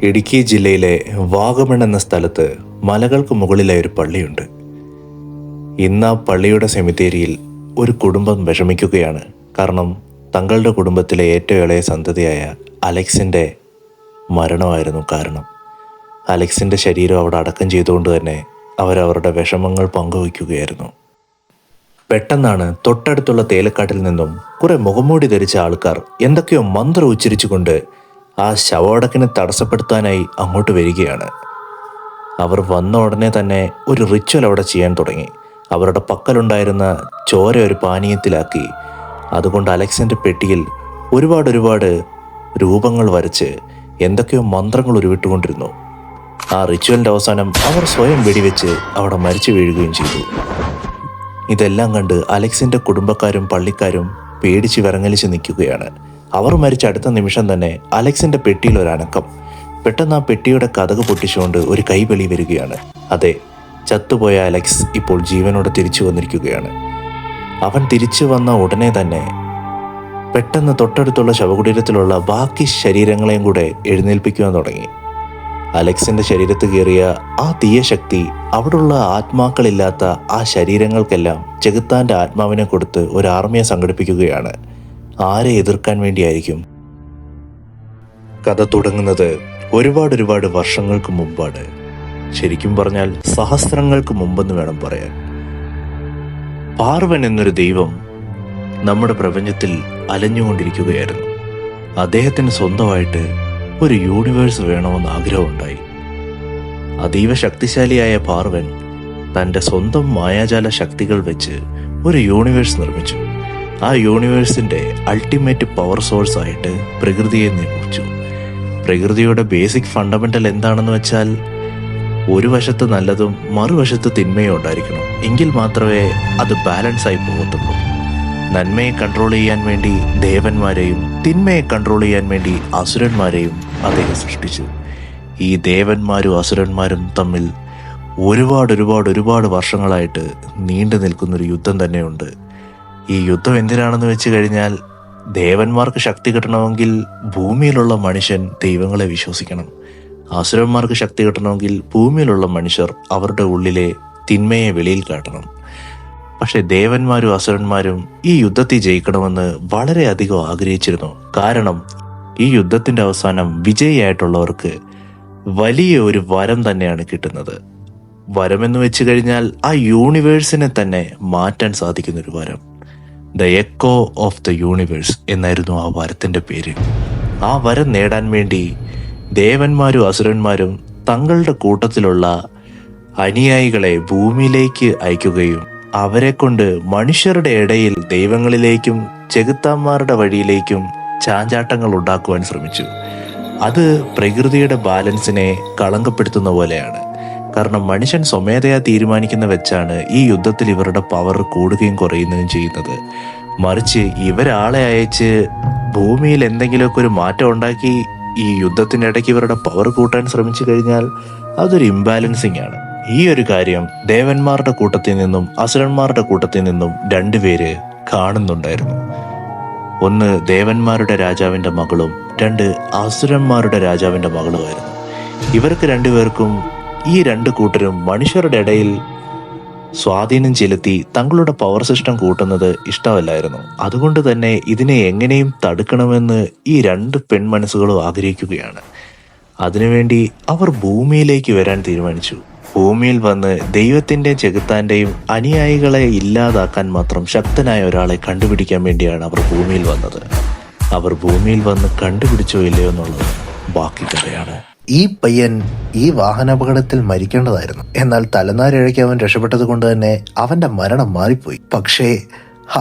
ഇടുക്കി ജില്ലയിലെ വാഗമൺ എന്ന സ്ഥലത്ത് മലകൾക്ക് മുകളിലായ ഒരു പള്ളിയുണ്ട്. ഇന്ന് ആ പള്ളിയുടെ സെമിത്തേരിയിൽ ഒരു കുടുംബം വിഷമിക്കുകയാണ്. കാരണം തങ്ങളുടെ കുടുംബത്തിലെ ഏറ്റവും ഇളയ സന്തതിയായ അലക്സിൻ്റെ മരണമായിരുന്നു കാരണം. അലക്സിൻ്റെ ശരീരം അവിടെ അടക്കം ചെയ്തുകൊണ്ട് തന്നെ അവരവരുടെ വിഷമങ്ങൾ പങ്കുവയ്ക്കുകയായിരുന്നു. പെട്ടെന്നാണ് തൊട്ടടുത്തുള്ള തേലക്കാട്ടിൽ നിന്നും കുറെ മുഖംമൂടി ധരിച്ച ആൾക്കാർ എന്തൊക്കെയോ മന്ത്രം ഉച്ചരിച്ചുകൊണ്ട് ആ ശവോടക്കിനെ തടസ്സപ്പെടുത്താനായി അങ്ങോട്ട് വരികയാണ്. അവർ വന്ന ഉടനെ തന്നെ ഒരു റിച്വൽ അവിടെ ചെയ്യാൻ തുടങ്ങി. അവരുടെ പക്കലുണ്ടായിരുന്ന ചോര ഒരു പാനീയത്തിലാക്കി അതുകൊണ്ട് അലക്സിൻ്റെ പെട്ടിയിൽ ഒരുപാട് രൂപങ്ങൾ വരച്ച് എന്തൊക്കെയോ മന്ത്രങ്ങൾ ഉരുവിട്ടുകൊണ്ടിരുന്നു. ആ റിച്വലിൻ്റെ അവസാനം അവർ സ്വയം വെടിവെച്ച് അവിടെ മരിച്ചു വീഴുകയും ചെയ്തു. ഇതെല്ലാം കണ്ട് അലക്സിൻ്റെ കുടുംബക്കാരും പള്ളിക്കാരും പേടിച്ച് വിറങ്ങലിച്ച് നിൽക്കുകയാണ്. അവർ മരിച്ച അടുത്ത നിമിഷം തന്നെ അലക്സിൻ്റെ പെട്ടിയിൽ ഒരു അനക്കം. പെട്ടെന്ന് ആ പെട്ടിയുടെ കതക് പൊട്ടിച്ചുകൊണ്ട് ഒരു കൈവെളി വരികയാണ്. അതെ, ചത്തുപോയ അലക്സ് ഇപ്പോൾ ജീവനോടെ തിരിച്ചു വന്നിരിക്കുകയാണ്. അവൻ തിരിച്ചു വന്ന ഉടനെ തന്നെ പെട്ടെന്ന് തൊട്ടടുത്തുള്ള ശവകുടീരത്തിലുള്ള ബാക്കി ശരീരങ്ങളെയും കൂടെ എഴുന്നേൽപ്പിക്കുവാൻ തുടങ്ങി. അലക്സിൻ്റെ ശരീരത്ത് കയറിയ ആ തീയ ശക്തി അവിടുള്ള ആത്മാക്കളില്ലാത്ത ആ ശരീരങ്ങൾക്കെല്ലാം ചെകുത്താൻ്റെ ആത്മാവിനെ കൊടുത്ത് ഒരു ആർമിയെ സംഘടിപ്പിക്കുകയാണ്. ആരെ എതിർക്കാൻ വേണ്ടിയായിരിക്കും? കഥ തുടങ്ങുന്നത് ഒരുപാട് വർഷങ്ങൾക്ക് മുമ്പാണ്. ശരിക്കും പറഞ്ഞാൽ സഹസ്രങ്ങൾക്ക് മുമ്പെന്ന് വേണം പറയാൻ. പാർവൻ എന്നൊരു ദൈവം നമ്മുടെ പ്രപഞ്ചത്തിൽ അലഞ്ഞുകൊണ്ടിരിക്കുകയായിരുന്നു. അദ്ദേഹത്തിന് സ്വന്തമായിട്ട് ഒരു യൂണിവേഴ്സ് വേണമെന്ന് ആഗ്രഹമുണ്ടായി. അതീവ ശക്തിശാലിയായ പാർവൻ തൻ്റെ സ്വന്തം മായാജാല ശക്തികൾ വെച്ച് ഒരു യൂണിവേഴ്സ് നിർമ്മിച്ചു. ആ യൂണിവേഴ്സിൻ്റെ അൾട്ടിമേറ്റ് പവർ സോഴ്സ് ആയിട്ട് പ്രകൃതിയെ നിർമ്മിച്ചു. പ്രകൃതിയുടെ ബേസിക് ഫണ്ടമെൻ്റൽ എന്താണെന്ന് വെച്ചാൽ ഒരു വശത്ത് നല്ലതും മറുവശത്ത് തിന്മയും ഉണ്ടായിരിക്കണം. എങ്കിൽ മാത്രമേ അത് ബാലൻസ് ആയി പോകത്തുള്ളൂ. നന്മയെ കൺട്രോൾ ചെയ്യാൻ വേണ്ടി ദേവന്മാരെയും തിന്മയെ കൺട്രോൾ ചെയ്യാൻ വേണ്ടി അസുരന്മാരെയും അദ്ദേഹം സൃഷ്ടിച്ചു. ഈ ദേവന്മാരും അസുരന്മാരും തമ്മിൽ ഒരുപാട് വർഷങ്ങളായിട്ട് നീണ്ടു നിൽക്കുന്നൊരു യുദ്ധം തന്നെയുണ്ട്. ഈ യുദ്ധം എന്തിനാണെന്ന് വെച്ച് കഴിഞ്ഞാൽ ദേവന്മാർക്ക് ശക്തി കിട്ടണമെങ്കിൽ ഭൂമിയിലുള്ള മനുഷ്യൻ ദൈവങ്ങളെ വിശ്വസിക്കണം. അസുരന്മാർക്ക് ശക്തി കിട്ടണമെങ്കിൽ ഭൂമിയിലുള്ള മനുഷ്യർ അവരുടെ ഉള്ളിലെ തിന്മയെ വെളിയിൽ കാട്ടണം. പക്ഷെ ദേവന്മാരും അസുരന്മാരും ഈ യുദ്ധത്തിൽ ജയിക്കണമെന്ന് വളരെയധികം ആഗ്രഹിച്ചിരുന്നു. കാരണം ഈ യുദ്ധത്തിന്റെ അവസാനം വിജയിയായിട്ടുള്ളവർക്ക് വലിയ ഒരു വരം തന്നെയാണ് കിട്ടുന്നത്. വരമെന്ന് വെച്ച് കഴിഞ്ഞാൽ ആ യൂണിവേഴ്സിനെ തന്നെ മാറ്റാൻ സാധിക്കുന്നൊരു വരം. The echo of the universe എന്നായിരുന്നു ആ വരത്തിന്റെ പേര്. ആ വരം നേടാൻ വേണ്ടി ദേവന്മാരും അസുരന്മാരും തങ്ങളുടെ കൂട്ടത്തിലുള്ള അനുയായികളെ ഭൂമിയിലേക്ക് അയക്കുകയും അവരെ കൊണ്ട് മനുഷ്യരുടെ ഇടയിൽ ദൈവങ്ങളിലേക്കും ചെകുത്താന്മാരുടെ വഴിയിലേക്കും ചാഞ്ചാട്ടങ്ങൾ ഉണ്ടാക്കുവാൻ ശ്രമിച്ചു. അത് പ്രകൃതിയുടെ ബാലൻസിനെ കളങ്കപ്പെടുത്തുന്ന പോലെയാണ്. കാരണം മനുഷ്യൻ സ്വമേധയാ തീരുമാനിക്കുന്ന വെച്ചാണ് ഈ യുദ്ധത്തിൽ ഇവരുടെ പവർ കൂടുകയും കുറയുകയും ചെയ്യുന്നത്. മറിച്ച് ഇവരാളെ അയച്ച് ഭൂമിയിൽ എന്തെങ്കിലുമൊക്കെ ഒരു മാറ്റം ഉണ്ടാക്കി ഈ യുദ്ധത്തിനിടയ്ക്ക് ഇവരുടെ പവർ കൂട്ടാൻ ശ്രമിച്ചു കഴിഞ്ഞാൽ അതൊരു ഇംബാലൻസിങ് ആണ്. ഈ ഒരു കാര്യം ദേവന്മാരുടെ കൂട്ടത്തിൽ നിന്നും അസുരന്മാരുടെ കൂട്ടത്തിൽ നിന്നും രണ്ടുപേര് കാണുന്നുണ്ടായിരുന്നു. ഒന്ന് ദേവന്മാരുടെ രാജാവിൻ്റെ മകളും രണ്ട് അസുരന്മാരുടെ രാജാവിൻ്റെ മകളുമായിരുന്നു. ഇവർക്ക് രണ്ടുപേർക്കും ഈ രണ്ട് കൂട്ടരും മനുഷ്യരുടെ ഇടയിൽ സ്വാധീനം ചെലുത്തി തങ്ങളുടെ പവർ സിസ്റ്റം കൂട്ടുന്നത് ഇഷ്ടമല്ലായിരുന്നു. അതുകൊണ്ട് തന്നെ ഇതിനെ എങ്ങനെയും തടുക്കണമെന്ന് ഈ രണ്ട് പെൺമനസ്സുകളും ആഗ്രഹിക്കുകയാണ്. അതിനുവേണ്ടി അവർ ഭൂമിയിലേക്ക് വരാൻ തീരുമാനിച്ചു. ഭൂമിയിൽ വന്ന് ദൈവത്തിൻ്റെയും ചെകുത്താൻ്റെയും അനുയായികളെ ഇല്ലാതാക്കാൻ മാത്രം ശക്തനായ ഒരാളെ കണ്ടുപിടിക്കാൻ വേണ്ടിയാണ് അവർ ഭൂമിയിൽ വന്നത്. അവർ ഭൂമിയിൽ വന്ന് കണ്ടുപിടിച്ചോ ഇല്ലയോ എന്നുള്ളത് ബാക്കി കഥയാണ്. ഈ പയ്യൻ ഈ വാഹനാപകടത്തിൽ മരിക്കേണ്ടതായിരുന്നു. എന്നാൽ തലനാരിഴയ്ക്ക് അവൻ രക്ഷപ്പെട്ടത് കൊണ്ട് തന്നെ അവന്റെ മരണം മാറിപ്പോയി. പക്ഷേ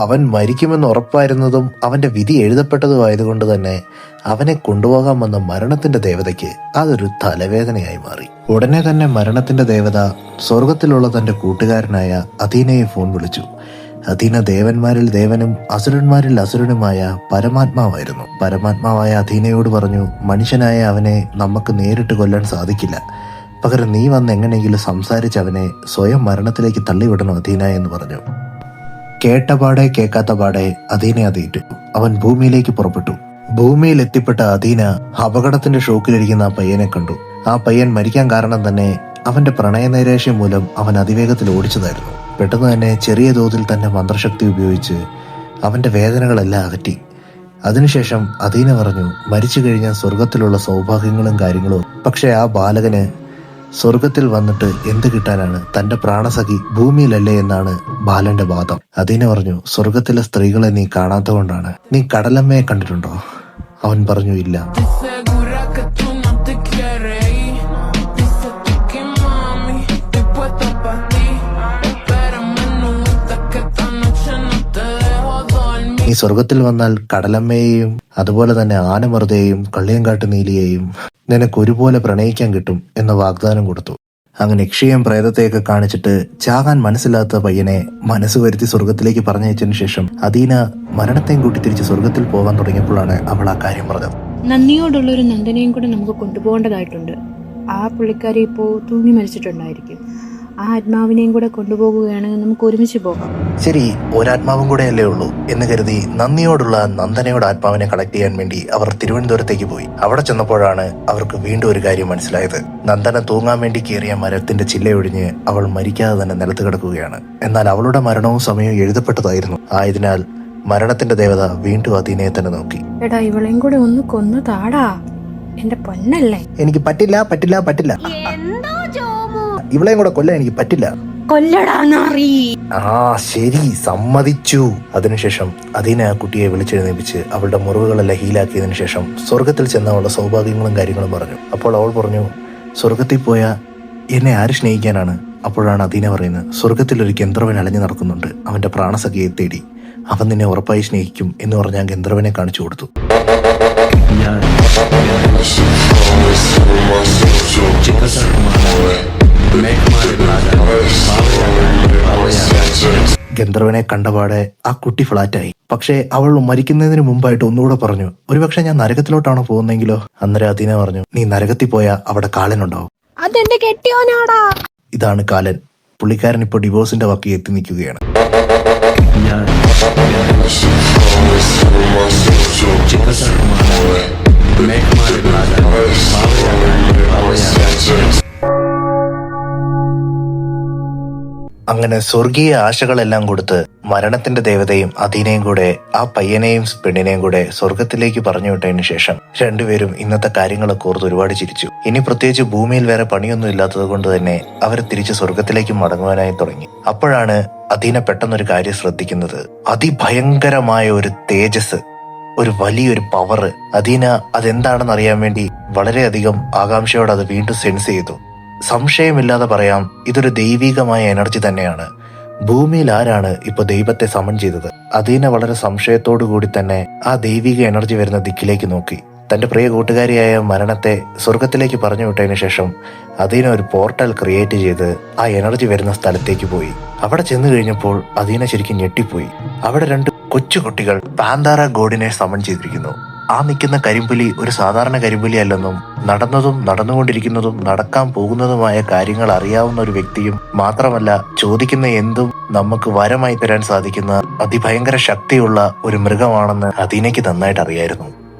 അവൻ മരിക്കുമെന്ന് ഉറപ്പായിരുന്നതും അവന്റെ വിധി എഴുതപ്പെട്ടതുമായതുകൊണ്ട് തന്നെ അവനെ കൊണ്ടുപോകാൻ വന്ന മരണത്തിന്റെ ദേവതയ്ക്ക് അതൊരു തലവേദനയായി മാറി. ഉടനെ തന്നെ മരണത്തിന്റെ ദേവത സ്വർഗത്തിലുള്ള തന്റെ കൂട്ടുകാരനായ അഥീനയെ ഫോൺ വിളിച്ചു. അഥീന ദേവന്മാരിൽ ദേവനും അസുരന്മാരിൽ അസുരനുമായ പരമാത്മാവായിരുന്നു. പരമാത്മാവായ അഥീനയോട് പറഞ്ഞു, മനുഷ്യനായ അവനെ നമുക്ക് നേരിട്ട് കൊല്ലാൻ സാധിക്കില്ല. പകരം നീ വന്ന് എങ്ങനെയെങ്കിലും സംസാരിച്ച് അവനെ സ്വയം മരണത്തിലേക്ക് തള്ളിവിടണം അഥീന എന്ന് പറഞ്ഞു. കേട്ട പാടെ കേൾക്കാത്ത പാടെ അഥീന അതേറ്റു. അവൻ ഭൂമിയിലേക്ക് പുറപ്പെട്ടു. ഭൂമിയിൽ എത്തിപ്പെട്ട അദീന അപകടത്തിന്റെ ഷോക്കിലിരിക്കുന്ന ആ പയ്യനെ കണ്ടു. ആ പയ്യൻ മരിക്കാൻ കാരണം തന്നെ അവന്റെ പ്രണയനൈരാശ്യം മൂലം അവൻ അതിവേഗത്തിൽ ഓടിച്ചതായിരുന്നു. പെട്ടെന്ന് തന്നെ ചെറിയ തോതിൽ തന്നെ മന്ത്രശക്തി ഉപയോഗിച്ച് അവന്റെ വേദനകളെല്ലാം അകറ്റി. അതിനുശേഷം അദീന പറഞ്ഞു, മരിച്ചു കഴിഞ്ഞാൽ സ്വർഗത്തിലുള്ള സൗഭാഗ്യങ്ങളും കാര്യങ്ങളും. പക്ഷെ ആ ബാലകന് സ്വർഗത്തിൽ വന്നിട്ട് എന്ത് കിട്ടാനാണ്? തന്റെ പ്രാണസഖി ഭൂമിയിലല്ലേ എന്നാണ് ബാലന്റെ വാദം. അദീന പറഞ്ഞു, സ്വർഗത്തിലെ സ്ത്രീകളെ നീ കാണാത്തതുകൊണ്ടാണ്. നീ കടലമ്മയെ കണ്ടിട്ടുണ്ടോ? അവൻ പറഞ്ഞു, ഇല്ല. നീ സ്വർഗത്തിൽ വന്നാൽ കടലമ്മയെയും അതുപോലെ തന്നെ ആനമറുതയെയും കള്ളിയങ്കാട്ട് നീലിയെയും നിനക്ക് ഒരുപോലെ പ്രണയിക്കാൻ കിട്ടും എന്ന വാഗ്ദാനം കൊടുത്തു. അങ്ങനെ യക്ഷിയും പ്രേതത്തെയൊക്കെ കാണിച്ചിട്ട് ചാകാൻ മനസ്സിലാത്ത പയ്യനെ മനസ്സ് വരുത്തി സ്വർഗത്തിലേക്ക് പറഞ്ഞയച്ചതിനു ശേഷം അദീന മരണത്തെയും കൂട്ടി തിരിച്ച് സ്വർഗത്തിൽ പോകാൻ തുടങ്ങിയപ്പോഴാണ് അവൾ ആ കാര്യം പറഞ്ഞത്. നന്ദിയോടുള്ള ഒരു നന്ദനെയും കൂടെ നമുക്ക് കൊണ്ടുപോകേണ്ടതായിട്ടുണ്ട്. ആ പുള്ളിക്കാരി ഇപ്പോൾ തൂങ്ങി മരിച്ചിട്ടുണ്ടായിരിക്കും. ആ ആത്മാവിനെയും കൂടെ കൊണ്ടുപോകുകയാണെങ്കിൽ നമുക്ക് ഒരുമിച്ച് പോകാം. ശരി, ഒരാത്മാവും കൂടെ അല്ലേ ഉള്ളൂ എന്ന് കരുതി നന്ദിയോടുള്ള നന്ദനയുടെ ആത്മാവിനെ കളക്ട് ചെയ്യാൻ വേണ്ടി അവർ തിരുവനന്തപുരത്തേക്ക് പോയി. അവിടെ ചെന്നപ്പോഴാണ് അവർക്ക് വീണ്ടും ഒരു കാര്യം മനസ്സിലായത്. നന്ദന തൂങ്ങാൻ വേണ്ടി കയറിയ മരത്തിന്റെ ചില്ലയൊഴിഞ്ഞ് അവൾ മരിക്കാതെ തന്നെ നിലത്ത് കിടക്കുകയാണ്. എന്നാൽ അവളുടെ മരണവും സമയവും എഴുതപ്പെട്ടതായിരുന്നു. ആയതിനാൽ മരണത്തിന്റെ ദേവത വീണ്ടും അദീനയെ തന്നെ നോക്കി. എടാ, ഇവളെയും കൂടെ ഒന്ന് കൊന്നു താടാ, എന്റെ പൊന്നല്ലേ. എനിക്ക് പറ്റില്ല പറ്റില്ല പറ്റില്ല, ഇവളെയും കൂടെ കൊല്ലാൻ എനിക്ക് പറ്റില്ല. ആ ശരി, സമ്മതിച്ചു. അതിനുശേഷം അദീന ആ കുട്ടിയെ വിളിച്ചെഴുന്നേപ്പിച്ച് അവളുടെ മുറിവുകളെല്ലാം ഹീലാക്കിയതിനു ശേഷം സ്വർഗത്തിൽ ചെന്ന അവളുടെ സൗഭാഗ്യങ്ങളും കാര്യങ്ങളും പറഞ്ഞു. അപ്പോൾ അവൾ പറഞ്ഞു, സ്വർഗത്തിൽ പോയ എന്നെ ആര് സ്നേഹിക്കാനാണ്? അപ്പോഴാണ് അദീന പറയുന്നത്, സ്വർഗത്തിൽ ഒരു ഗന്ധർവൻ അലഞ്ഞു നടക്കുന്നുണ്ട്, അവന്റെ പ്രാണസഖിയെ തേടി. അവൻ നിന്നെ ഉറപ്പായി സ്നേഹിക്കും എന്ന് പറഞ്ഞ് ആ ഗന്ധർവനെ കാണിച്ചു കൊടുത്തു. ഗന്ധർവനെ കണ്ടപാടെ ആ കുട്ടി ഫ്ലാറ്റായി. പക്ഷെ അവൾ മരിക്കുന്നതിന് മുമ്പായിട്ട് ഒന്നുകൂടെ പറഞ്ഞു, ഒരുപക്ഷെ ഞാൻ നരകത്തിലോട്ടാണോ പോകുന്നെങ്കിലോ? അന്നേരം അദീന പറഞ്ഞു, നീ നരകത്തിൽ പോയാ അവിടെ കാലനുണ്ടാവും. അതെന്റെ കെട്ടിയോനാടാ. ഇതാണ് കാലൻ. പുള്ളിക്കാരൻ ഇപ്പോൾ ഡിവോഴ്സിന്റെ വക്കിൽ എത്തി നിൽക്കുകയാണ്. അങ്ങനെ സ്വർഗീയ ആശകളെല്ലാം കൊടുത്ത് മരണത്തിന്റെ ദേവതയും അദീനയും കൂടെ ആ പയ്യനെയും പെണ്ണിനെയും കൂടെ സ്വർഗത്തിലേക്ക് പറഞ്ഞു വിട്ടതിനു ശേഷം രണ്ടുപേരും ഇന്നത്തെ കാര്യങ്ങളൊക്കെ ഓർത്ത് ഒരുപാട് ചിരിച്ചു. ഇനി പ്രത്യേകിച്ച് ഭൂമിയിൽ വേറെ പണിയൊന്നും ഇല്ലാത്തത് കൊണ്ട് തന്നെ അവർ തിരിച്ച് സ്വർഗത്തിലേക്ക് മടങ്ങുവാനായി തുടങ്ങി. അപ്പോഴാണ് അദീന പെട്ടെന്നൊരു കാര്യം ശ്രദ്ധിക്കുന്നത്. അതിഭയങ്കരമായ ഒരു തേജസ്, ഒരു വലിയൊരു പവർ. അദീന അതെന്താണെന്ന് അറിയാൻ വേണ്ടി വളരെയധികം ആകാംക്ഷയോടെ അത് വീണ്ടും സെൻസ് ചെയ്തു. സംശയമില്ലാതെ പറയാം, ഇതൊരു ദൈവികമായ എനർജി തന്നെയാണ്. ഭൂമിയിൽ ആരാണ് ഇപ്പൊ ദൈവത്തെ സമൺ ചെയ്തത്? അദീന വളരെ സംശയത്തോടു കൂടി തന്നെ ആ ദൈവിക എനർജി വരുന്ന ദിക്കിലേക്ക് നോക്കി. തന്റെ പ്രിയ കൂട്ടുകാരിയായ മരണത്തെ സ്വർഗത്തിലേക്ക് പറഞ്ഞു വിട്ടതിനു ശേഷം അദീന ഒരു പോർട്ടൽ ക്രിയേറ്റ് ചെയ്ത് ആ എനർജി വരുന്ന സ്ഥലത്തേക്ക് പോയി. അവിടെ ചെന്ന് കഴിഞ്ഞപ്പോൾ അദീന ശരിക്കും ഞെട്ടിപ്പോയി. അവിടെ രണ്ട് കൊച്ചുകുട്ടികൾ പാന്താര ഗോഡിനെ സമൺ ചെയ്തിരിക്കുന്നു. ആ നിൽക്കുന്ന കരിമ്പുലി ഒരു സാധാരണ കരിമ്പുലി അല്ലെന്നും നടന്നതും നടന്നുകൊണ്ടിരിക്കുന്നതും നടക്കാൻ പോകുന്നതുമായ കാര്യങ്ങൾ അറിയാവുന്ന ഒരു വ്യക്തിയും മാത്രമല്ല, ചോദിക്കുന്ന എന്തും നമുക്ക് വരമായി തരാൻ സാധിക്കുന്ന അതിഭയങ്കര ശക്തിയുള്ള ഒരു മൃഗമാണെന്ന് അദീനയ്ക്ക് നന്നായിട്ട് അറിയായിരുന്നു.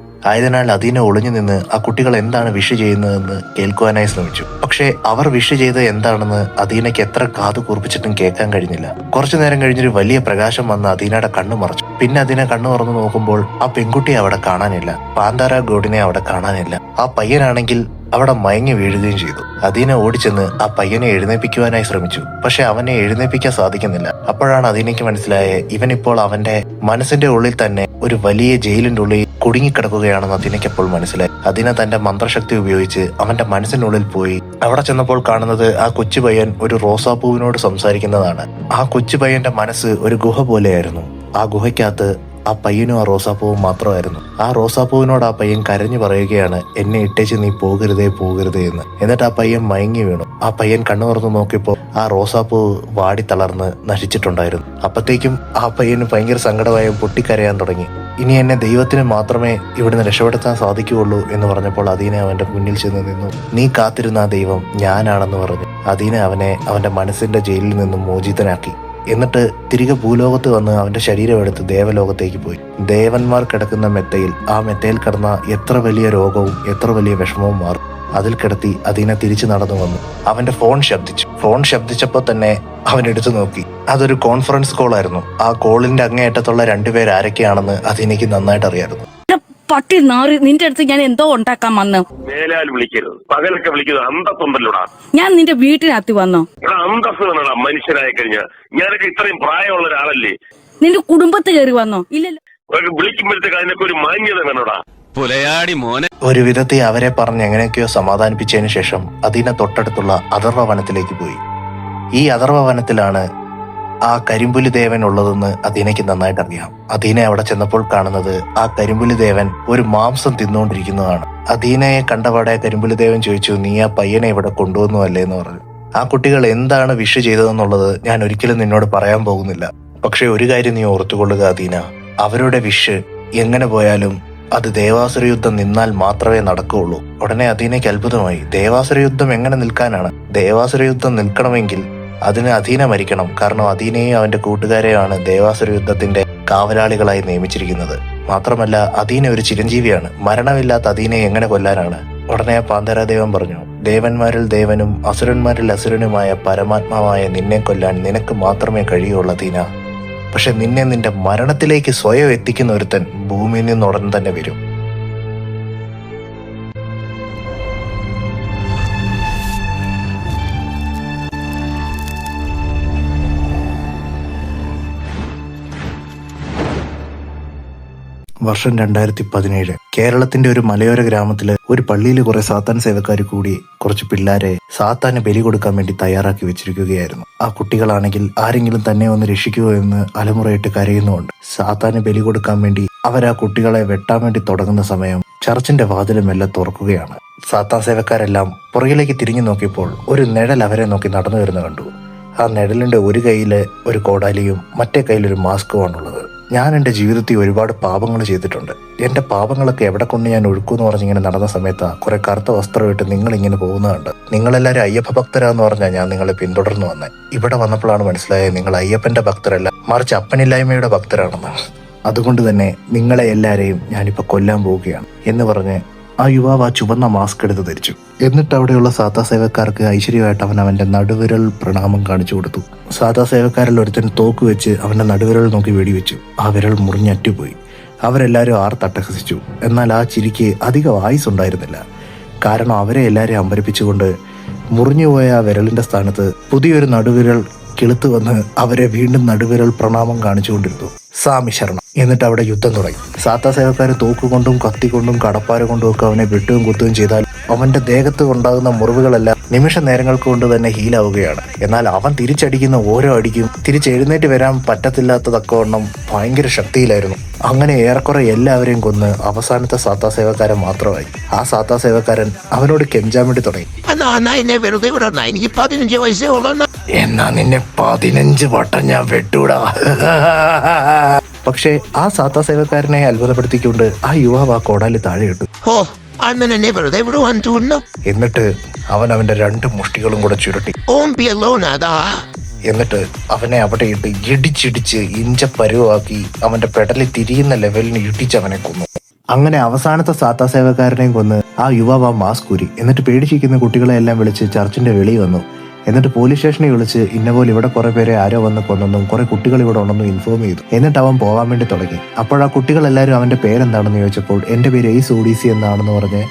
ആയതിനാൽ അദീന ഒളിഞ്ഞു നിന്ന് ആ കുട്ടികൾ എന്താണ് വിഷ് ചെയ്യുന്നതെന്ന് കേൾക്കുവാനായി ശ്രമിച്ചു. പക്ഷെ അവർ വിഷ് ചെയ്ത് എന്താണെന്ന് അദീനയ്ക്ക് എത്ര കാതു കൂർപ്പിച്ചിട്ടും കേൾക്കാൻ കഴിഞ്ഞില്ല. കുറച്ചു നേരം കഴിഞ്ഞൊരു വലിയ പ്രകാശം വന്ന് അദീനയുടെ കണ്ണു മറച്ചു. പിന്നെ അദീന കണ്ണു തുറന്നു നോക്കുമ്പോൾ ആ പെൺകുട്ടിയെ അവിടെ കാണാനില്ല, പാന്താര ഗോഡിനെ അവിടെ കാണാനില്ല. ആ പയ്യനാണെങ്കിൽ അവിടെ മയങ്ങി വീഴുകയും ചെയ്തു. അദീന ഓടിച്ചെന്ന് ആ പയ്യനെ എഴുന്നേൽപ്പിക്കുവാനായി ശ്രമിച്ചു. പക്ഷെ അവനെ എഴുന്നേൽപ്പിക്കാൻ സാധിക്കുന്നില്ല. അപ്പോഴാണ് അദീനയ്ക്ക് മനസ്സിലായേ, ഇവനിപ്പോൾ അവന്റെ മനസ്സിന്റെ ഉള്ളിൽ തന്നെ ഒരു വലിയ ജയിലിന്റെ ഉള്ളിൽ കുടുങ്ങിക്കിടക്കുകയാണെന്ന് അദീനയ്ക്ക് അപ്പോൾ മനസ്സിലായി. അദീന തന്റെ മന്ത്രശക്തി ഉപയോഗിച്ച് അവന്റെ മനസ്സിനുള്ളിൽ പോയി. അവിടെ ചെന്നപ്പോൾ കാണുന്നത് ആ കൊച്ചു പയ്യൻ ഒരു റോസാപ്പൂവിനോട് സംസാരിക്കുന്നതാണ്. ആ കൊച്ചു പയ്യന്റെ മനസ്സ് ഒരു ഗുഹ പോലെയായിരുന്നു. ആ ഗുഹയ്ക്കകത്ത് ആ പയ്യനും ആ റോസാപ്പൂവും മാത്രമായിരുന്നു. ആ റോസാപ്പൂവിനോട് ആ പയ്യൻ കരഞ്ഞു പറയുകയാണ്, എന്നെ ഇട്ടേച്ച് നീ പോകരുതേ പോകരുതേ എന്ന്. എന്നിട്ട് ആ പയ്യൻ മയങ്ങി വീണു. ആ പയ്യൻ കണ്ണു തുറന്ന് നോക്കിയപ്പോൾ ആ റോസാപ്പൂ വാടി തളർന്ന് നശിച്ചിട്ടുണ്ടായിരുന്നു. അപ്പത്തേക്കും ആ പയ്യന് ഭയങ്കര സങ്കടമായി പൊട്ടിക്കരയാൻ തുടങ്ങി. ഇനി എന്നെ ദൈവത്തിന് മാത്രമേ ഇവിടുന്ന് രക്ഷപ്പെടുത്താൻ സാധിക്കുകയുള്ളൂ എന്ന് പറഞ്ഞപ്പോൾ അദീന അവന്റെ മുന്നിൽ ചെന്ന് നിന്നു. നീ കാത്തിരുന്ന ആ ദൈവം ഞാനാണെന്ന് പറഞ്ഞു അദീന അവനെ അവന്റെ മനസ്സിന്റെ ജയിലിൽ നിന്നും മോചിതനാക്കി. എന്നിട്ട് തിരികെ ഭൂലോകത്ത് വന്ന് അവന്റെ ശരീരം എടുത്ത് ദേവലോകത്തേക്ക് പോയി. ദേവന്മാർ കിടക്കുന്ന മെത്തയിൽ, ആ മെത്തയിൽ കിടന്ന എത്ര വലിയ രോഗവും എത്ര വലിയ വിഷമവും മാറി. അതിൽ കിടത്തി അതിനെ തിരിച്ചു നടന്നു വന്നു. അവന്റെ ഫോൺ ശബ്ദിച്ചു. ഫോൺ ശബ്ദിച്ചപ്പോൾ തന്നെ അവൻ എടുത്തു നോക്കി. അതൊരു കോൺഫറൻസ് കോൾ ആയിരുന്നു. ആ കോളിന്റെ അങ്ങേയറ്റത്തുള്ള രണ്ടുപേർ ആരൊക്കെയാണെന്ന് അതെനിക്ക് നന്നായിട്ട് അറിയായിരുന്നു. പട്ടി നാറി, നിന്റെ അടുത്ത് ഞാൻ എന്തോ ഉണ്ടാക്കാൻ വന്നു. മേലാൽ വിളിക്കരുത്, പകലൊക്കെ വിളിക്കുന്നത് അന്തസ്സുണ്ടല്ലോടാ. ഞാൻ നിന്റെ വീട്ടിനകത്ത് വന്നോ? അന്തസ് വേണടാ മനുഷ്യനായി കഴിഞ്ഞാൽ. ഞാനൊക്കെ ഇത്രയും പ്രായമുള്ള ഒരാളല്ലേ. നിന്റെ കുടുംബത്ത് കയറി വന്നോ? ഇല്ലല്ലോ. വിളിക്കുമ്പോഴത്തേക്ക് അതിനൊക്കെ ഒരു മാന്യത വേണോടാ. പുലയാടി മോനെ. ഒരു വിധത്തിൽ അവരെ പറഞ്ഞ് എങ്ങനെയൊക്കെയോ സമാധാനിപ്പിച്ചതിന് ശേഷം അതിനെ തൊട്ടടുത്തുള്ള അഥർവ വനത്തിലേക്ക് പോയി. ഈ അഥർവ വനത്തിലാണ് ആ കരിമ്പുലി ദേവൻ ഉള്ളതെന്ന് അദീനയ്ക്ക് നന്നായിട്ട് അറിയാം. അദീനെ അവിടെ ചെന്നപ്പോൾ കാണുന്നത് ആ കരിമ്പുലി ദേവൻ ഒരു മാംസം തിന്നുകൊണ്ടിരിക്കുന്നതാണ്. അദീനയെ കണ്ടപാടെ കരിമ്പുലി ദേവൻ ചോദിച്ചു, നീ ആ പയ്യനെ ഇവിടെ കൊണ്ടുവന്നു അല്ലേ എന്ന് പറഞ്ഞു. ആ കുട്ടികൾ എന്താണ് വിഷ് ചെയ്തതെന്നുള്ളത് ഞാൻ ഒരിക്കലും നിന്നോട് പറയാൻ പോകുന്നില്ല. പക്ഷെ ഒരു കാര്യം നീ ഓർത്തുകൊള്ളുക അദീന, അവരുടെ വിഷ് എങ്ങനെ പോയാലും അത് ദേവാസുര യുദ്ധം നിന്നാൽ മാത്രമേ നടക്കുകയുള്ളൂ. ഉടനെ അദീനയ്ക്ക് അത്ഭുതമായി. ദേവാസുര യുദ്ധം എങ്ങനെ നിൽക്കാനാണ്? ദേവാസുര യുദ്ധം നിൽക്കണമെങ്കിൽ അതിന് അദീന മരിക്കണം. കാരണം അദീനയെയും അവന്റെ കൂട്ടുകാരെയാണ് ദേവാസുര യുദ്ധത്തിന്റെ കാവലാളികളായി നിയമിച്ചിരിക്കുന്നത്. മാത്രമല്ല അദീന ഒരു ചിരഞ്ജീവിയാണ്. മരണമില്ലാത്ത അദീനയെ എങ്ങനെ കൊല്ലാനാണ്? ഉടനെ പാന്തര ദൈവം പറഞ്ഞു, ദേവന്മാരിൽ ദേവനും അസുരന്മാരിൽ അസുരനുമായ പരമാത്മാവായ നിന്നെ കൊല്ലാൻ നിനക്ക് മാത്രമേ കഴിയുള്ളൂ അദീന. പക്ഷെ നിന്നെ നിന്റെ മരണത്തിലേക്ക് സ്വയം എത്തിക്കുന്ന ഒരുത്തൻ ഭൂമിയിൽ നിന്ന് ഉടൻ തന്നെ വരും. വർഷം 2017. കേരളത്തിന്റെ ഒരു മലയോര ഗ്രാമത്തില് ഒരു പള്ളിയിൽ കുറെ സാത്താൻ സേവക്കാർ കൂടി കുറച്ച് പിള്ളേരെ സാത്താന് ബലി കൊടുക്കാൻ വേണ്ടി തയ്യാറാക്കി വെച്ചിരിക്കുകയായിരുന്നു. ആ കുട്ടികളാണെങ്കിൽ ആരെങ്കിലും തന്നെ ഒന്ന് രക്ഷിക്കുമോ എന്ന് അലമുറയിട്ട് കരയുന്നുണ്ട്. സാത്താന് ബലി കൊടുക്കാൻ വേണ്ടി അവർ ആ കുട്ടികളെ വെട്ടാൻ വേണ്ടി തുടങ്ങുന്ന സമയം ചർച്ചിന്റെ വാതിലും എല്ലാം തുറക്കുകയാണ്. സാത്താൻ സേവക്കാരെല്ലാം പുറകിലേക്ക് തിരിഞ്ഞു നോക്കിയപ്പോൾ ഒരു നിഴൽ അവരെ നോക്കി നടന്നു വരുന്ന കണ്ടു. ആ നിഴലിന്റെ ഒരു കൈയില് ഒരു കോടാലിയും മറ്റേ കയ്യിലൊരു മാസ്കുമാണുള്ളത്. ഞാൻ എൻ്റെ ജീവിതത്തിൽ ഒരുപാട് പാപങ്ങൾ ചെയ്തിട്ടുണ്ട്. എൻ്റെ പാപങ്ങളൊക്കെ എവിടെ കൊണ്ട് ഞാൻ ഒഴുക്കുമെന്ന് പറഞ്ഞിങ്ങനെ നടന്ന സമയത്ത് കുറെ കറുത്ത വസ്ത്രമിട്ട് നിങ്ങളിങ്ങനെ പോകുന്നതുണ്ട്. നിങ്ങളെല്ലാവരും അയ്യപ്പ ഭക്തരാന്ന് പറഞ്ഞാൽ ഞാൻ നിങ്ങളെ പിന്തുടർന്നു വന്നേ. ഇവിടെ വന്നപ്പോഴാണ് മനസ്സിലായത് നിങ്ങൾ അയ്യപ്പന്റെ ഭക്തരല്ല, മറിച്ച് അപ്പനില്ലായ്മയുടെ ഭക്തരാണെന്ന്. അതുകൊണ്ട് തന്നെ നിങ്ങളെ എല്ലാവരെയും ഞാനിപ്പോൾ കൊല്ലാൻ പോവുകയാണ് എന്ന് പറഞ്ഞ് ആ യുവാവ് ആ ചുവന്ന മാസ്ക് എടുത്ത് ധരിച്ചു. എന്നിട്ട് അവിടെയുള്ള സാത്താ സേവക്കാർക്ക് ഐശ്വര്യമായിട്ട് അവൻ അവന്റെ നടുവിരൽ പ്രണാമം കാണിച്ചു കൊടുത്തു. സാത്താ സേവക്കാരിൽ ഒരുത്തൻ തോക്ക് വെച്ച് അവന്റെ നടുവിരൽ നോക്കി വെടിവെച്ചു. ആ വിരൽ മുറിഞ്ഞറ്റുപോയി. അവരെല്ലാവരും ആർത്തട്ടഹസിച്ചു. എന്നാൽ ആ ചിരിക്ക് അധികം ആയുസ് ഉണ്ടായിരുന്നില്ല. കാരണം അവരെ എല്ലാവരെയും അമ്പരിപ്പിച്ചുകൊണ്ട് മുറിഞ്ഞുപോയ ആ വിരലിന്റെ സ്ഥാനത്ത് പുതിയൊരു നടുവിരൽ കിളുത്തു വന്ന് അവരെ വീണ്ടും നടുവിരൽ പ്രണാമം കാണിച്ചുകൊണ്ടിരുന്നു. സ്വാമി ശരണം. എന്നിട്ട് അവിടെ യുദ്ധം തുടങ്ങി. സാത്താ സേവക്കാർ തോക്കുകൊണ്ടും കത്തിക്കൊണ്ടും കടപ്പാര കൊണ്ടും ഒക്കെ അവനെ വെട്ടുകയും കുത്തുകയും ചെയ്താൽ അവന്റെ ദേഹത്ത് ഉണ്ടാകുന്ന മുറിവുകളെല്ലാം നിമിഷ നേരങ്ങൾക്ക് കൊണ്ട് തന്നെ ഹീലാവുകയാണ്. എന്നാൽ അവൻ തിരിച്ചടിക്കുന്ന ഓരോ അടിക്കും തിരിച്ചെഴുന്നേറ്റ് വരാൻ പറ്റത്തില്ലാത്തതക്കവണ്ണം ഭയങ്കര ശക്തിയിലായിരുന്നു. അങ്ങനെ ഏറെക്കുറെ എല്ലാവരെയും കൊന്ന് അവസാനത്തെ സാത്താ സേവക്കാരൻ മാത്രമായി. ആ സാത്താ സേവക്കാരൻ അവനോട് കെഞ്ചാൻ വേണ്ടി തുടങ്ങി. എനിക്ക് 15 വയസ്സേ ഉള്ളൂ. എന്നാ നിന്നെ 15 വട്ടം ഞാൻ വെട്ടൂടാ. പക്ഷേ ആ സാത്താ സേവക്കാരനെ അത്ഭുതപ്പെടുത്തിക്കൊണ്ട് ആ യുവാവ് ആ കോടാലി താഴെ ഇട്ടു. എന്നിട്ട് അവൻ അവന്റെ 2 മുഷ്ടികളും കൂടെ ചുരുട്ടി. എന്നിട്ട് അവനെ അവിടെ ഇട്ട് ഇടിച്ചിടിച്ച് ഇഞ്ച പരുവാക്കി അവന്റെ പെടലി തിരിയുന്ന ലെവലിന് ഇടിച്ച് അവനെ കൊന്നു. അങ്ങനെ അവസാനത്തെ സാത്താ സേവക്കാരനെയും കൊന്ന് ആ യുവാവ് ആ മാസ്ക് ഊരി. എന്നിട്ട് പേടിച്ചിരിക്കുന്ന കുട്ടികളെ എല്ലാം വിളിച്ച് ചർച്ചിന്റെ വെളിയിൽ വന്നു. എന്നിട്ട് പോലീസ് സ്റ്റേഷനിൽ വിളിച്ച് ഇന്നപോലെ ഇവിടെ കുറെ പേരെ ആരോ വന്ന് കൊന്നെന്നും കുറെ കുട്ടികൾ ഇവിടെ ഉണ്ടെന്നും ഇൻഫോം ചെയ്തു. എന്നിട്ട് അവൻ പോകാൻ വേണ്ടി തുടങ്ങി. അപ്പോൾ ആ കുട്ടികളെല്ലാവരും അവന്റെ പേരെന്താണെന്ന് ചോദിച്ചപ്പോൾ എന്റെ പേര് എയ്സ് ഓഡീസി എന്നാണെന്ന് പറഞ്ഞ്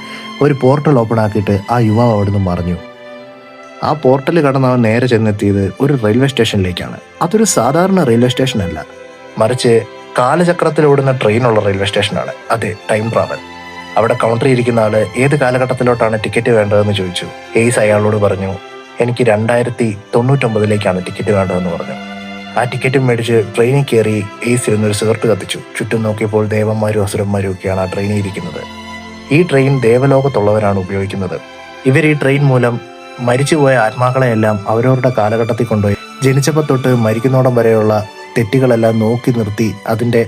ഒരു പോർട്ടൽ ഓപ്പൺ ആക്കിയിട്ട് ആ യുവാവ് അവിടുന്ന് മറിഞ്ഞു. ആ പോർട്ടൽ കടന്ന് അവൻ നേരെ ചെന്നെത്തിയത് ഒരു റെയിൽവേ സ്റ്റേഷനിലേക്കാണ്. അതൊരു സാധാരണ റെയിൽവേ സ്റ്റേഷൻ അല്ല, മറിച്ച് കാലചക്രത്തിൽ ഓടുന്ന ട്രെയിനുള്ള റെയിൽവേ സ്റ്റേഷനാണ്. അതെ, ടൈം ട്രാവൽ. അവിടെ കൗണ്ടറിൽ ഇരിക്കുന്ന ആള് ഏത് കാലഘട്ടത്തിലോട്ടാണ് ടിക്കറ്റ് വേണ്ടതെന്ന് ചോദിച്ചു. എയ്സ് അയാളോട് പറഞ്ഞു, എനിക്ക് 2099 ടിക്കറ്റ് വേണ്ടതെന്ന് പറഞ്ഞു. ആ ടിക്കറ്റും മേടിച്ച് ട്രെയിനിൽ കയറി എയ്സ് ഇരുന്നൊരു സിഗരറ്റ് കത്തിച്ചു. ചുറ്റും നോക്കിയപ്പോൾ ദേവന്മാരും അസുരന്മാരും ഒക്കെയാണ് ആ ട്രെയിനിൽ ഇരിക്കുന്നത്. ഈ ട്രെയിൻ ദേവലോകത്തുള്ളവരാണ് ഉപയോഗിക്കുന്നത്. ഇവർ ഈ ട്രെയിൻ മൂലം മരിച്ചുപോയ ആത്മാക്കളെയെല്ലാം അവരവരുടെ കാലഘട്ടത്തിൽ കൊണ്ടുപോയി ജനിച്ചപ്പോൾ തൊട്ട് മരിക്കുന്നോടം വരെയുള്ള തെറ്റുകളെല്ലാം നോക്കി നിർത്തി അതിന്റെ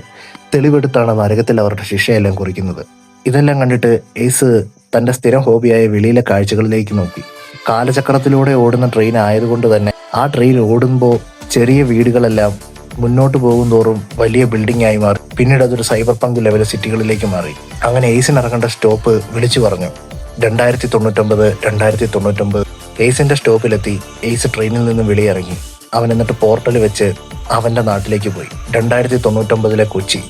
തെളിവെടുത്താണ് നരകത്തിൽ അവരുടെ ശിക്ഷയെല്ലാം കുറിക്കുന്നത്. ഇതെല്ലാം കണ്ടിട്ട് എയ്സ് തന്റെ സ്ഥിരം ഹോബിയായ വെളിയിലെ കാഴ്ചകളിലേക്ക് നോക്കി. കാലചക്രത്തിലൂടെ ഓടുന്ന ട്രെയിൻ ആയതുകൊണ്ട് തന്നെ ആ ട്രെയിൻ ഓടുമ്പോൾ ചെറിയ വീടുകളെല്ലാം മുന്നോട്ട് പോകും തോറും വലിയ ബിൽഡിംഗ് ആയി മാറി. പിന്നീട് അതൊരു സൈബർ പങ്ക് ലെവൽ സിറ്റികളിലേക്ക് മാറി. അങ്ങനെ എയ്സിന് ഇറങ്ങേണ്ട സ്റ്റോപ്പ് വിളിച്ചു പറഞ്ഞു. 2099 എയ്സിന്റെ സ്റ്റോപ്പിലെത്തി. എയ്സ് ട്രെയിനിൽ നിന്ന് വെളിയിറങ്ങി. അവൻ എന്നിട്ട് പോർട്ടൽ വെച്ച് അവന്റെ നാട്ടിലേക്ക് പോയി. 2099 കൊച്ചി.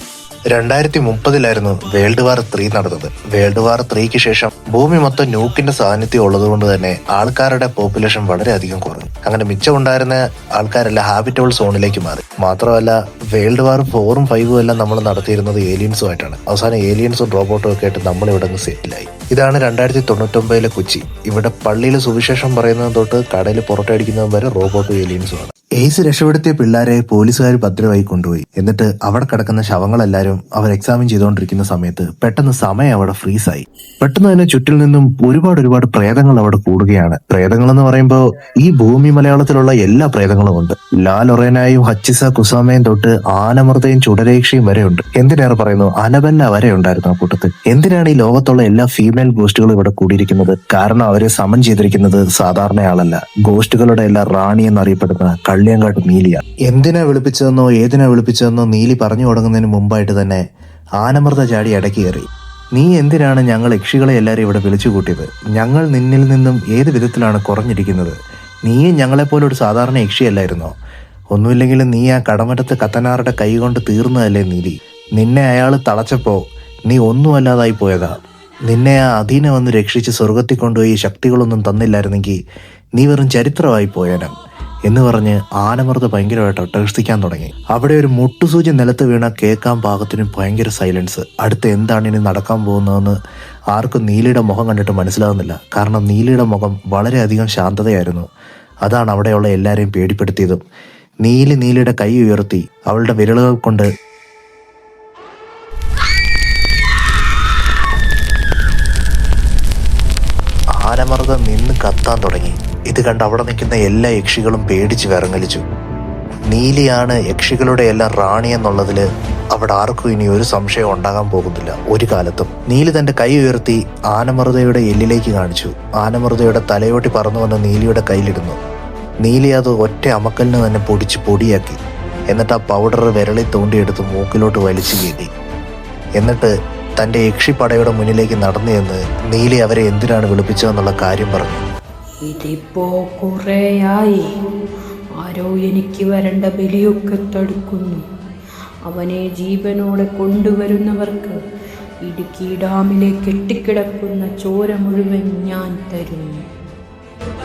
2030 വേൾഡ് വാർ 3 നടന്നത്. വേൾഡ് വാർ 3 ശേഷം ഭൂമി മൊത്തം ന്യൂക്കിന്റെ സാന്നിധ്യം ഉള്ളതുകൊണ്ട് തന്നെ ആൾക്കാരുടെ പോപ്പുലേഷൻ വളരെയധികം കുറഞ്ഞു. അങ്ങനെ മിച്ചമുണ്ടായിരുന്ന ആൾക്കാരെല്ലാം ഹാബിറ്റബിൾ സോണിലേക്ക് മാറി. മാത്രമല്ല വേൾഡ് വാർ 4ഉം 5ഉം എല്ലാം നമ്മൾ നടത്തിയിരുന്നത് ഏലിയൻസുമായിട്ടാണ്. അവസാനം ഏലിയൻസും റോബോട്ടും ഒക്കെ ആയിട്ട് നമ്മൾ ഇവിടെ നിന്ന് സെറ്റിലായി. ഇതാണ് 2099 കൊച്ചി. ഇവിടെ പള്ളിയിൽ സുവിശേഷം പറയുന്നത് തൊട്ട് കടയിൽ പുറത്തടിക്കുന്നതും വരെ റോബോട്ടും ഏലിയൻസുമാണ്. എയ്സ് രക്ഷപ്പെടുത്തിയ പിള്ളേരെ പോലീസുകാർ ഭദ്രമായി കൊണ്ടുപോയി. എന്നിട്ട് അവിടെ കിടക്കുന്ന ശവങ്ങളെല്ലാരും അവർ എക്സാമിൻ ചെയ്തുകൊണ്ടിരിക്കുന്ന സമയത്ത് പെട്ടെന്ന് സമയം അവിടെ ഫ്രീസായി. പെട്ടെന്ന് തന്നെ ചുറ്റിൽ നിന്നും ഒരുപാട് പ്രേതങ്ങൾ അവിടെ കൂടുകയാണ്. പ്രേതങ്ങൾ എന്ന് പറയുമ്പോൾ ഈ ഭൂമി മലയാളത്തിലുള്ള എല്ലാ പ്രേതങ്ങളും ഉണ്ട്. ലാലൊറേനായും ഹച്ചിസ കുസാമയും തൊട്ട് ആനമർദ്ദയും ചുടരേക്ഷയും വരെ ഉണ്ട്. എന്തിനേറെ പറയുന്നു, അനബല്ല വരെ ഉണ്ടായിരുന്നു ആ കൂട്ടത്തിൽ. എന്തിനാണ് ഈ ലോകത്തുള്ള എല്ലാ ഫീമെയിൽ ഗോസ്റ്റുകളും ഇവിടെ കൂടിയിരിക്കുന്നത്? കാരണം അവരെ സമൻ ചെയ്തിരിക്കുന്നത് സാധാരണയാളല്ല, ഗോസ്റ്റുകളുടെ എല്ലാ റാണി എന്നറിയപ്പെടുന്ന കള്ളിയങ്കാട്ട് നീലിയ. എന്തിനാ വിളിപ്പിച്ചതെന്നോ ഏതിനാ വിളിപ്പിച്ചതെന്നോ നീലി പറഞ്ഞു തുടങ്ങുന്നതിന് മുമ്പായിട്ട് തന്നെ ആനമർദ്ദ ചാടി ഇടയ്ക്ക് കയറി. നീ എന്തിനാണ് ഞങ്ങൾ യക്ഷികളെ എല്ലാവരും ഇവിടെ വിളിച്ചു കൂട്ടിയത്? ഞങ്ങൾ നിന്നിൽ നിന്നും ഏത് വിധത്തിലാണ് കുറഞ്ഞിരിക്കുന്നത്? നീയും ഞങ്ങളെപ്പോലെ ഒരു സാധാരണ യക്ഷിയല്ലായിരുന്നോ? ഒന്നുമില്ലെങ്കിലും നീ ആ കടമറ്റത്ത് കത്തനാറുടെ കൈ കൊണ്ട് തീർന്നതല്ലേ നീലി? നിന്നെ അയാൾ തളച്ചപ്പോ നീ ഒന്നുമല്ലാതായി പോയതാ. നിന്നെ ആ അധീന വന്ന് രക്ഷിച്ച് സ്വർഗത്തിൽ കൊണ്ടുപോയി ശക്തികളൊന്നും തന്നില്ലായിരുന്നെങ്കിൽ നീ വെറും ചരിത്രമായി പോയേനെ എന്ന് പറഞ്ഞ് ആനമർദ്ദ ഭയങ്കരമായിട്ട് അട്ടഹസിക്കാൻ തുടങ്ങി. അവിടെ ഒരു മുട്ടുസൂചി നിലത്ത് വീണ കേൾക്കാൻ പാകത്തിന് ഭയങ്കര സൈലൻസ്. അടുത്ത് എന്താണ് ഇനി നടക്കാൻ പോകുന്നതെന്ന് ആർക്കും നീലിയുടെ മുഖം കണ്ടിട്ട് മനസ്സിലാകുന്നില്ല. കാരണം നീലിയുടെ മുഖം വളരെയധികം ശാന്തതയായിരുന്നു. അതാണ് അവിടെയുള്ള എല്ലാവരെയും പേടിപ്പെടുത്തിയതും. നീലിയുടെ കൈ ഉയർത്തി അവളുടെ വിരലുകൾ കൊണ്ട് ആനമർദ്ദം നിന്ന് കത്താൻ തുടങ്ങി. ഇത് കണ്ട് അവിടെ നിൽക്കുന്ന എല്ലാ യക്ഷികളും പേടിച്ച് വിറങ്ങലിച്ചു. നീലിയാണ് യക്ഷികളുടെ എല്ലാം റാണി എന്നുള്ളതിൽ അവിടെ ആർക്കും ഇനി ഒരു സംശയം ഉണ്ടാകാൻ പോകുന്നില്ല ഒരു കാലത്തും. നീലി തന്റെ കൈ ഉയർത്തി ആനമർദ്ദയുടെ എല്ലിലേക്ക് കാണിച്ചു. ആനമർദ്ദയുടെ തലയോട്ടി പറന്നു വന്ന് നീലിയുടെ കയ്യിലിടുന്നു. നീലി അത് ഒറ്റ അമക്കലിന് തന്നെ പൊടിച്ച് പൊടിയാക്കി. എന്നിട്ട് ആ പൗഡർ വിരളിൽ തോണ്ടിയെടുത്ത് മൂക്കിലോട്ട് വലിച്ചു കയറ്റി. എന്നിട്ട് തന്റെ യക്ഷിപ്പടയുടെ മുന്നിലേക്ക് നടന്നു ചെന്ന് നീലി അവരെ എന്തിനാണ് വിളിപ്പിച്ചതെന്നുള്ള കാര്യം പറഞ്ഞു. ഇതിപ്പോ കുറേയായി ആരോ എനിക്ക് വരേണ്ട ബലിയൊക്കെ തടുക്കുന്നു. അവനെ ജീവനോടെ കൊണ്ടുവരുന്നവർക്ക് ഇടുക്കി ഡാമിലെ കെട്ടിക്കിടക്കുന്ന ചോര മുഴുവൻ ഞാൻ തരും.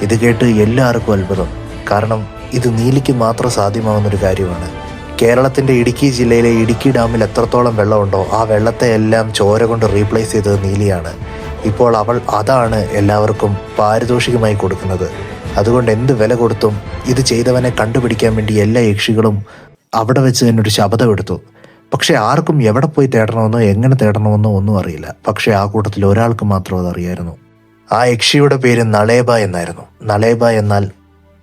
ഇത് കേട്ട് എല്ലാവർക്കും അത്ഭുതം. കാരണം ഇത് നീലിക്ക് മാത്രം സാധ്യമാവുന്നൊരു കാര്യമാണ്. കേരളത്തിന്റെ ഇടുക്കി ജില്ലയിലെ ഇടുക്കി ഡാമിൽ എത്രത്തോളം വെള്ളമുണ്ടോ ആ വെള്ളത്തെ എല്ലാം ചോര കൊണ്ട് റീപ്ലേസ് ചെയ്തത് നീലിയാണ്. ഇപ്പോൾ അവൾ അതാണ് എല്ലാവർക്കും പാരിതോഷികമായി കൊടുക്കുന്നത്. അതുകൊണ്ട് എന്ത് വില കൊടുത്തും ഇത് ചെയ്തവനെ കണ്ടുപിടിക്കാൻ വേണ്ടി എല്ലാ യക്ഷികളും അവിടെ വെച്ച് തന്നെ ഒരു ശപഥമെടുത്തു. പക്ഷെ ആർക്കും എവിടെ പോയി തേടണമെന്നോ എങ്ങനെ തേടണമെന്നോ ഒന്നും അറിയില്ല. പക്ഷെ ആ കൂട്ടത്തിൽ ഒരാൾക്ക് മാത്രം അതറിയായിരുന്നു. ആ യക്ഷിയുടെ പേര് നളേബ എന്നായിരുന്നു. നളേബ എന്നാൽ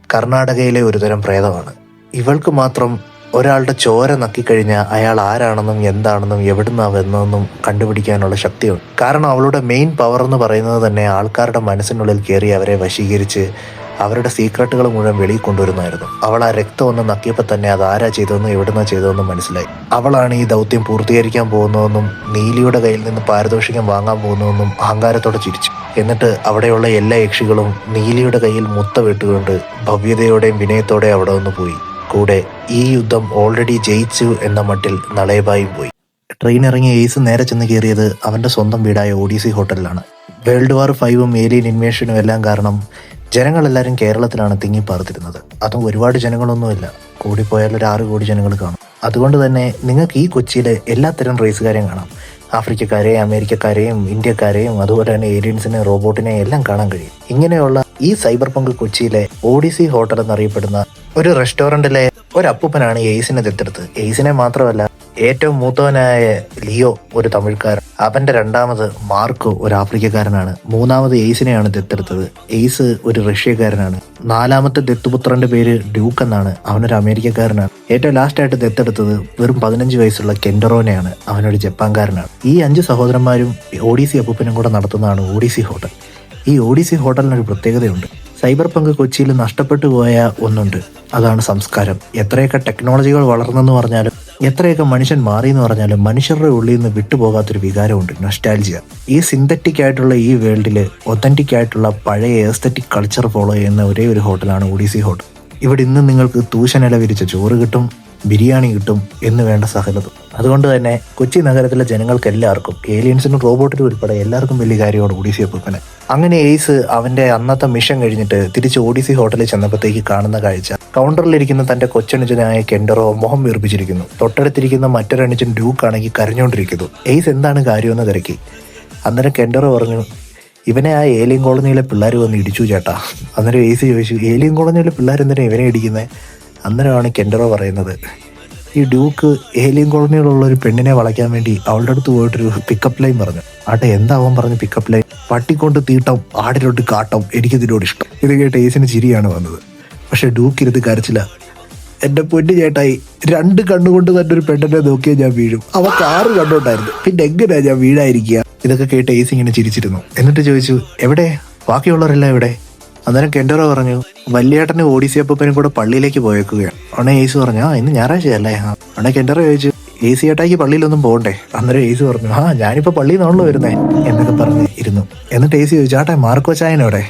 കർണാടകയിലെ ഒരുതരം പ്രേതമാണ്. ഇവൾക്ക് മാത്രം ഒരാളുടെ ചോര നക്കിക്കഴിഞ്ഞാൽ അയാൾ ആരാണെന്നും എന്താണെന്നും എവിടുന്നാ വന്നതെന്നും കണ്ടുപിടിക്കാനുള്ള ശക്തിയുണ്ട്. കാരണം അവളുടെ മെയിൻ പവർ എന്ന് പറയുന്നത് തന്നെ ആൾക്കാരുടെ മനസ്സിനുള്ളിൽ കയറി അവരെ വശീകരിച്ച് അവരുടെ സീക്രട്ടുകൾ മുഴുവൻ വെളിയിൽ കൊണ്ടുവരുന്നതായിരുന്നു. അവൾ ആ രക്തം ഒന്ന് നക്കിയപ്പോൾ തന്നെ അത് ആരാ ചെയ്തതെന്നും എവിടുന്നാ ചെയ്തതെന്നും മനസ്സിലായി. അവളാണ് ഈ ദൗത്യം പൂർത്തീകരിക്കാൻ പോകുന്നതെന്നും നീലിയുടെ കയ്യിൽ നിന്ന് പാരിതോഷികം വാങ്ങാൻ പോകുന്നതെന്നും അഹങ്കാരത്തോടെ ചിരിച്ചു. എന്നിട്ട് അവിടെയുള്ള എല്ലാ യക്ഷികളും നീലിയുടെ കയ്യിൽ മുത്ത വിട്ടുകൊണ്ട് ഭവ്യതയോടെയും വിനയത്തോടെയും അവിടെ നിന്ന് പോയി. കൂടെ ഈ യുദ്ധം ഓൾറെഡി ജയിച്ചു എന്ന മട്ടിൽ നളേബായും പോയി. ട്രെയിൻ ഇറങ്ങിയ എയ്സ് നേരെ ചെന്ന് കയറിയത് അവന്റെ സ്വന്തം വീടായ ഒഡീസി ഹോട്ടലിലാണ്. വേൾഡ് വാർ 5ഉം ഏലിയൻ ഇൻവേഷനും എല്ലാം കാരണം ജനങ്ങളെല്ലാവരും കേരളത്തിലാണ് തിങ്ങിപ്പാർത്തിരുന്നത്. അതും ഒരുപാട് ജനങ്ങളൊന്നുമില്ല, കൂടിപ്പോയാൽ ഒരു 6 കോടി ജനങ്ങൾ കാണും. അതുകൊണ്ട് തന്നെ നിങ്ങൾക്ക് ഈ കൊച്ചിയിലെ എല്ലാത്തരം റേസുകാരെയും കാണാം. ആഫ്രിക്കക്കാരെയും അമേരിക്കക്കാരെയും ഇന്ത്യക്കാരെയും അതുപോലെ തന്നെ ഏലിയൻസിനെയും റോബോട്ടിനെയും എല്ലാം കാണാൻ കഴിയും. ഇങ്ങനെയുള്ള ഈ സൈബർ പങ്ക് കൊച്ചിയിലെ ഒഡീസി ഹോട്ടൽ എന്നറിയപ്പെടുന്ന ഒരു റെസ്റ്റോറൻറ്റിലെ ഒരു അപ്പൂപ്പനാണ് എയ്സിനെ ദത്തെടുത്തത്. എയ്സിനെ മാത്രമല്ല, ഏറ്റവും മൂത്തവനായ ലിയോ ഒരു തമിഴ്ക്കാരൻ, അവന്റെ രണ്ടാമത് മാർക്കോ ഒരു ആഫ്രിക്കക്കാരനാണ്, മൂന്നാമത് എയ്സിനെയാണ് ദത്തെടുത്തത്. എയ്സ് ഒരു റഷ്യക്കാരനാണ്. നാലാമത്തെ ദത്തുപുത്രന്റെ പേര് ഡ്യൂക്ക് എന്നാണ്, അവനൊരു അമേരിക്കക്കാരനാണ്. ഏറ്റവും ലാസ്റ്റായിട്ട് ദത്തെടുത്തത് വെറും 15 വയസ്സുള്ള കെൻഡറോനെയാണ്, അവനൊരു ജപ്പാൻകാരനാണ്. ഈ 5 സഹോദരന്മാരും ഒഡീസി അപ്പൂപ്പനും കൂടെ നടത്തുന്നതാണ് ഒഡീസി ഹോട്ടൽ. ഈ ഒഡീസി ഹോട്ടലിനൊരു പ്രത്യേകതയുണ്ട്. സൈബർ പങ്ക് കൊച്ചിയിൽ നഷ്ടപ്പെട്ടു പോയ ഒന്നുണ്ട്, അതാണ് സംസ്കാരം. എത്രയൊക്കെ ടെക്നോളജികൾ വളർന്നെന്ന് പറഞ്ഞാലും എത്രയൊക്കെ മനുഷ്യൻ മാറിയെന്ന് പറഞ്ഞാലും മനുഷ്യരുടെ ഉള്ളിൽ നിന്ന് വിട്ടുപോകാത്തൊരു വികാരമുണ്ട്, നൊസ്റ്റാൾജിയ. ഈ സിന്തറ്റിക് ആയിട്ടുള്ള ഈ വേൾഡിൽ ഒത്തന്റിക് ആയിട്ടുള്ള പഴയ എസ്തറ്റിക് കൾച്ചർ ഫോളോ ചെയ്യുന്ന ഒരേ ഒരു ഹോട്ടലാണ് ഒഡീസി ഹോട്ടൽ. ഇവിടെ ഇന്ന് നിങ്ങൾക്ക് തൂശനില വിരിച്ച ചോറ് കിട്ടും, ബിരിയാണി കിട്ടും എന്ന് വേണ്ട സകലതും. അതുകൊണ്ട് തന്നെ കൊച്ചി നഗരത്തിലെ ജനങ്ങൾക്ക് എല്ലാവർക്കും, ഏലിയൻസിനും റോബോട്ടിനും ഉൾപ്പെടെ എല്ലാവർക്കും വലിയ കാര്യമാണ് ഒഡീസി അപ്പൂപ്പന്. അങ്ങനെ എയ്സ് അവന്റെ അന്നത്തെ മിഷൻ കഴിഞ്ഞിട്ട് തിരിച്ച് ഒഡീസി ഹോട്ടലിൽ ചെന്നപ്പോഴത്തേക്ക് കാണുന്ന കാഴ്ച, കൗണ്ടറിലിരിക്കുന്ന തന്റെ കൊച്ചനുജനായ കെൻഡറോ മുഖം വീർപ്പിച്ചിരിക്കുന്നു. തൊട്ടടുത്തിരിക്കുന്ന മറ്റൊരനുജൻ ഡ്യൂക്ക് ആണെങ്കിൽ കരഞ്ഞുകൊണ്ടിരിക്കുന്നു. എയ്സ് എന്താണ് കാര്യമെന്ന് തിരക്കി. അന്നേരം കെൻഡറോ പറഞ്ഞു, ഇവനെ ആ ഏലിയൻ കോളനിയിലെ പിള്ളേർ വന്ന് ഇടിച്ചു ചേട്ടാ. അന്നേരം എയ്സ് ചോദിച്ചു, ഏലിയൻ കോളനിയിലെ പിള്ളേർ എന്തിനാ ഇവനെ ഇടിക്കുന്നത്? അന്നേരമാണ് കെൻഡറോ പറയുന്നത്, ഈ ഡ്യൂക്ക് ഏലിയൻ കോളനിയിലുള്ള ഒരു പെണ്ണിനെ വളയ്ക്കാൻ വേണ്ടി അവളുടെ അടുത്ത് പോയിട്ടൊരു പിക്കപ്പ് ലൈൻ പറഞ്ഞു. ആട്ടെ, എന്താവാൻ പറഞ്ഞു പിക്കപ്പ് ലൈൻ? പട്ടിക്കൊണ്ട് തീട്ടം, ആടിനോട്ട് കാട്ടം, എനിക്കിതിനോട് ഇഷ്ടം. ഇത് കേട്ട് എയ്സിന് ചിരിയാണ് വന്നത്. പക്ഷെ ഡ്യൂക്ക് ഇരുന്ന് കരച്ചില്ല. എന്റെ പൊന്നു ചേട്ടായി, 2 കണ്ണുകൊണ്ട് തന്നെ ഒരു പെണ്ണിനെ നോക്കിയാൽ ഞാൻ വീഴും. അവക്ക് 6 കണ്ണുണ്ടായിരുന്നു, പിന്നെ എങ്ങനെയാ ഞാൻ വീഴായിരിക്കുക? ഇതൊക്കെ കേട്ട് എയ്സ് ഇങ്ങനെ ചിരിച്ചിരുന്നു. എന്നിട്ട് ചോദിച്ചു, എവിടെ ബാക്കിയുള്ളവരെല്ലാം എവിടെ? അന്നേരം കെൻഡറോ പറഞ്ഞു, വലിയേട്ടന് ഒഡീസി അപ്പൂപ്പനും കൂടെ പള്ളിയിലേക്ക് പോയേക്കുകയാണ്. ഉടനെ എയ്സ് പറഞ്ഞു, ഇന്ന് ഞായറാഴ്ചയല്ലേ? ഉടനെ കെൻഡറോ ചോദിച്ചു, എയ്സ് ചേട്ടായിക്ക് പള്ളിയിലൊന്നും പോകണ്ടേ? അന്നേരം എയ്സ് പറഞ്ഞു, ഞാനിപ്പോ പള്ളിയിൽ നിന്നാണല്ലോ വരുന്നേ എന്നൊക്കെ പറഞ്ഞ് ഇരുന്നു. എന്നിട്ട് എയ്സ് ചോദിച്ചു, ചേട്ടാ മാർക്കോ ചായനോടെ?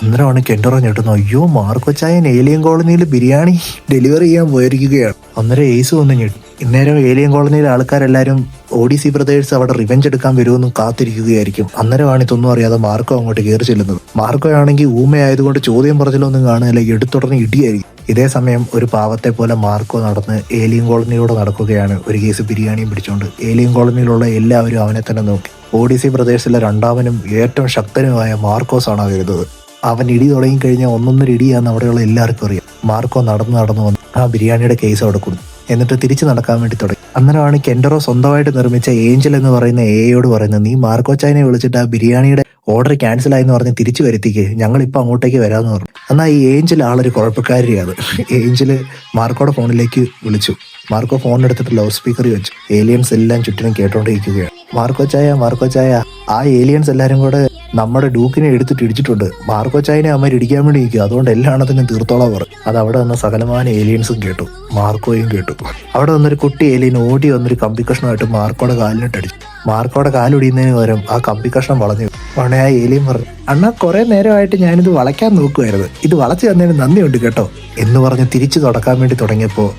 അന്നേരമാണ് കെൻഡറോ ഞെട്ടുന്നു, അയ്യോ മാർക്കോ ചായൻ ഏലിയൻ കോളനിയിൽ ബിരിയാണി ഡെലിവറി ചെയ്യാൻ പോയിരിക്കുകയാണ്. അന്നേരം എയ്സ് ഒന്ന് ഞെട്ടു. ഇന്നേരം ഏലിയൻ കോളനിയിലെ ആൾക്കാരെല്ലാരും ഒഡീസി ബ്രദേഴ്സ് അവിടെ റിവെഞ്ച് എടുക്കാൻ വരുമെന്നും കാത്തിരിക്കുകയായിരിക്കും. അന്നേരമാണ് ഇതൊന്നും അറിയാതെ മാർക്കോ അങ്ങോട്ട് കയറി ചെല്ലുന്നത്. മാർക്കോ ആണെങ്കിൽ ഊമയായതുകൊണ്ട് ചോദ്യം പറച്ചിലൊന്നും കാണുകയല്ല, എടുത്തുടനെ ഇടിയായിരിക്കും. ഇതേ സമയം ഒരു പാവത്തെ പോലെ മാർക്കോ നടന്ന് ഏലിയൻ കോളനിയിലൂടെ നടക്കുകയാണ്, ഒരു കേസ് ബിരിയാണിയും പിടിച്ചുകൊണ്ട്. ഏലിയൻ കോളനിയിലുള്ള എല്ലാവരും അവനെ തന്നെ നോക്കി. ഒഡീസി ബ്രദേഴ്സിലെ രണ്ടാമനും ഏറ്റവും ശക്തനുമായ മാർക്കോസ് ആണ് വരുന്നത്. അവൻ ഇടി തുടങ്ങിക്കഴിഞ്ഞാൽ ഒന്നൊന്നര ഇടിയാന്ന് അവിടെയുള്ള എല്ലാവർക്കും അറിയാം. മാർക്കോ നടന്നു വന്ന് ആ ബിരിയാണിയുടെ കേസ് അവിടെ കൊടുത്തു. എന്നിട്ട് തിരിച്ചു നടക്കാൻ വേണ്ടി തുടങ്ങി. അന്നേരമാണ് കെൻഡറോ സ്വന്തമായിട്ട് നിർമ്മിച്ച ഏഞ്ചൽ എന്ന് പറയുന്ന എയോട് പറയുന്നത്, നീ മാർക്കോ ചായനെ വിളിച്ചിട്ട് ആ ബിരിയാണിയുടെ ഓർഡർ ക്യാൻസൽ ആയെന്ന് പറഞ്ഞ് തിരിച്ചു വരുത്തിക്ക്, ഞങ്ങളിപ്പോൾ അങ്ങോട്ടേക്ക് വരാമെന്ന് പറഞ്ഞു. എന്നാൽ ഈ ഏഞ്ചൽ ആളൊരു കുഴപ്പക്കാരിയാണ്. ഏഞ്ചല് മാർക്കോയുടെ ഫോണിലേക്ക് വിളിച്ചു. മാർക്കോ ഫോൺ എടുത്തിട്ട് ലൗഡ് സ്പീക്കറിൽ വെച്ചു. ഏലിയൻസ് എല്ലാം ചുറ്റിനും കേട്ടോണ്ടിരിക്കുകയാണ്. മാർക്കോ ചായ, ആ ഏലിയൻസ് എല്ലാരും കൂടെ നമ്മുടെ ഡ്യൂക്കിനെ എടുത്തിട്ട് ഇടിച്ചിട്ടുണ്ട്. മാർക്കോ ചായനെ അമ്മ ഇടിക്കാൻ വേണ്ടി ഇരിക്കുക, അതുകൊണ്ട് എല്ലാണത്തിനും തീർത്തോളാൻ പറഞ്ഞു. അത് അവിടെ വന്ന സകലമാന ഏലിയൻസും കേട്ടു, മാർക്കോയും കേട്ടു. അവിടെ വന്നൊരു കുട്ടി ഏലിയൻ ഓടി വന്നൊരു കമ്പി കഷ്ണമായിട്ട് മാർക്കോയുടെ കാലിനിട്ടടിച്ചു. മാർക്കോയുടെ കാലൊടിയുന്നതിന് പകരം ആ കമ്പി കഷ്ണം വളഞ്ഞു. ഉടനെ ആ ഏലിയൻ പറഞ്ഞു, അണ്ണാ കുറെ നേരമായിട്ട് ഞാനിത് വളയ്ക്കാൻ നോക്കുമായിരുന്നു, ഇത് വളച്ചു തന്നതിന് നന്ദിയുണ്ട് കേട്ടോ എന്ന് പറഞ്ഞ് തിരിച്ചു തുടക്കാൻ വേണ്ടി തുടങ്ങിയപ്പോൾ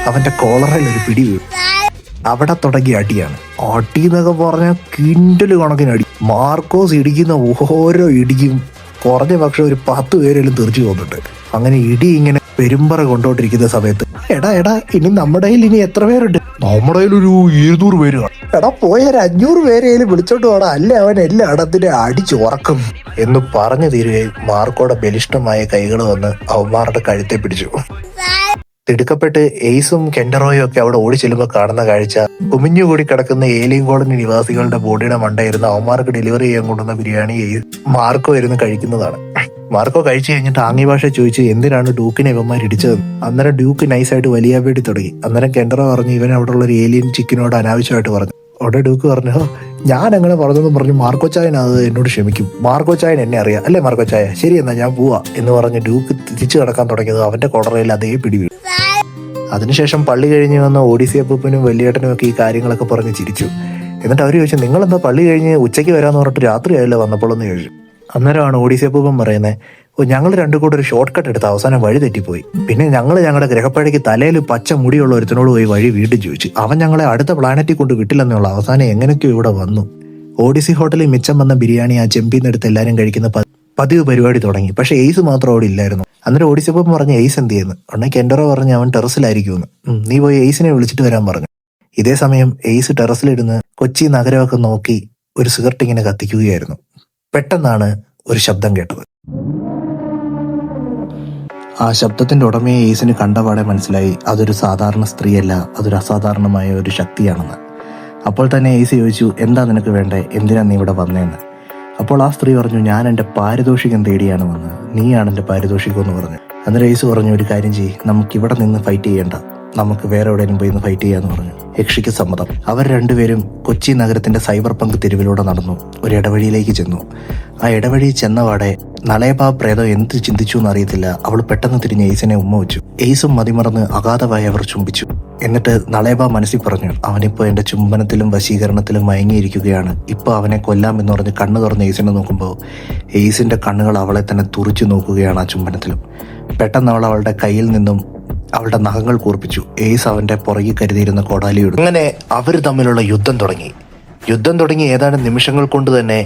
അവന്റെ കോളറിൽ ഒരു പിടി വീണു. അവിടെ തുടങ്ങിയ അടിയാണ്. അടി എന്നൊക്കെ പറഞ്ഞാൽ കിൻഡല് കണക്കിന് അടി. മാർക്കോസ് ഇടിക്കുന്ന ഓരോ ഇടിയും കുറഞ്ഞ പക്ഷെ ഒരു 10 പേരെങ്കിലും തെറിച്ചു പോകുന്നുണ്ട്. അങ്ങനെ ഇടി ഇങ്ങനെ പെരുമ്പറ കൊണ്ടോണ്ടിരിക്കുന്ന സമയത്ത്, എടാ ഇനി നമ്മുടെ കയ്യിൽ ഇനി എത്ര പേരുണ്ട്? നമ്മുടെ കയ്യിൽ ഒരു 200 പേര് കാണും. എടാ പോയ ഒരു 500 പേരെയും വിളിച്ചോണ്ട് പോടാ, അല്ലേ അവൻ എല്ലാ ഇടത്തിനെ അടിച്ചുറക്കും എന്ന് പറഞ്ഞു തീരുകയും മാർക്കോയുടെ ബലിഷ്ഠമായ കൈകൾ വന്ന് അവന്മാരുടെ കഴുത്തെ പിടിച്ചു. തിടുക്കപ്പെട്ട് എയ്സും കെൻഡറോയും ഒക്കെ അവിടെ ഓടി ചെല്ലുമ്പോൾ കാണുന്ന കാഴ്ച, കുമിഞ്ഞുകൂടി കിടക്കുന്ന ഏലിയൻ കോളനി നിവാസികളുടെ ബോഡിയുടെ മണ്ടയിരുന്ന അവന്മാർക്ക് ഡെലിവറി ചെയ്യാൻ കൊണ്ടുവന്ന ബിരിയാണി മാർക്കോ ഇരുന്ന് കഴിക്കുന്നതാണ്. മാർക്കോ കഴിച്ചു കഴിഞ്ഞിട്ട് ആംഗ്യ ഭാഷ ചോദിച്ചു, എന്തിനാണ് ഡ്യൂക്കിനെ ഇവന്മാർ ഇടിച്ചത്? അന്നേരം ഡ്യൂക്ക് നൈസായിട്ട് വലിയ വേണ്ടി തുടങ്ങി. അന്നേരം കെൻഡറോ പറഞ്ഞു, ഇവൻ അവിടെ ഉള്ള ഒരു ഏലിയൻ ചിക്കിനോട് അനാവശ്യമായിട്ട് പറഞ്ഞു. അവിടെ ഡ്യൂക്ക് പറഞ്ഞു, ഞാൻ അങ്ങനെ പറഞ്ഞെന്ന് പറഞ്ഞു മാർക്കോ ചായൻ അത് എന്നോട് ക്ഷമിക്കും, മാർക്കോ ചായൻ എന്നെ അറിയാം അല്ലേ മാർക്കോ ചായ, ശരി എന്നാ ഞാൻ പോവാ എന്ന് പറഞ്ഞ് ഡ്യൂക്ക് തിരിച്ചു കിടക്കാൻ തുടങ്ങിയത് അവന്റെ കോളറയിൽ അതേ പിടി വീഴും. അതിനുശേഷം പള്ളി കഴിഞ്ഞ് വന്ന ഒഡീസി അപ്പൂപ്പനും വലിയേട്ടനും ഒക്കെ ഈ കാര്യങ്ങളൊക്കെ പറഞ്ഞ് ചിരിച്ചു. എന്നിട്ട് അവർ ചോദിച്ചു, നിങ്ങളെന്താ പള്ളി കഴിഞ്ഞ് ഉച്ചയ്ക്ക് വരാമെന്ന് പറഞ്ഞിട്ട് രാത്രി ആയല്ലോ വന്നപ്പോഴെന്ന് ചോദിച്ചു. അന്നേരമാണ് ഒഡീസി അപ്പൂപ്പൻ പറയുന്നത്, ഞങ്ങൾ രണ്ടും കൂടെ ഒരു ഷോർട്ട് കട്ട് എടുത്ത് അവസാനം വഴി തെറ്റിപ്പോയി. പിന്നെ ഞങ്ങളുടെ ഗ്രഹപ്പഴയ്ക്ക് തലയിൽ പച്ച മുടിയുള്ള ഒരുത്തനോട് പോയി വഴി വീണ്ടും ചോദിച്ചു. അവൻ ഞങ്ങളെ അടുത്ത പ്ലാനറ്റിൽ കൊണ്ട് വിട്ടില്ലെന്നുള്ള അവസാനം എങ്ങനെയൊക്കെയോ ഇവിടെ വന്നു. ഒഡീസി ഹോട്ടലിൽ മിച്ചം വന്ന ബിരിയാണി ആ ചെമ്പിന്നെടുത്ത് എല്ലാവരും കഴിക്കുന്ന പതിവ് പരിപാടി തുടങ്ങി. പക്ഷെ എയ്സ് മാത്രം അവിടെ ഇല്ലായിരുന്നു. അന്നേരം ഒഡീസി അപ്പൂപ്പൻ പറഞ്ഞ എയ്സ് എന്ത് ചെയ്യുന്നു? ഉടനെ കെൻഡറോ പറഞ്ഞ് അവൻ ടെറസിലായിരിക്കുമെന്ന്. നീ പോയി എയ്സിനെ വിളിച്ചിട്ട് വരാൻ പറഞ്ഞു. ഇതേ സമയം എയ്സ് ടെറസിലിരുന്ന് കൊച്ചി നഗരമൊക്കെ നോക്കി ഒരു സിഗരറ്റ് ഇങ്ങനെ കത്തിക്കുകയായിരുന്നു. പെട്ടെന്നാണ് ഒരു ശബ്ദം കേട്ടത്. ആ ശബ്ദത്തിന്റെ ഉടമയെ എയ്സിന് കണ്ടപാടെ മനസ്സിലായി അതൊരു സാധാരണ സ്ത്രീയല്ല, അതൊരു അസാധാരണമായ ഒരു ശക്തിയാണെന്ന്. അപ്പോൾ തന്നെ എയ്സ് ചോദിച്ചു, എന്താ നിനക്ക് വേണ്ടേ, എന്തിനാ നീ ഇവിടെ വന്നേന്ന്? അപ്പോൾ ആ സ്ത്രീ പറഞ്ഞു, ഞാൻ എൻ്റെ പാരിതോഷികം തേടിയാണ് വന്നത്, നീയാണ് എൻ്റെ പാരിതോഷികം എന്ന് പറഞ്ഞു. അന്നേരം എയ്സ് പറഞ്ഞു, ഒരു കാര്യം ചെയ്യ്, നമുക്കിവിടെ നിന്ന് ഫൈറ്റ് ചെയ്യേണ്ട, നമുക്ക് വേറെ എവിടെയെങ്കിലും പോയി ഫൈറ്റ് ചെയ്യാന്ന് പറഞ്ഞു. യക്ഷിക്ക് സമ്മതം. അവർ രണ്ടുപേരും കൊച്ചി നഗരത്തിന്റെ സൈബർ പങ്ക് തെരുവിലൂടെ നടന്നു ഒരു ഇടവഴിയിലേക്ക് ചെന്നു. ആ ഇടവഴി ചെന്നവാടെ നളേബ പ്രേതം എന്ത് ചിന്തിച്ചു എന്നറിയത്തില്ല, അവൾ പെട്ടെന്ന് തിരിഞ്ഞ് എയ്സിനെ ഉമ്മ വെച്ചു. എയ്സും മതിമറന്ന് അഗാധമായി അവർ ചുംബിച്ചു. എന്നിട്ട് നളേബ മനസ്സിൽ പറഞ്ഞു, അവനിപ്പോ എന്റെ ചുംബനത്തിലും വശീകരണത്തിലും മയങ്ങിയിരിക്കുകയാണ്, ഇപ്പൊ അവനെ കൊല്ലാമെന്ന് പറഞ്ഞ് കണ്ണു തുറന്ന് എയ്സിനെ നോക്കുമ്പോൾ എയ്സിന്റെ കണ്ണുകൾ അവളെ തന്നെ തുറിച്ചു നോക്കുകയാണ് ആ ചുംബനത്തിലും. പെട്ടെന്ന് അവൾ അവളുടെ കയ്യിൽ നിന്നും അവളുടെ നഖങ്ങൾ കൂർപ്പിച്ചു. എയ്സ് അവന്റെ പുറകിൽ കരുതിയിരുന്ന കോടാലിയിടും. അങ്ങനെ അവർ തമ്മിലുള്ള യുദ്ധം തുടങ്ങി ഏതാനും നിമിഷങ്ങൾ കൊണ്ട് തന്നെ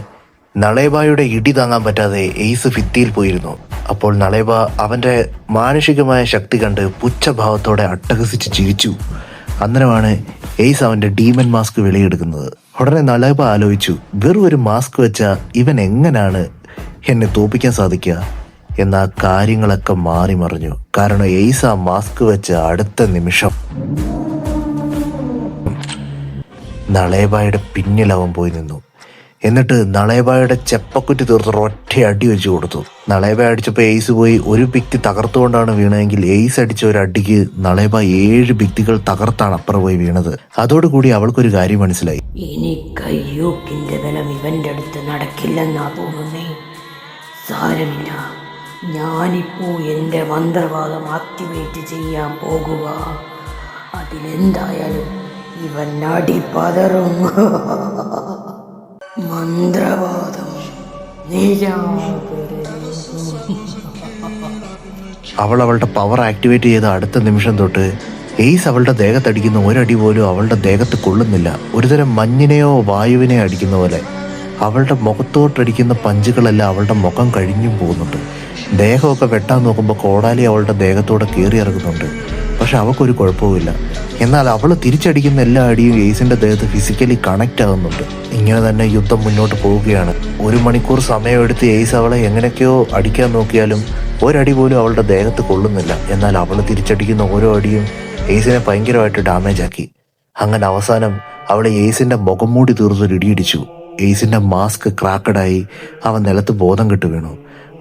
നളേബായുടെ ഇടി താങ്ങാൻ പറ്റാതെ എയ്സ് ഭിത്തിയിൽ പോയിരുന്നു. അപ്പോൾ നളേബ അവന്റെ മാനുഷികമായ ശക്തി കണ്ട് പുച്ഛഭാവത്തോടെ അട്ടഹസിച്ച് ചിരിച്ചു. അന്നേരമാണ് എയ്സ് അവന്റെ ഡീമൻ മാസ്ക് വെളിയെടുക്കുന്നത്. ഉടനെ നളേബ ആലോചിച്ചു, വെറും ഒരു മാസ്ക് വെച്ചാ ഇവൻ എങ്ങനാണ് എന്നെ തോപ്പിക്കാൻ സാധിക്കുക? എന്നാ കാര്യങ്ങളൊക്കെ മാറി മറിഞ്ഞു. കാരണം എയ്സ് ആ മാസ്ക് വെച്ച അടുത്ത നിമിഷം നളേബായുടെ പിന്നിൽ അവൻ പോയി നിന്നു. എന്നിട്ട് നളേബായുടെ ചെപ്പക്കുറ്റി തീർത്ത് ഒറ്റ അടി വെച്ചു കൊടുത്തു. നളേബ അടിച്ചപ്പോൾ എയ്സ് പോയി ഒരു ഭിത്തി തകർത്തുകൊണ്ടാണ് വീണതെങ്കിൽ എയ്സ് അടിച്ച ഒരു അടിക്ക് നളേബ 7 ഭിത്തികൾ തകർത്താണ് അപ്പുറം പോയി വീണത്. അതോടുകൂടി അവൾക്കൊരു കാര്യം മനസ്സിലായി. ഇനി കയ്യൂക്കിന്റെ ബലം ഇവന്റെ അടുത്ത് നടക്കില്ലെന്നാ തോന്നുന്നേ. സാരമില്ല, ഞാനിപ്പോ എന്റെ മന്ത്രവാദം ആക്ടിവേറ്റ് ചെയ്യാൻ പോകുക. അതിലെന്തായാലും ഇവൻ അടിപതറും. മന്ത്രവാദം അവൾ അവളുടെ പവർ ആക്ടിവേറ്റ് ചെയ്ത അടുത്ത നിമിഷം തൊട്ട് എയ്സ് അവളുടെ ദേഹത്തടിക്കുന്ന ഒരടി പോലും അവളുടെ ദേഹത്ത് കൊള്ളുന്നില്ല. ഒരുതരം മഞ്ഞിനെയോ വായുവിനെയോ അടിക്കുന്ന പോലെ അവളുടെ മുഖത്തോട്ടടിക്കുന്ന പഞ്ചുകളെല്ലാം അവളുടെ മുഖം കഴിഞ്ഞും പോകുന്നുണ്ട്. ദേഹമൊക്കെ വെട്ടാൻ നോക്കുമ്പോൾ കോടാലി അവളുടെ ദേഹത്തോടെ കയറി ഇറങ്ങുന്നുണ്ട്. പക്ഷെ അവൾക്കൊരു കുഴപ്പവുമില്ല. എന്നാൽ അവൾ തിരിച്ചടിക്കുന്ന എല്ലാ അടിയും എയ്സിന്റെ ദേഹത്ത് ഫിസിക്കലി കണക്റ്റ് ആകുന്നുണ്ട്. ഇങ്ങനെ തന്നെ യുദ്ധം മുന്നോട്ട് പോവുകയാണ്. 1 മണിക്കൂർ സമയമെടുത്ത് എയ്സ് അവളെ എങ്ങനെയൊക്കെയോ അടിക്കാൻ നോക്കിയാലും ഒരടി പോലും അവളുടെ ദേഹത്ത് കൊള്ളുന്നില്ല. എന്നാൽ അവൾ തിരിച്ചടിക്കുന്ന ഓരോ അടിയും എയ്സിനെ ഭയങ്കരമായിട്ട് ഡാമേജ് ആക്കി. അങ്ങനെ അവസാനം അവളെ എയ്സിന്റെ മുഖം മൂടി തീർന്നൊരു ഇടിയിടിച്ചു. എയ്സിന്റെ മാസ്ക് ക്രാക്കഡായി അവൻ നിലത്ത് ബോധം കെട്ടു വീണു.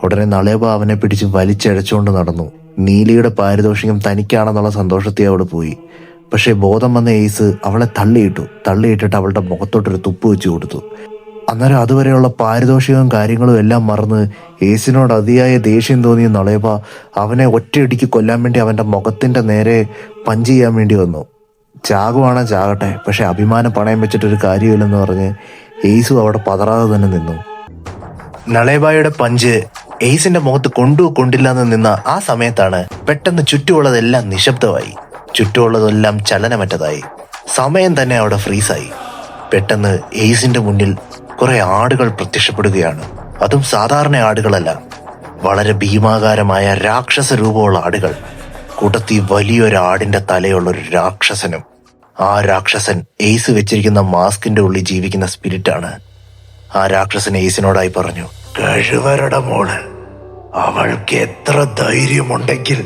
ഉടനെ നളേബ അവനെ പിടിച്ച് വലിച്ചഴച്ചുകൊണ്ട് നടന്നു. നീലിയുടെ പാരിതോഷികം തനിക്കാണെന്നുള്ള സന്തോഷത്തെ അവൾ പോയി. പക്ഷേ ബോധം വന്ന എയ്സ് അവളെ തള്ളിയിട്ടിട്ട് അവളുടെ മുഖത്തോട്ടൊരു തുപ്പ് വെച്ച് കൊടുത്തു. അന്നേരം അതുവരെയുള്ള പാരിതോഷികവും കാര്യങ്ങളും എല്ലാം മറന്ന് എയ്സിനോട് അതിയായ ദേഷ്യം തോന്നിയ നളേബ അവനെ ഒറ്റയടിക്ക് കൊല്ലാൻ വേണ്ടി അവന്റെ മുഖത്തിന്റെ നേരെ പഞ്ച് ചെയ്യാൻ വേണ്ടി വന്നു. ചാകുവാണോ ചാകട്ടെ, പക്ഷെ അഭിമാനം പണയം വെച്ചിട്ടൊരു കാര്യമില്ലെന്ന് പറഞ്ഞ് എയ്സും അവിടെ പതറാതെ തന്നെ നിന്നു. നളേബായുടെ പഞ്ച് എയ്സിന്റെ മുഖത്ത് കൊണ്ടില്ല എന്ന് നിന്ന ആ സമയത്താണ് പെട്ടെന്ന് ചുറ്റുമുള്ളതെല്ലാം നിശബ്ദമായി. ചുറ്റുമുള്ളതെല്ലാം ചലനമറ്റതായി. സമയം തന്നെ അവിടെ ഫ്രീസായി. പെട്ടെന്ന് എയ്സിന്റെ മുന്നിൽ കുറെ ആടുകൾ പ്രത്യക്ഷപ്പെടുകയാണ്. അതും സാധാരണ ആടുകളല്ല, വളരെ ഭീമാകാരമായ രാക്ഷസ രൂപമുള്ള ആടുകൾ. കൂട്ടത്തിൽ വലിയൊരു ആടിന്റെ തലയുള്ള ഒരു രാക്ഷസനും. ആ രാക്ഷസൻ എയ്സ് വെച്ചിരിക്കുന്ന മാസ്കിന്റെ ഉള്ളിൽ ജീവിക്കുന്ന സ്പിരിറ്റാണ്. ആ രാക്ഷസൻ എയ്സിനോടായി പറഞ്ഞു, കഴിവരുടെ മോള്, അവൾക്ക് എത്ര ധൈര്യമുണ്ടെങ്കിൽ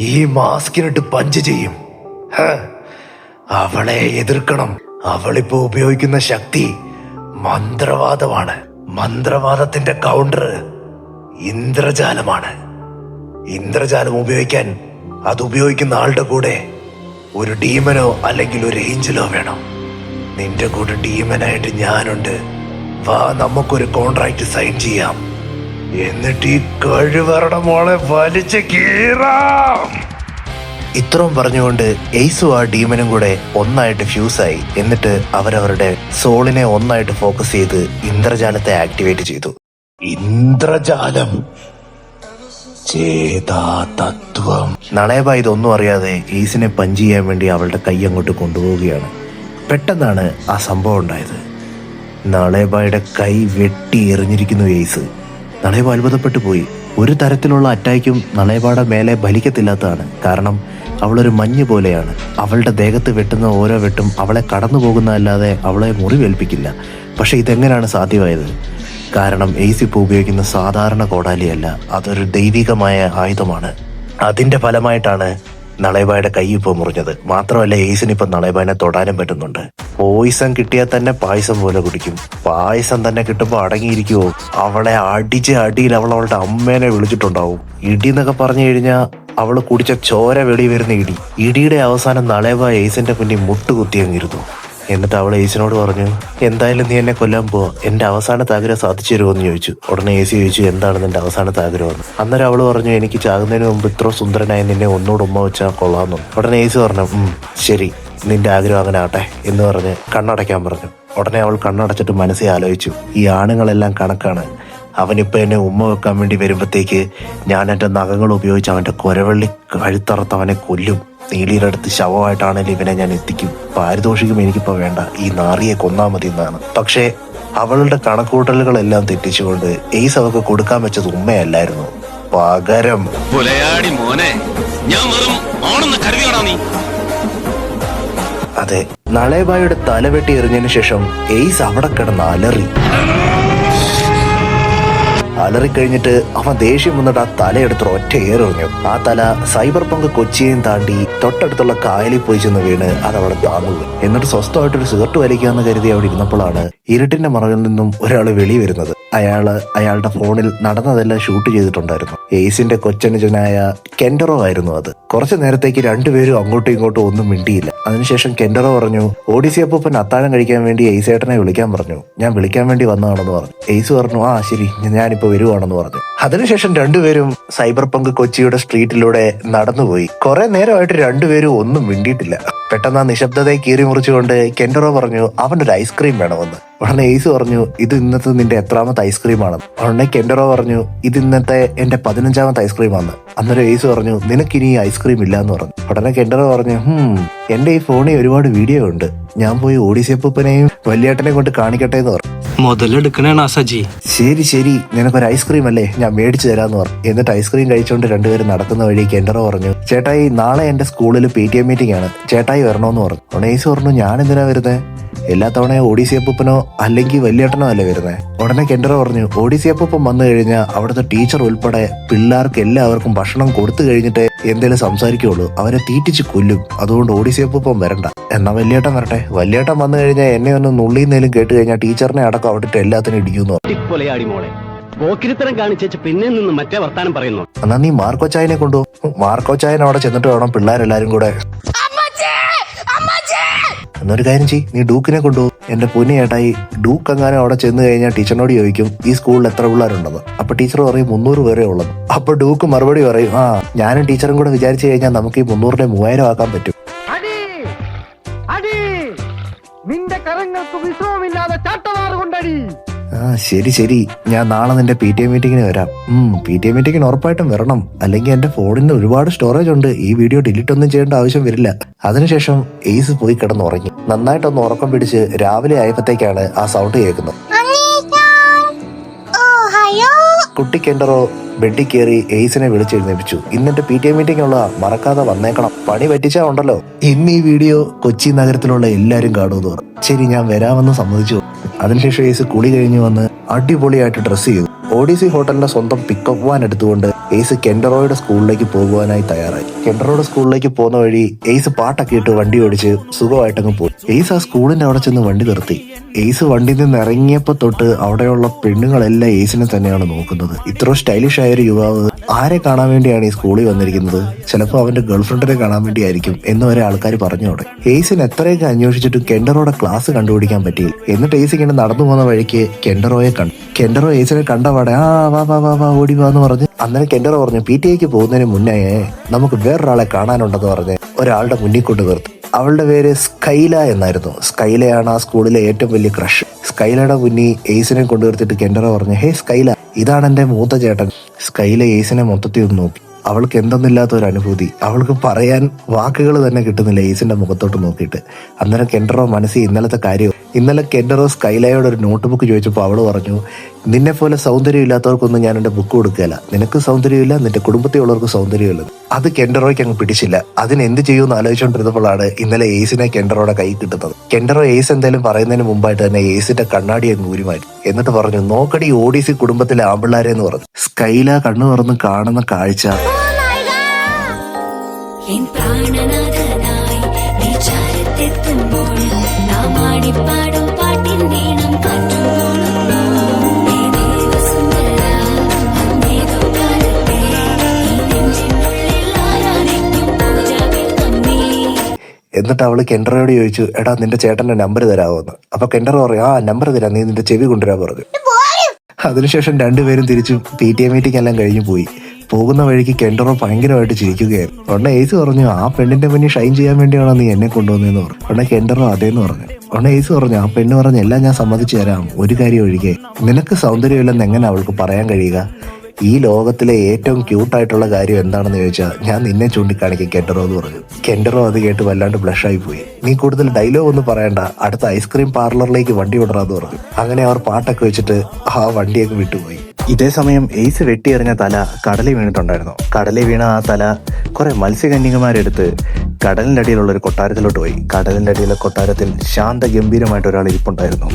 ഈ മാസ്കിനിട്ട് പഞ്ച് ചെയ്യും. അവളെ എതിർക്കണം. അവളിപ്പോ ഉപയോഗിക്കുന്ന ശക്തി മന്ത്രവാദമാണ്. മന്ത്രവാദത്തിന്റെ കൗണ്ടർ ഇന്ദ്രജാലമാണ്. ഇന്ദ്രജാലം ഉപയോഗിക്കാൻ അത് ഉപയോഗിക്കുന്ന ആളുടെ കൂടെ ഒരു ഡീമനോ അല്ലെങ്കിൽ ഒരു ഏഞ്ചലോ വേണം. നിന്റെ കൂടെ ഡീമനായിട്ട് ഞാനുണ്ട്. വാ, നമുക്കൊരു കോൺട്രാക്ട് സൈൻ ചെയ്യാം. എന്നിട്ട് ഈ കഴിവരുടെ മോളെ വലിച്ചു കീറാം. ഇത്രയും പറഞ്ഞുകൊണ്ട് എയ്സും ആ ഡീമനും കൂടെ ഒന്നായിട്ട് ഫ്യൂസായി. എന്നിട്ട് അവരവരുടെ സോളിനെ ഒന്നായിട്ട് ഫോക്കസ് ചെയ്ത് ഇന്ദ്രജാലത്തെ ആക്ടിവേറ്റ് ചെയ്തു. ഇന്ദ്രജാലം, ചേതാതത്വം. നളേബ ഇതൊന്നും അറിയാതെ എയ്സിനെ പഞ്ച് ചെയ്യാൻ വേണ്ടി അവളുടെ കൈ അങ്ങോട്ട് കൊണ്ടുപോവുകയാണ്. പെട്ടെന്നാണ് ആ സംഭവം ഉണ്ടായത്. നളേബയുടെ കൈ വെട്ടി എറിഞ്ഞിരിക്കുന്നു എയ്സ്. നളേബ അത്ഭുതപ്പെട്ടു പോയി. ഒരു തരത്തിലുള്ള അറ്റാക്കും നളേബയുടെ മേലെ ഫലിക്കത്തില്ലാത്തതാണ്. കാരണം അവളൊരു മഞ്ഞ് പോലെയാണ്. അവളുടെ ദേഹത്ത് വെട്ടുന്ന ഓരോ വെട്ടും അവളെ കടന്നു പോകുന്നതല്ലാതെ അവളെ മുറിവേൽപ്പിക്കില്ല. പക്ഷെ ഇതെങ്ങനെയാണ് സാധ്യമായത്? കാരണം എയ്സ് ഇപ്പോൾ ഉപയോഗിക്കുന്ന സാധാരണ കോടാലിയല്ല, അതൊരു ദൈവികമായ ആയുധമാണ്. അതിന്റെ ഫലമായിട്ടാണ് നളേബയുടെ കൈ ഇപ്പോൾ മുറിഞ്ഞത്. മാത്രമല്ല, എയ്സിന് ഇപ്പൊ നളേബനെ തൊടാനും പറ്റുന്നുണ്ട്. പോയിസം കിട്ടിയാൽ തന്നെ പായസം പോലെ കുടിക്കും. പായസം തന്നെ കിട്ടുമ്പോൾ അടങ്ങിയിരിക്കുവോ? അവളെ അടിച്ച് അടിയിൽ അവൾ അവളുടെ അമ്മേനെ വിളിച്ചിട്ടുണ്ടാവും. ഇടി എന്നൊക്കെ പറഞ്ഞു കഴിഞ്ഞാൽ അവള് കുടിച്ച ചോര വെളി വരുന്ന ഇടിയുടെ അവസാനം നളേബ എയ്സിന്റെ മുന്നിൽ മുട്ടുകുത്തി അങ്ങിരുന്നു. എന്നിട്ട് അവൾ എയ്സിനോട് പറഞ്ഞു, എന്തായാലും നീ എന്നെ കൊല്ലാൻ പോവാ, എന്റെ അവസാനത്തെ ആഗ്രഹം സാധിച്ചു തരുമോന്ന് ചോദിച്ചു. ഉടനെ എയ്സ് ചോദിച്ചു, എന്താണ് നിന്റെ അവസാനത്തെ ആഗ്രഹമെന്ന്. അന്നേരം അവള് പറഞ്ഞു, എനിക്ക് ചാകുന്നതിന് മുമ്പ് ഇത്ര സുന്ദരനായി നിന്നെ ഒന്നുകൂടെ ഉമ്മ വെച്ചാൽ കൊള്ളാമെന്നു. ഉടനെ എയ്സ് പറഞ്ഞു, ശരി, നിന്റെ ആഗ്രഹം അങ്ങനെ ആട്ടെ എന്ന് പറഞ്ഞ് കണ്ണടയ്ക്കാൻ പറഞ്ഞു. ഉടനെ അവൾ കണ്ണടച്ചിട്ട് മനസ്സിൽ ആലോചിച്ചു, ഈ ആണുങ്ങളെല്ലാം കണക്കാണ്. അവനിപ്പോൾ എന്നെ ഉമ്മ വെക്കാൻ വേണ്ടി വരുമ്പോഴത്തേക്ക് ഞാൻ എൻ്റെ നഖങ്ങൾ ഉപയോഗിച്ച് അവൻ്റെ കുരവള്ളി കഴുത്തറുത്ത് അവനെ കൊല്ലും. നീലിയിലെടുത്ത് ശവമായിട്ടാണെങ്കിലും ഇവനെ ഞാൻ എത്തിക്കും. പാരിതോഷികം എനിക്കിപ്പോൾ വേണ്ട, ഈ നാറിയെ കൊന്നാ മതി എന്നാണ്. പക്ഷേ അവളുടെ കണക്കൂട്ടലുകളെല്ലാം തെറ്റിച്ചുകൊണ്ട് എയ്സ് അവൾക്ക് കൊടുക്കാൻ വെച്ചത് ഉമ്മയല്ലായിരുന്നു, പകരം അതെ, നളേബായുടെ തലവെട്ടി എറിഞ്ഞതിന് ശേഷം എയ്സ് അവിടെ കിടന്ന് അലറിക്കഴിഞ്ഞിട്ട് അവൻ ദേഷ്യം വന്നിട്ട് ആ തലയെടുത്ത് ഒറ്റ ഏറെറിഞ്ഞു. ആ തല സൈബർ പങ്ക് കൊച്ചിയെയും താണ്ടി തൊട്ടടുത്തുള്ള കായലിൽ പോയി ചെന്ന് വീണ് അതവിടെ താങ്ങുക. എന്നിട്ട് സ്വസ്ഥമായിട്ടൊരു സിഗരറ്റ് വലിക്കാമെന്ന് കരുതി അവിടെ ഇരുന്നപ്പോഴാണ് ഇരുട്ടിന്റെ മറവിൽ നിന്നും ഒരാൾ വെളി വരുന്നത്. അയാളുടെ ഫോണിൽ നടന്നതെല്ലാം ഷൂട്ട് ചെയ്തിട്ടുണ്ടായിരുന്നു. എയ്സിന്റെ കൊച്ചനുജനായ കെൻഡറോ ആയിരുന്നു അത്. കുറച്ചു നേരത്തേക്ക് രണ്ടുപേരും അങ്ങോട്ടും ഇങ്ങോട്ടും ഒന്നും മിണ്ടിയില്ല. അതിനുശേഷം കെൻഡറോ പറഞ്ഞു, ഓഡിസി അപ്പൂപ്പൻ അത്താഴം കഴിക്കാൻ വേണ്ടി എയ്സേട്ടനെ വിളിക്കാൻ പറഞ്ഞു, ഞാൻ വിളിക്കാൻ വേണ്ടി വന്നതാണെന്ന് പറഞ്ഞു. എയ്സ് പറഞ്ഞു, ആ ശരി, ഞാനിപ്പോ വരുവാണെന്ന് പറഞ്ഞു. അതിനുശേഷം രണ്ടുപേരും സൈബർ പങ്ക് കൊച്ചിയുടെ സ്ട്രീറ്റിലൂടെ നടന്നുപോയി. കുറെ നേരമായിട്ട് രണ്ടുപേരും ഒന്നും മിണ്ടിയിട്ടില്ല. പെട്ടെന്ന് ആ നിശബ്ദതയെ കീറി മുറിച്ചുകൊണ്ട് കെൻഡറോ പറഞ്ഞു, അവനൊരു ഐസ്ക്രീം വേണമെന്ന്. ഉടനെ എയ്സ് പറഞ്ഞു, ഇത് ഇന്നത്തെ നിന്റെ എത്രാമത്തെ ഐസ്ക്രീമാണെന്ന്. ഉടനെ കെൻഡറോ പറഞ്ഞു, ഇത് ഇന്നത്തെ എന്റെ 15ാമത്തെ ഐസ്ക്രീമാണെന്ന്. അന്നേരം എയ്സ് പറഞ്ഞു, നിനക്കിനി ഈ ഐസ്ക്രീം ഇല്ലാന്ന് പറഞ്ഞു. ഉടനെ കെൻഡറോ പറഞ്ഞു, എന്റെ ഈ ഫോണിൽ ഒരുപാട് വീഡിയോ ഉണ്ട്, ഞാൻ പോയി ഓഡിസി അപ്പൂപ്പനെയും വല്യേട്ടനെ കൊണ്ട് കാണിക്കട്ടെ എന്ന് പറഞ്ഞു. മുതലെടുക്കണേണ സജി. ശരി, നിനക്കൊരു ഐസ്ക്രീം അല്ലേ, ഞാൻ മേടിച്ചു തരാന്ന് പറഞ്ഞു. എന്നിട്ട് ഐസ്ക്രീം കഴിച്ചുകൊണ്ട് രണ്ടുപേരും നടക്കുന്ന വഴി കെൻഡറോ പറഞ്ഞു, ചേട്ടായി നാളെ എന്റെ സ്കൂളിൽ PTA മീറ്റിംഗ് ആണ്, ചേട്ടായി വരണോന്ന് പറഞ്ഞു. ഉടനെ എയ്സ് പറഞ്ഞു, ഞാൻ എന്തിനാ വരുന്നത്, എല്ലാ തവണയും ഓഡിസി അപ്പൂപ്പനോ അല്ലെങ്കിൽ വല്യേട്ടനോ അല്ലേ വരുന്നത്. ഉടനെ കെൻഡറോ പറഞ്ഞു, ഓഡിസി അപ്പൂപ്പൻ വന്നു കഴിഞ്ഞാൽ അവിടുത്തെ ടീച്ചർ ഉൾപ്പെടെ പിള്ളേർക്ക് എല്ലാവർക്കും ഭക്ഷണം കൊടുത്തു കഴിഞ്ഞിട്ട് എന്തേലും സംസാരിക്കുള്ളൂ, അവരെ തീറ്റിച്ച് കൊല്ലും, അതുകൊണ്ട് ഓഡിസി അപ്പൂപ്പൻ വരണ്ട. എന്നാ വല്യേട്ടൻ വരട്ടെ, വല്യേട്ടൻ വന്നു കഴിഞ്ഞാൽ എന്നെ ഒന്ന് നുള്ളിന്നേലും കേട്ട് കഴിഞ്ഞാൽ ടീച്ചറിനെ അടക്കം അവിടുത്തെ എല്ലാത്തിനും ഇടിക്കുന്നു. പിന്നെ നിന്ന് മറ്റേ വർത്താനം പറയുന്നു. എന്നാ നീ മാർക്കോച്ചായനെ കൊണ്ടുപോ, മാർക്കോച്ചായൻ അവിടെ ചെന്നിട്ട് വേണം പിള്ളേരെല്ലാരും കൂടെ. എന്നൊരു കാര്യം ചെയ്യ്, നീ ഡൂക്കിനെ കൊണ്ടുപോകും. എന്റെ പൊന്നു ചേട്ടായി, ഡൂക്ക് എങ്ങാനും അവിടെ ചെന്ന് കഴിഞ്ഞാൽ ടീച്ചറിനോട് ചോദിക്കും, ഈ സ്കൂളിൽ എത്ര പിള്ളേരുണ്ടെന്ന്. അപ്പൊ ടീച്ചർ പറയും 300 പേരെ ഉള്ളത്. അപ്പൊ ഡൂക്ക് മറുപടി പറയും, ഞാനും ടീച്ചറും കൂടെ വിചാരിച്ചു കഴിഞ്ഞാൽ നമുക്ക് ഈ 300നെ 3000 ആക്കാൻ പറ്റും. നിന്റെ കരങ്ങൾക്ക് വിശ്രമമില്ലാതെ ചാട്ടവാറ് കൊണ്ടടി. ശരി, ഞാൻ നാളെ നിന്റെ PTA മീറ്റിങ്ങിന് വരാം. PTA മീറ്റിങ്ങിന് ഉറപ്പായിട്ടും വരണം, അല്ലെങ്കിൽ എന്റെ ഫോണിന് ഒരുപാട് സ്റ്റോറേജ് ഉണ്ട്, ഈ വീഡിയോ ഡിലീറ്റ് ഒന്നും ചെയ്യേണ്ട ആവശ്യം വരില്ല. അതിനുശേഷം എയ്സ് പോയി കിടന്നുറങ്ങി. നന്നായിട്ടൊന്ന് ഉറക്കം പിടിച്ച് രാവിലെ ആയപ്പോഴത്തേക്കാണ് ആ സൗണ്ട് കേൾക്കുന്നത്. കുട്ടി കെൻഡറോ ബെഡിൽ കയറി എയ്സിനെ വിളിച്ചെഴുന്നേപ്പിച്ചു. ഇന്നിട്ട് PTA മീറ്റിംഗ് ഉള്ള, മറക്കാതെ വന്നേക്കണം, പണി പറ്റിച്ചാ ഉണ്ടല്ലോ. ഇന്ന് ഈ വീഡിയോ കൊച്ചി നഗരത്തിലുള്ള എല്ലാരും കാണുമെന്ന് പറഞ്ഞു. ശരി, ഞാൻ വരാമെന്ന് സമ്മതിച്ചു. അതിനുശേഷം എയ്സ് കുളി കഴിഞ്ഞ് വന്ന് അടിപൊളിയായിട്ട് ഡ്രസ് ചെയ്തു. ഓഡിസി ഹോട്ടലിന്റെ സ്വന്തം പിക്കപ്പ് വാൻ എടുത്തുകൊണ്ട് എയ്സ് കെൻഡറോയുടെ സ്കൂളിലേക്ക് പോകുവാനായി തയ്യാറായി. കെൻഡറോയുടെ സ്കൂളിലേക്ക് പോകുന്ന വഴി എയ്സ് പാട്ടൊക്കെ ഇട്ട് വണ്ടി ഓടിച്ച് സുഖമായിട്ടങ്ങ് പോയി. എയ്സ് ആ സ്കൂളിന്റെ അവിടെ ചെന്ന് വണ്ടി നിർത്തി. എയ്സ് വണ്ടിയിൽ നിന്ന് ഇറങ്ങിയപ്പോ തൊട്ട് അവിടെയുള്ള പെണ്ണുങ്ങളെല്ലാം എയ്സിനെ തന്നെയാണ് നോക്കുന്നത്. ഇത്ര സ്റ്റൈലിഷ് ആയ ഒരു യുവാവ് ആരെ കാണാൻ വേണ്ടിയാണ് ഈ സ്കൂളിൽ വന്നിരിക്കുന്നത്, ചിലപ്പോൾ അവന്റെ ഗേൾഫ്രണ്ടിനെ കാണാൻ വേണ്ടിയായിരിക്കും എന്ന് വരെ ആൾക്കാർ പറഞ്ഞു തുടങ്ങി. എയ്സിന് എത്രയൊക്കെ അന്വേഷിച്ചിട്ടും കെൻഡറോയുടെ ക്ലാസ് കണ്ടുപിടിക്കാൻ പറ്റിയില്ല. എന്നിട്ട് എയ്സ് ഇങ്ങനെ നടന്നു പോകുന്ന വഴിക്ക് കെൻഡറോയെ കണ്ടു. കെൻഡറോ എയ്സിനെ കണ്ടപാടെ വാ ഓടി വാന്ന് പറഞ്ഞ്. അന്നേരം കെൻഡറോ പറഞ്ഞു, PTA പോകുന്നതിന് മുന്നേ നമുക്ക് വേറൊരാളെ കാണാനുണ്ടെന്ന് പറഞ്ഞ് ഒരാളുടെ മുന്നിൽ കൊണ്ട് നിർത്തി. അവളുടെ പേര് സ്കൈല എന്നായിരുന്നു. സ്കൈലയാണ് ആ സ്കൂളിലെ ഏറ്റവും വലിയ ക്രഷ്. സ്കൈലയുടെ മുന്നിൽ എയ്സിനെ കൊണ്ടു നിർത്തിയിട്ട് കെൻഡറോ പറഞ്ഞു, ഹേ സ്കൈല, ഇതാണ് എന്റെ മൂത്ത ചേട്ടൻ. സ്കൈല എയ്സിനെ മൊത്തത്തിൽ ഒന്ന് നോക്കി. അവൾക്ക് എന്തെന്നില്ലാത്ത ഒരു അനുഭൂതി, അവൾക്ക് പറയാൻ വാക്കുകൾ തന്നെ കിട്ടുന്നില്ല എയ്സിന്റെ മുഖത്തോട്ട് നോക്കിയിട്ട്. അന്നേരം കെൻഡറോ മനസ്സിൽ ഇന്നലെ കെൻഡറോ സ്കൈലയോട് ഒരു നോട്ട് ബുക്ക് ചോദിച്ചപ്പോൾ അവള് പറഞ്ഞു, നിന്നെ പോലെ സൗന്ദര്യം ഇല്ലാത്തവർക്കൊന്നും ഞാൻ എന്റെ ബുക്ക് കൊടുക്കുകയില്ല, നിനക്ക് സൗന്ദര്യമില്ല, നിന്റെ കുടുംബത്തിലുള്ളവർക്ക് സൗന്ദര്യമില്ല. അത് കെൻഡറോയ്ക്ക് അങ്ങ് പിടിച്ചില്ല. അതിന് എന്ത് ചെയ്യുമെന്ന് ആലോചിച്ചുകൊണ്ടിരുന്നപ്പോഴാണ് ഇന്നലെ എയ്സിനെ കെൻഡറോയുടെ കൈ കിട്ടുന്നത്. കെൻഡറോ എയ്സ് എന്തെങ്കിലും പറയുന്നതിന് മുമ്പായിട്ട് തന്നെ എയ്സിന്റെ കണ്ണാടി അങ്ങ് ഊരി മാറ്റി. എന്നിട്ട് പറഞ്ഞു, നോക്കടി ഓഡിസി കുടുംബത്തിലെ ആമ്പിള്ളാരെ എന്ന് പറഞ്ഞു. സ്കൈല കണ്ണു തുറന്ന് കാണുന്ന കാഴ്ച എന്നിട്ട് അവള് കെൻഡറോട് ചോദിച്ചു, എടാ നിന്റെ ചേട്ടന്റെ നമ്പർ തരാമോ എന്ന്. അപ്പൊ കെൻഡറോ പറയും, ആ നമ്പർ തരാം, നീ നിന്റെ ചെവി കൊണ്ടുവരാൻ പറഞ്ഞു. അതിനുശേഷം രണ്ടുപേരും തിരിച്ചും PTA മീറ്റിംഗ് എല്ലാം കഴിഞ്ഞു പോയി. പോകുന്ന വഴിക്ക് കെൻഡറോ ഭയങ്കരമായിട്ട് ചിരിക്കുകയായിരുന്നു. ഉടനെ ഏസ് പറഞ്ഞു, ആ പെണ്ണിന്റെ മുന്നിൽ ഷൈൻ ചെയ്യാൻ വേണ്ടിയാണോ നീ എന്നെ കൊണ്ടുവന്നതെന്ന് പറഞ്ഞു. ഉടനെ കെൻഡറോ അതേന്ന് പറഞ്ഞു. ഉടനെ ഏസ് പറഞ്ഞു, ആ പെണ്ണ് പറഞ്ഞു, എല്ലാം ഞാൻ സമ്മതിച്ചു തരാം, ഒരു കാര്യം ഒഴികെ, നിനക്ക് സൗന്ദര്യമില്ലെന്ന് എങ്ങനെ അവൾക്ക് പറയാൻ കഴിയുക? ഈ ലോകത്തിലെ ഏറ്റവും ക്യൂട്ടായിട്ടുള്ള കാര്യം എന്താണെന്ന് ചോദിച്ചാൽ ഞാൻ നിന്നെ ചൂണ്ടിക്കാണിക്കും കെൻഡറോ എന്ന് പറഞ്ഞു. കെൻഡറോ അത് കേട്ട് വല്ലാണ്ട് ബ്ലഷായി പോയി. നീ കൂടുതൽ ഡയലോഗ് ഒന്നും പറയണ്ട, അടുത്ത ഐസ്ക്രീം പാർലറിലേക്ക് വണ്ടി വിടറാന്ന് പറഞ്ഞു. അങ്ങനെ അവർ പാട്ടൊക്കെ വെച്ചിട്ട് ആ വണ്ടിയൊക്കെ വിട്ടുപോയി. ഇതേ സമയം എയ്സ് വെട്ടിയെറിഞ്ഞ തല കടലിൽ വീണിട്ടുണ്ടായിരുന്നു. കടലിൽ വീണ ആ തല കുറെ മത്സ്യകന്യകമാരെടുത്ത് കടലിന്റെ അടിയിലുള്ള ഒരു കൊട്ടാരത്തിലോട്ട് പോയി. കടലിന്റെ അടിയിലെ കൊട്ടാരത്തിൽ ശാന്ത ഗംഭീരമായിട്ട് ഒരാൾ ഇരിപ്പുണ്ടായിരുന്നു,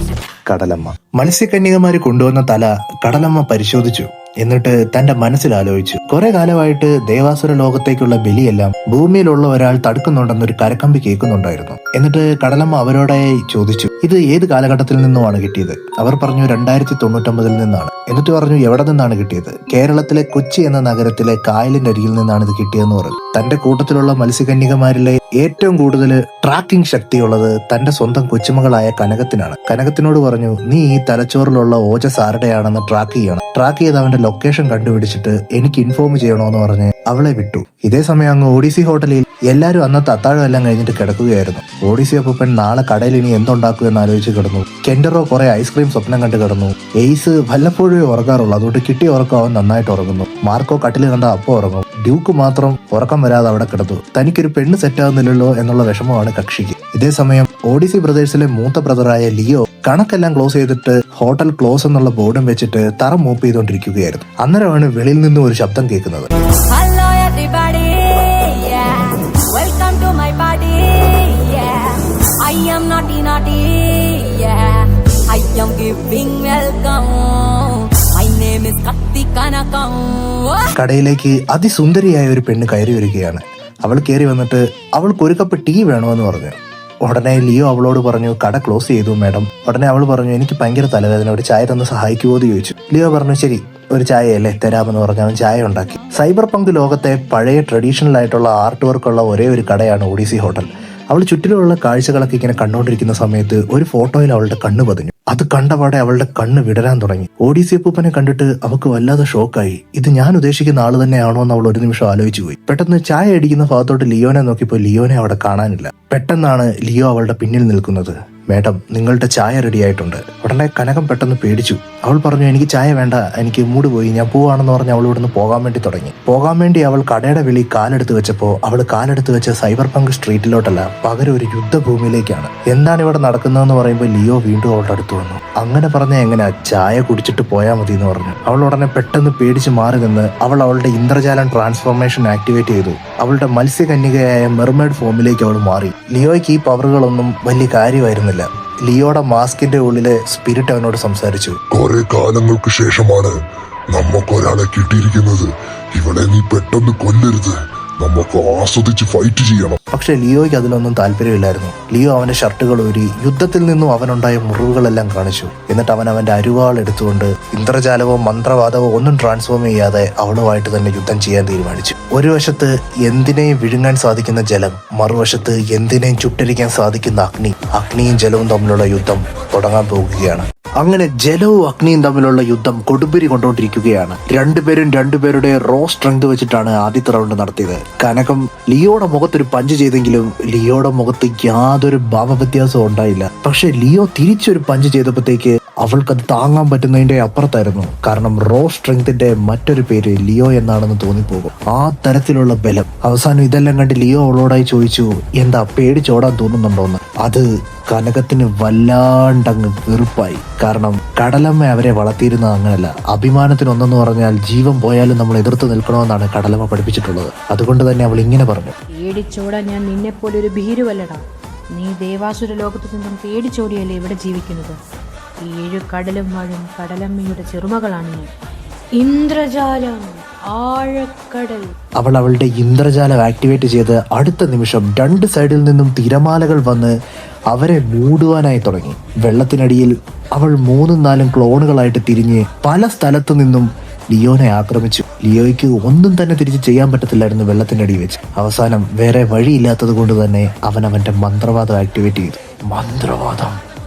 കടലമ്മ. മത്സ്യകന്യകമാര് കൊണ്ടുവന്ന തല കടലമ്മ പരിശോധിച്ചു. എന്നിട്ട് തന്റെ മനസ്സിൽ ആലോചിച്ചു, കുറെ കാലമായിട്ട് ദേവാസുര ലോകത്തേക്കുള്ള ബലിയെല്ലാം ഭൂമിയിലുള്ള ഒരാൾ തടുക്കുന്നുണ്ടെന്നൊരു കരക്കമ്പി കേൾക്കുന്നുണ്ടായിരുന്നു. എന്നിട്ട് കടലമ്മ അവരോടായി ചോദിച്ചു, ഇത് ഏത് കാലഘട്ടത്തിൽ നിന്നുമാണ് കിട്ടിയത്? അവർ പറഞ്ഞു 2099 നിന്നാണ്. എന്നിട്ട് പറഞ്ഞു, എവിടെ നിന്നാണ് കിട്ടിയത്? കേരളത്തിലെ കൊച്ചി എന്ന നഗരത്തിലെ കായലിന്റെ അരികിൽ നിന്നാണ് ഇത് കിട്ടിയതെന്ന് പറഞ്ഞു. തന്റെ കൂട്ടത്തിലുള്ള മത്സ്യകന്യകമാരിലെ ഏറ്റവും കൂടുതൽ ട്രാക്കിംഗ് ശക്തിയുള്ളത് തന്റെ സ്വന്തം കൊച്ചുമകളായ കനകത്തിനാണ്. കനകത്തിനോട് പറഞ്ഞു, നീ ഈ തലച്ചോറിലുള്ള ഓജസ് ആരുടെയാണെന്ന് ട്രാക്ക് ചെയ്യണം. ട്രാക്ക് ചെയ്ത് അവന്റെ ലൊക്കേഷൻ കണ്ടുപിടിച്ചിട്ട് എനിക്ക് ഇൻഫോം ചെയ്യണോന്ന് പറഞ്ഞ് അവളെ വിട്ടു. ഇതേ സമയം അങ്ങ് ഓഡിസി ഹോട്ടലിൽ എല്ലാരും അന്നത്തെ അത്താഴം എല്ലാം കഴിഞ്ഞിട്ട് കിടക്കുകയായിരുന്നു. ഓഡിസി അപ്പൂപ്പൻ നാളെ കടയിൽ ഇനി എന്തുണ്ടാക്കും എന്ന് ആലോചിച്ച് കിടന്നു. കെൻഡറോ കുറെ ഐസ്ക്രീം സ്വപ്നം കണ്ട് കിടന്നു. എയ്സ് വല്ലപ്പോഴും ഉറങ്ങാറുള്ളൂ, അതുകൊണ്ട് കിട്ടിയ ഉറക്കം അവൻ നന്നായിട്ട് ഉറങ്ങുന്നു. മാർക്കോ കട്ടിൽ കണ്ട അപ്പം ഉറങ്ങും. ഡ്യൂക്ക് മാത്രം ഉറക്കം വരാതെ അവിടെ കിടന്നു. തനിക്കൊരു പെണ്ണ് സെറ്റാകുന്നില്ലല്ലോ എന്നുള്ള വിഷമമാണ് കക്ഷിക്ക്. ഇതേ സമയം ഓഡിസി ബ്രദേഴ്സിലെ മൂത്ത ബ്രദറായ ലിയോ കണക്കെല്ലാം ക്ലോസ് ചെയ്തിട്ട് ഹോട്ടൽ ക്ലോസ് എന്നുള്ള ബോർഡും വെച്ചിട്ട് തറ മൂപ്പ് ചെയ്തുകൊണ്ടിരിക്കുകയായിരുന്നു. അന്നേരമാണ് വെളിയിൽ നിന്നും ഒരു ശബ്ദം കേൾക്കുന്നത്. Hello everybody, yeah. Welcome to my party, yeah. I am naughty, yeah. I am giving welcome. My name is Katti Kanakam. കടയിലേക്ക് അതിസുന്ദരിയായ ഒരു പെണ്ണ് കയറി വരികയാണ്. അവൾ കയറി വന്നിട്ട് അവൾക്ക് ഒരു കപ്പ് ടീ വേണമെന്ന് പറഞ്ഞു. ഉടനെ ലിയോ അവളോട് പറഞ്ഞു, കട ക്ലോസ് ചെയ്തു മാഡം. ഉടനെ അവൾ പറഞ്ഞു, എനിക്ക് ഭയങ്കര തലവേദന, ഒരു ചായ തന്ന് സഹായിക്കുമോ എന്ന് ചോദിച്ചു. ലിയോ പറഞ്ഞു, ശരി ഒരു ചായയല്ലേ തരാമെന്ന് പറഞ്ഞ് അവൻ ചായ ഉണ്ടാക്കി. സൈബർ പങ്ക് ലോകത്തെ പഴയ ട്രഡീഷണൽ ആയിട്ടുള്ള ആർട്ട് വർക്കുള്ള ഒരേ ഒരു കടയാണ് ഓഡിസി ഹോട്ടൽ. അവൾ ചുറ്റിലുള്ള കാഴ്ചകളൊക്കെ ഇങ്ങനെ കണ്ടുകൊണ്ടിരിക്കുന്ന സമയത്ത് ഒരു ഫോട്ടോയിൽ അവളുടെ കണ്ണ് പതിഞ്ഞു. അത് കണ്ടപാടെ അവളുടെ കണ്ണ് വിടരാൻ തുടങ്ങി. ഓഡിസി അപ്പൂപ്പനെ കണ്ടിട്ട് അവൾക്ക് വല്ലാതെ ഷോക്കായി. ഇത് ഞാൻ ഉദ്ദേശിക്കുന്ന ആള് തന്നെയാണോ എന്ന് അവൾ ഒരു നിമിഷം ആലോചിച്ചു പോയി. പെട്ടെന്ന് ചായ അടിക്കുന്ന ഭാഗത്തോട്ട് ലിയോനെ നോക്കിയപ്പോൾ ലിയോനെ അവിടെ കാണാനില്ല. പെട്ടെന്നാണ് ലിയോ അവളുടെ പിന്നിൽ നിൽക്കുന്നത്. മേഡം, നിങ്ങളുടെ ചായ റെഡി ആയിട്ടുണ്ട്. ഉടനെ കനകം പെട്ടെന്ന് പേടിച്ചു. അവൾ പറഞ്ഞു, എനിക്ക് ചായ വേണ്ട, എനിക്ക് മൂഡ് പോയി, ഞാൻ പോവാണെന്ന് പറഞ്ഞ് അവൾ ഇവിടുന്ന് പോകാൻ വേണ്ടി തുടങ്ങി. പോകാൻ വേണ്ടി അവൾ കടയുടെ വെളി കാലെടുത്ത് വെച്ചപ്പോൾ അവൾ കാലെടുത്ത് വെച്ച സൈബർ പങ്ക് സ്ട്രീറ്റിലോട്ടല്ല, പകരം ഒരു യുദ്ധഭൂമിയിലേക്കാണ്. എന്താണ് ഇവിടെ നടക്കുന്നതെന്ന് പറയുമ്പോൾ ലിയോ വീണ്ടും അവളുടെ അടുത്ത് വന്നു. അങ്ങനെ പറഞ്ഞ എങ്ങനെയാ, ചായ കുടിച്ചിട്ട് പോയാൽ മതി എന്ന് പറഞ്ഞു. അവൾ ഉടനെ പെട്ടെന്ന് പേടിച്ച് മാറി നിന്ന് അവൾ അവളുടെ ഇന്ദ്രജാലം ട്രാൻസ്ഫോർമേഷൻ ആക്ടിവേറ്റ് ചെയ്തു. അവളുടെ മത്സ്യകന്യകയായ മെർമേഡ് ഫോമിലേക്ക് അവൾ മാറി. ലിയോയ്ക്ക് ഈ പവറുകളൊന്നും വലിയ കാര്യമായിരുന്നില്ല. ലിയോയുടെ മാസ്കിന്റെ ഉള്ളിലെ സ്പിരിറ്റ് അവനോട് സംസാരിച്ചു. കുറെ കാലങ്ങൾക്ക് ശേഷമാണ് നമുക്കൊരാളെ കിട്ടിയിരിക്കുന്നത്. ഇവളെ നീ പെട്ടെന്ന് കൊല്ലരുത്, നമുക്ക് ആസ്വദിച്ച് ഫൈറ്റ് ചെയ്യണം. പക്ഷെ ലിയോയ്ക്ക് അതിലൊന്നും താല്പര്യമില്ലായിരുന്നു. ലിയോ അവന്റെ ഷർട്ടുകൾ ഊരി യുദ്ധത്തിൽ നിന്നും അവനുണ്ടായ മുറിവുകളെല്ലാം കാണിച്ചു. എന്നിട്ട് അവൻ അവന്റെ അരുവാൾ എടുത്തുകൊണ്ട് ഇന്ദ്രജാലവോ മന്ത്രവാദവോ ഒന്നും ട്രാൻസ്ഫോം ചെയ്യാതെ അവളുമായിട്ട് തന്നെ യുദ്ധം ചെയ്യാൻ തീരുമാനിച്ചു. ഒരു വശത്ത് എന്തിനേയും വിഴുങ്ങാൻ സാധിക്കുന്ന ജലം, മറുവശത്ത് എന്തിനേയും ചുട്ടരിക്കാൻ സാധിക്കുന്ന അഗ്നി. അഗ്നിയും ജലവും തമ്മിലുള്ള യുദ്ധം തുടങ്ങാൻ പോകുകയാണ്. അങ്ങനെ ജലവും അഗ്നിയും തമ്മിലുള്ള യുദ്ധം കൊടുമ്പിരി കൊണ്ടുകൊണ്ടിരിക്കുകയാണ്. രണ്ടുപേരുടെ റോ സ്ട്രെങ്ത് വെച്ചിട്ടാണ് ആദ്യത്തെ റൗണ്ട് നടത്തിയത്. കനകം ലിയോയുടെ മുഖത്തൊരു പഞ്ച് ചെയ്തെങ്കിലും ലിയോയുടെ മുഖത്ത് യാതൊരു ഭാവവ്യത്യാസവും ഉണ്ടായില്ല. പക്ഷെ ലിയോ തിരിച്ചൊരു പഞ്ച് ചെയ്തപ്പോഴത്തേക്ക് അവൾക്കത് താങ്ങാൻ പറ്റുന്നതിന്റെ അപ്പുറത്തായിരുന്നു. കാരണം റോ സ്ട്രെങ്ത്തിന്റെ മറ്റൊരു പേര് ലിയോ എന്നാണെന്ന് തോന്നിപ്പോകും. ആ തരത്തിലുള്ള ബലം. അവസാനം ഇതെല്ലാം കണ്ട് ലിയോ അവളോടായി ചോദിച്ചു, എന്താ പേടിച്ചോടാൻ തോന്നുന്നുണ്ടോന്ന്. അത് കനകത്തിന് വല്ലാണ്ടങ്ങ് വെറുപ്പായി. കാരണം കടലമ്മ അവരെ വളർത്തിയിരുന്നത് അങ്ങനല്ല. അഭിമാനത്തിനൊന്നെന്ന് പറഞ്ഞാൽ ജീവൻ പോയാലും നമ്മൾ എതിർത്ത് നിൽക്കണമെന്നാണ് കടലമ്മ പഠിപ്പിച്ചിട്ടുള്ളത്. അതുകൊണ്ട് തന്നെ അവൾ ഇങ്ങനെ പറഞ്ഞു, പേടിച്ചോടാൻ ഞാൻ നിന്നെപ്പോലെ ഒരു ഭീരുവല്ലടാ. നീ ദേവാസുര ലോകത്തു നിന്നും പേടിച്ചോടിയല്ലേ ഇവിടെ ജീവിക്കുന്നത്. 7 കടലും വാഴും കടലമ്മയുടെ ചെറുമകളാണ് ഞാൻ. ഇന്ദ്രജാലം, ആഴക്കടൽ. അവൾ അവളുടെ ഇന്ദ്രജാലം ആക്ടിവേറ്റ് ചെയ്ത് അടുത്ത നിമിഷം 2 സൈഡിൽ നിന്നും തിരമാലകൾ വന്ന് അവരെ മൂടുവാനായി തുടങ്ങി. വെള്ളത്തിനടിയിൽ അവൾ 3-4 ക്ലോണുകളായിട്ട് തിരിഞ്ഞ് പല സ്ഥലത്തു നിന്നും ലിയോനെ ആക്രമിച്ചു. ലിയോയ്ക്ക് ഒന്നും തന്നെ തിരിച്ച് ചെയ്യാൻ പറ്റത്തില്ലായിരുന്നു വെള്ളത്തിന്റെ അടിയിൽ വെച്ച്. അവസാനം വേറെ വഴിയില്ലാത്തത് കൊണ്ട് തന്നെ അവന്റെ മന്ത്രവാദം ആക്ടിവേറ്റ് ചെയ്തു. മന്ത്രവാദം,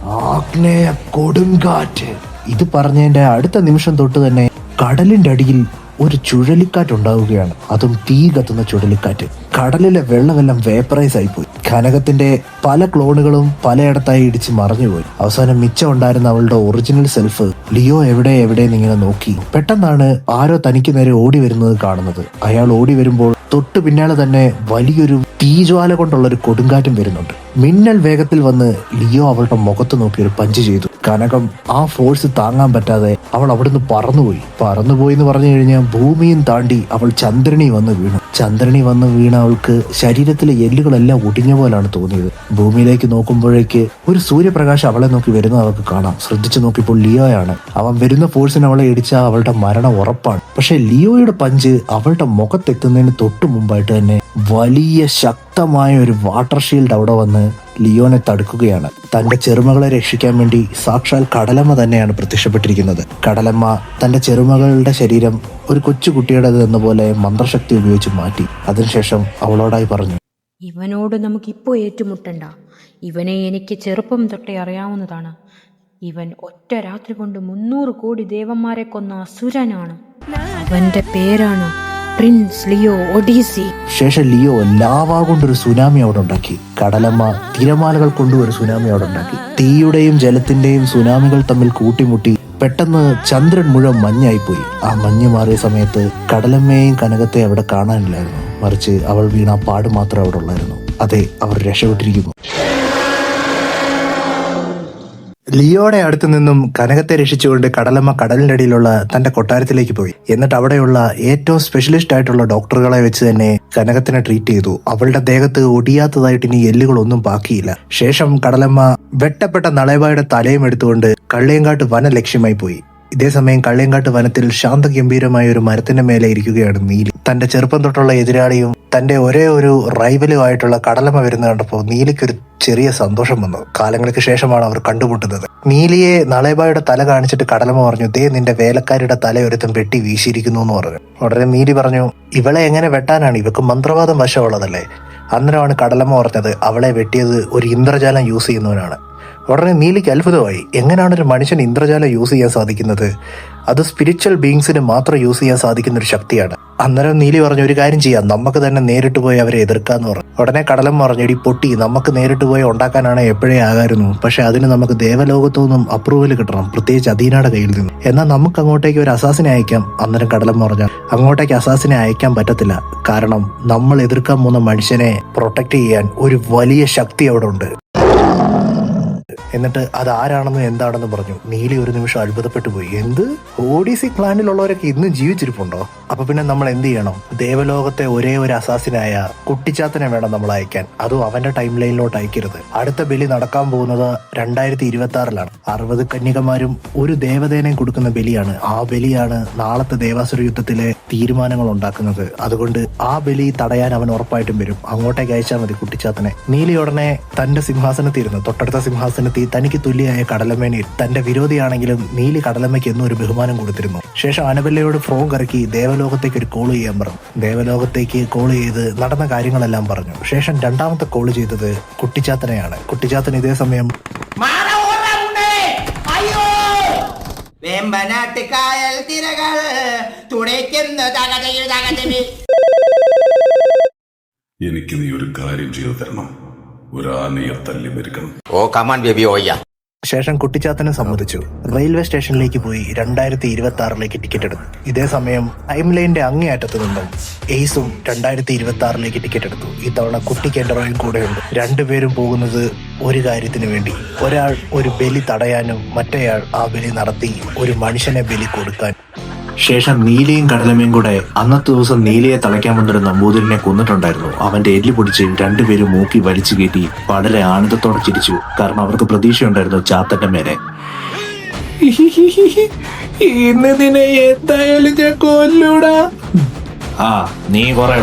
ആഗ്നേയ കൊടുങ്കാറ്റ്. ഇത് പറഞ്ഞതിന്റെ അടുത്ത നിമിഷം തൊട്ട് തന്നെ കടലിന്റെ അടിയിൽ ഒരു ചുഴലിക്കാറ്റുണ്ടാവുകയാണ്. അതും തീ കത്തുന്ന ചുഴലിക്കാറ്റ്. കടലിലെ വെള്ളമെല്ലാം വേപ്പറൈസ് ആയിപ്പോയി. കനകത്തിന്റെ പല ക്ലോണുകളും പലയിടത്തായി ഇടിച്ച് മറഞ്ഞുപോയി. അവസാനം മിച്ചം ഉണ്ടായിരുന്ന അവളുടെ ഒറിജിനൽ സെൽഫ് ലിയോ എവിടെയെന്ന് ഇങ്ങനെ നോക്കി. പെട്ടെന്നാണ് ആരോ തനിക്ക് നേരെ ഓടി വരുന്നത് കാണുന്നത്. അയാൾ ഓടി വരുമ്പോൾ തൊട്ടു പിന്നാലെ തന്നെ വലിയൊരു തീജ്വാല കൊണ്ടുള്ള ഒരു കൊടുങ്കാറ്റും വരുന്നുണ്ട്. മിന്നൽ വേഗത്തിൽ വന്ന് ലിയോ അവളുടെ മുഖത്ത് നോക്കി ഒരു പഞ്ച് ചെയ്തു. കനകം ആ ഫോഴ്സ് താങ്ങാൻ പറ്റാതെ അവൾ അവിടുന്ന് പറന്നുപോയി എന്ന് പറഞ്ഞു കഴിഞ്ഞാൽ ഭൂമിയും താണ്ടി അവൾ ചന്ദ്രനി വന്ന് വീണു. ചന്ദ്രനി വന്ന് വീണ അവൾക്ക് ശരീരത്തിലെ എല്ലുകളെല്ലാം ഒടിഞ്ഞ പോലാണ് തോന്നിയത്. ഭൂമിയിലേക്ക് നോക്കുമ്പോഴേക്ക് ഒരു സൂര്യപ്രകാശം അവളെ നോക്കി വരുന്നത് അവൾക്ക് കാണാം. ശ്രദ്ധിച്ചു നോക്കിയപ്പോൾ ലിയോയാണ്. അവൻ വരുന്ന ഫോഴ്സിന് അവളെ ഇടിച്ച അവളുടെ മരണം ഉറപ്പാണ്. പക്ഷെ ലിയോയുടെ പഞ്ച് അവളുടെ മുഖത്തെത്തുന്നതിന് തൊട്ട് മുമ്പായിട്ട് തന്നെ വലിയ ശക്തമായ ഒരു വാട്ടർ ഷീൽഡ് അവിടെ വന്ന് ലിയോനെ തടുക്കുകയാണ്. തന്റെ ചെറുമകളെ രക്ഷിക്കാൻ വേണ്ടി സാക്ഷാൽ കടലമ്മ തന്നെയാണ് പ്രത്യക്ഷപ്പെട്ടിരിക്കുന്നത്. കടലമ്മ തന്റെ ചെറുമകളുടെ ശരീരം ഒരു കൊച്ചുകുട്ടിയുടേത് എന്ന പോലെ മന്ത്രശക്തി ഉപയോഗിച്ച് മാറ്റി. അതിനുശേഷം അവളോടായി പറഞ്ഞു, ഇവനോട് നമുക്കിപ്പോൾ ഏറ്റുമുട്ടണ്ട. ഇവനെ എനിക്ക് ചെറുപ്പം തൊട്ടേ അറിയാവുന്നതാണ്. ഇവൻ ഒറ്റ രാത്രി കൊണ്ട് 300 കോടി ദേവന്മാരെ കൊന്ന അസുരനാണ്. അവന്റെ പേരാണ് പ്രിൻസ് ലിയോ ഒഡീസി. ശേഷം ലിയോ ലാവ കൊണ്ടൊരു സുനാമി അവിടെ ഉണ്ടാക്കി. കടലമ്മ തിരമാലകൾ കൊണ്ടും ഒരു സുനാമി അവിടെ ഉണ്ടാക്കി. തീയുടെയും ജലത്തിന്റെയും സുനാമികൾ തമ്മിൽ കൂട്ടിമുട്ടി പെട്ടെന്ന് ചന്ദ്രൻ മുഴുവൻ മഞ്ഞായിപ്പോയി. ആ മഞ്ഞ് മാറിയ സമയത്ത് കടലമ്മയെയും കനകത്തെ അവിടെ കാണാനില്ലായിരുന്നു. മറിച്ച് അവൾ വീണ പാട് മാത്രമേ അവിടെ ഉള്ളായിരുന്നു. അതെ, അവർ രക്ഷപ്പെട്ടിരിക്കുന്നു. ലിയോയുടെ അടുത്ത് നിന്നും കനകത്തെ രക്ഷിച്ചുകൊണ്ട് കടലമ്മ കടലിന്റെ അടിയിലുള്ള തന്റെ കൊട്ടാരത്തിലേക്ക് പോയി. എന്നിട്ട് അവിടെയുള്ള ഏറ്റവും സ്പെഷ്യലിസ്റ്റ് ആയിട്ടുള്ള ഡോക്ടറുകളെ വെച്ച് തന്നെ കനകത്തിനെ ട്രീറ്റ് ചെയ്തു. അവളുടെ ദേഹത്ത് ഒടിയാത്തതായിട്ട് ഇനി എല്ലുകളൊന്നും ബാക്കിയില്ല. ശേഷം കടലമ്മ വെട്ടപ്പെട്ട നളയബായുടെ തലയും എടുത്തുകൊണ്ട് കള്ളിയങ്കാട്ട് വന ലക്ഷ്യമായി പോയി. ഇതേസമയം കള്ളിയങ്കാട്ട് വനത്തിൽ ശാന്തഗംഭീരമായ ഒരു മരത്തിന്റെ മേലെ ഇരിക്കുകയാണ് നീലി. തന്റെ ചെറുപ്പം തൊട്ടുള്ള എതിരാളിയും തന്റെ ഒരേ ഒരു റൈവലുമായിട്ടുള്ള കടലമ്മ വരുന്ന കണ്ടപ്പോൾ നീലിക്കൊരു ചെറിയ സന്തോഷം വന്നു. കാലങ്ങൾക്ക് ശേഷമാണ് അവർ കണ്ടുമുട്ടുന്നത്. നീലിയെ നളയബായുടെ തല കാണിച്ചിട്ട് കടലമ്മ പറഞ്ഞു, ദേ നിന്റെ വേലക്കാരിയുടെ തല ഒരുത്തം വെട്ടി വീശിയിരിക്കുന്നു എന്ന് പറഞ്ഞു. ഉടനെ നീലി പറഞ്ഞു, ഇവളെ എങ്ങനെ വെട്ടാനാണ്? ഇവക്ക് മന്ത്രവാദം വശമുള്ളതല്ലേ? അന്നേരമാണ് കടലമ്മ പറഞ്ഞത്, അവളെ വെട്ടിയത് ഒരു ഇന്ദ്രജാലം യൂസ് ചെയ്യുന്നവനാണ്. ഉടനെ നീലിക്ക് അത്ഭുതമായി. എങ്ങനെയാണ് ഒരു മനുഷ്യൻ ഇന്ദ്രജാലം യൂസ് ചെയ്യാൻ സാധിക്കുന്നത്? അത് സ്പിരിച്വൽ ബീങ്സിന് മാത്രം യൂസ് ചെയ്യാൻ സാധിക്കുന്ന ഒരു ശക്തിയാണ്. അന്നേരം നീലി പറഞ്ഞു, ഒരു കാര്യം ചെയ്യാം, നമുക്ക് തന്നെ നേരിട്ട് പോയി അവരെ എതിർക്കാന്ന് പറഞ്ഞു. ഉടനെ കടലമ്മ പറഞ്ഞു, എടി പൊട്ടി, നമുക്ക് നേരിട്ട് പോയി ഉണ്ടാക്കാനാണ് എപ്പോഴേ ആകായിരുന്നു. പക്ഷെ അതിന് നമുക്ക് ദേവലോകത്തു നിന്നും അപ്രൂവൽ കിട്ടണം, പ്രത്യേകിച്ച് അദീനയുടെ കയ്യിൽ നിന്നും. എന്നാൽ നമുക്ക് അങ്ങോട്ടേക്ക് ഒരു അസാസിനെ അയക്കാം. അന്നേരം കടലമ്മ പറഞ്ഞു, അങ്ങോട്ടേക്ക് അസാസിനെ അയക്കാൻ പറ്റത്തില്ല. കാരണം നമ്മൾ എതിർക്കാൻ പോകുന്ന മനുഷ്യനെ പ്രൊട്ടക്ട് ചെയ്യാൻ ഒരു വലിയ ശക്തി അവിടെ ഉണ്ട്. എന്നിട്ട് അത് ആരാണെന്നും എന്താണെന്ന് പറഞ്ഞു. നീലി ഒരു നിമിഷം അത്ഭുതപ്പെട്ടു പോയി. എന്ത്? ഒഡീസി ക്ലാനിലുള്ളവരൊക്കെ ഇന്നും ജീവിച്ചിരിപ്പുണ്ടോ? അപ്പൊ പിന്നെ നമ്മൾ എന്ത് ചെയ്യണം? ദേവലോകത്തെ ഒരേ ഒരു അസാസിനായ കുട്ടിച്ചാത്തനെ വേണം നമ്മൾ അയക്കാൻ. അതും അവന്റെ ടൈം ലൈനിലോട്ട് അയക്കരുത്. അടുത്ത ബലി നടക്കാൻ പോകുന്നത് 2026-ലാണ്. 60 കന്യകമാരും ഒരു ദേവതേനയും കൊടുക്കുന്ന ബലിയാണ്. ആ ബലിയാണ് നാളത്തെ ദേവാസുര യുദ്ധത്തിലെ തീരുമാനങ്ങൾ ഉണ്ടാക്കുന്നത്. അതുകൊണ്ട് ആ ബലി തടയാൻ അവൻ ഉറപ്പായിട്ടും വരും. അങ്ങോട്ടേക്ക് അയച്ചാൽ മതി കുട്ടിച്ചാത്തനെ. നീലി ഉടനെ തന്റെ സിംഹാസനത്തിരുന്നു. തൊട്ടടുത്ത സിംഹാസനത്തിൽ തനിക്ക് തുല്യമായ കടലമ്മേനെ, തന്റെ വിരോധിയാണെങ്കിലും നീലി കടലമ്മയ്ക്ക് എന്നും ഒരു ബഹുമാനം കൊടുത്തിരുന്നു. ശേഷം അനബല്ലയോട് ഫ്രോം കറക്കി ദേവലോകത്തേക്ക് ഒരു കോൾ ചെയ്യാൻ പറഞ്ഞു. ദേവലോകത്തേക്ക് കോൾ ചെയ്ത് നടന്ന കാര്യങ്ങളെല്ലാം പറഞ്ഞു. ശേഷം രണ്ടാമത്തെ കോൾ ചെയ്തത് കുട്ടിച്ചാത്തനെയാണ്. കുട്ടിച്ചാത്തൻ ഇതേ സമയം എനിക്ക് നീ ഒരു കാര്യം ചെയ്തു തരണം. ഒരു ആനയെ തല്ലി മരിക്കണം. Oh come on baby. ശേഷം കുട്ടിച്ചാത്തനും സമ്മതിച്ചു. റെയിൽവേ സ്റ്റേഷനിലേക്ക് പോയി 2026-ലേക്ക് ടിക്കറ്റ് എടുത്തു. ഇതേ സമയം ടൈം ലൈനിന്റെ അങ്ങേയറ്റത്ത് നിന്നും എയ്സും 2026-ലേക്ക് ടിക്കറ്റ് എടുത്തു. ഇത്തവണ കുട്ടിക്ക് എന്റെ റോയും കൂടെയുണ്ട്. രണ്ടുപേരും പോകുന്നത് ഒരു കാര്യത്തിന് വേണ്ടി. ഒരാൾ ഒരു ബലി തടയാനും മറ്റേയാൾ ആ ബലി നടത്തി ഒരു മനുഷ്യനെ ബലി കൊടുക്കാൻ. ശേഷം നീലിയും കടലമ്മയും കൂടെ അന്നത്തെ ദിവസം നീലിയെ തളയ്ക്കാൻ വന്നൊരു നമ്പൂതിരിനെ കൊന്നിട്ടുണ്ടായിരുന്നു. അവന്റെ എല്ല് പൊടിച്ച് രണ്ടുപേരും മൂക്കി വലിച്ചു കയറ്റി വളരെ ആനന്ദത്തോടെ ചിരിച്ചു. കാരണം അവർക്ക് പ്രതീക്ഷയുണ്ടായിരുന്നു ചാത്തന്റെ മേലെ. ഇന്ന് നിന്നെ എന്തായാലും ഞാൻ കൊല്ലൂടാ. ആ നീ കുറെ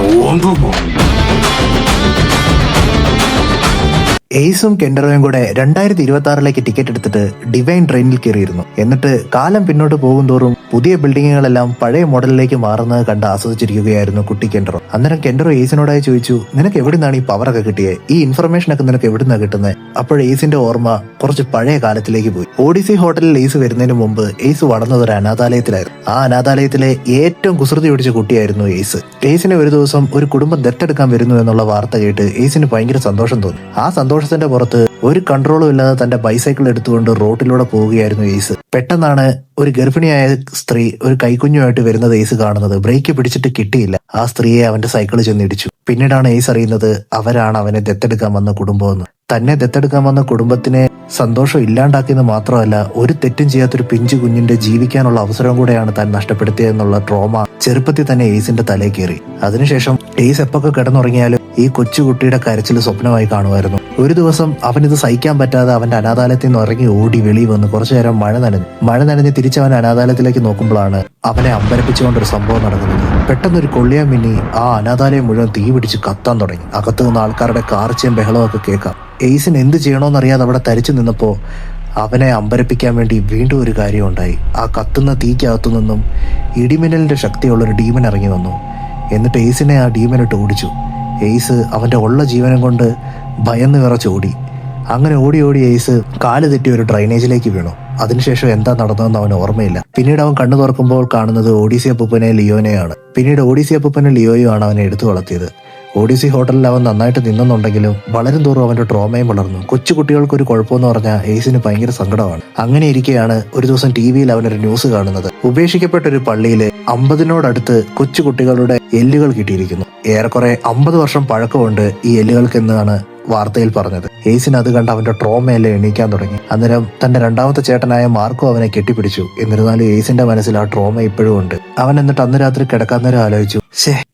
എയ്സും കെൻഡറോയും കൂടെ 2026-ലേക്ക് ടിക്കറ്റ് എടുത്തിട്ട് ഡിവൈൻ ട്രെയിനിൽ കയറിയിരുന്നു. എന്നിട്ട് കാലം പിന്നോട്ട് പോകും തോറും പുതിയ ബിൽഡിങ്ങുകളെല്ലാം പഴയ മോഡലിലേക്ക് മാറുന്നത് കണ്ട് ആസ്വദിച്ചിരിക്കുകയായിരുന്നു കുട്ടി കെൻഡറോ. അന്നേരം കെൻഡറോ ഏസിനോടായി ചോദിച്ചു, നിനക്ക് എവിടുന്നാണ് ഈ പവറൊക്കെ കിട്ടിയത്? ഈ ഇൻഫർമേഷൻ ഒക്കെ നിനക്ക് എവിടുന്നാണ് കിട്ടുന്നത്? അപ്പോൾ ഏസിന്റെ ഓർമ്മ കുറച്ച് പഴയ കാലത്തിലേക്ക് പോയി. ഓഡിസി ഹോട്ടലിൽ ഏസ് വരുന്നതിന് മുമ്പ് ഏസ് വളർന്നത് ഒരു അനാഥാലയത്തിലായിരുന്നു. ആ അനാഥാലയത്തിലെ ഏറ്റവും കുസൃതി പിടിച്ച കുട്ടിയായിരുന്നു ഏസ്. ഏസിനെ ഒരു ദിവസം ഒരു കുടുംബം ദത്തെടുക്കാൻ വരുന്നു എന്നുള്ള വാർത്ത കേട്ട് ഏസിന് ഭയങ്കര സന്തോഷം തോന്നി. ആ സന്തോഷത്തിന്റെ പുറത്ത് ഒരു കൺട്രോളും ഇല്ലാതെ തന്റെ ബൈസൈക്കിൾ എടുത്തുകൊണ്ട് റോഡിലൂടെ പോവുകയായിരുന്നു ഏസ്. പെട്ടെന്നാണ് ഒരു ഗർഭിണിയായ സ്ത്രീ ഒരു കൈക്കുഞ്ഞുമായിട്ട് വരുന്നത് ഏസ് കാണുന്നത്. ബ്രേക്ക് പിടിച്ചിട്ട് കിട്ടിയില്ല. ആ സ്ത്രീയെ അവന്റെ സൈക്കിൾ ചെന്നിടിച്ചു. പിന്നീടാണ് ഏസ് അറിയുന്നത് അവരാണ് അവനെ ദത്തെടുക്കാൻ വന്ന കുടുംബമെന്ന്. തന്നെ ദത്തെടുക്കാൻ വന്ന കുടുംബത്തിനെ സന്തോഷം ഇല്ലാണ്ടാക്കിയെന്ന് മാത്രമല്ല, ഒരു തെറ്റും ചെയ്യാത്തൊരു പിഞ്ചു കുഞ്ഞിന്റെ ജീവിക്കാനുള്ള അവസരം കൂടെയാണ് താൻ നഷ്ടപ്പെടുത്തിയതെന്നുള്ള ട്രോമ ചെറുപ്പത്തിൽ തന്നെ ഏസിന്റെ തലയിൽ കയറി. അതിനുശേഷം ഏസ് എപ്പൊക്കെ കിടന്നുറങ്ങിയാലും ഈ കൊച്ചുകുട്ടിയുടെ കരച്ചിൽ സ്വപ്നമായി കാണുമായിരുന്നു. ഒരു ദിവസം അവനിത് സഹിക്കാൻ പറ്റാതെ അവന്റെ അനാഥാലയത്തിൽ നിന്ന് ഇറങ്ങി ഓടി വെളിയിൽ വന്ന് കുറച്ചു നേരം മഴ നനഞ്ഞ് തിരിച്ചവൻ അനാഥാലയത്തിലേക്ക് നോക്കുമ്പോഴാണ് അവനെ അമ്പരപ്പിച്ചുകൊണ്ടൊരു സംഭവം നടക്കുന്നത്. പെട്ടെന്നൊരു കൊള്ളിയാൻ മിന്നി ആ അനാഥാലയം മുഴുവൻ തീ പിടിച്ച് കത്താൻ തുടങ്ങി. അകത്തു നിന്ന് ആൾക്കാരുടെ കാർച്ചയും ബഹളമൊക്കെ കേൾക്കാം. ഏസിന് എന്ത് ചെയ്യണമെന്നറിയാതെ അവിടെ തരിച്ചു നിന്നപ്പോൾ അവനെ അമ്പരപ്പിക്കാൻ വേണ്ടി വീണ്ടും ഒരു കാര്യം ഉണ്ടായി. ആ കത്തുന്ന തീക്കകത്തു നിന്നും ഇടിമിന്നലിന്റെ ശക്തിയുള്ളൊരു ഡീമൻ ഇറങ്ങി വന്നു. എന്നിട്ട് ഏസിനെ ആ ഡീമനിട്ട് ഓടിച്ചു. ഏസ് അവന്റെ ഉള്ള ജീവനം കൊണ്ട് ഭയന്ന് വിറച്ചോടി. അങ്ങനെ ഓടി ഏസ് കാല് തെറ്റി ഒരു ഡ്രൈനേജിലേക്ക് വീണു. അതിനുശേഷം എന്താ നടന്നതെന്ന് അവന് ഓർമ്മയില്ല. പിന്നീട് അവൻ കണ്ണു തുറക്കുമ്പോൾ കാണുന്നത് ഓഡീസി അപ്പൂപ്പനെ ലിയോനെയാണ്. പിന്നീട് ഓഡീസി അപ്പൂപ്പനെ ലിയോയുമാണ് അവനെ എടുത്തു വളർത്തിയത്. ഓഡീസി ഹോട്ടലിൽ അവൻ നന്നായിട്ട് നിന്നെന്നുണ്ടെങ്കിലും വളരും തോറും അവന്റെ ട്രോമയും വളർന്നു. കൊച്ചു കുട്ടികൾക്ക് ഒരു കുഴപ്പമെന്ന് പറഞ്ഞാൽ ഏസിന് ഭയങ്കര സങ്കടമാണ്. അങ്ങനെ ഇരിക്കെയാണ് ഒരു ദിവസം ടിവിയിൽ അവനൊരു ന്യൂസ് കാണുന്നത്. ഉപേക്ഷിക്കപ്പെട്ട ഒരു പള്ളിയില് 50-നോടടുത്ത് കൊച്ചു കുട്ടികളുടെ എല്ലുകൾ കിട്ടിയിരിക്കുന്നു. ഏറെക്കുറെ 50 വർഷം പഴക്കമുണ്ട് ഈ എല്ലുകൾക്കെന്നാണ് വാർത്തയിൽ പറഞ്ഞത്. ഏസിന് അത് കണ്ട് അവന്റെ ട്രോമയെല്ലാം എണീക്കാൻ തുടങ്ങി. അന്നേരം തന്റെ രണ്ടാമത്തെ ചേട്ടനായ മാർക്കോ അവനെ കെട്ടിപ്പിടിച്ചു. എന്നിരുന്നാലും ഏസിന്റെ മനസ്സിൽ ആ ട്രോമ ഇപ്പോഴും ഉണ്ട്. അവൻ എന്നിട്ട് അന്ന് രാത്രി കിടക്കാൻ നേരം ആലോചിച്ചു,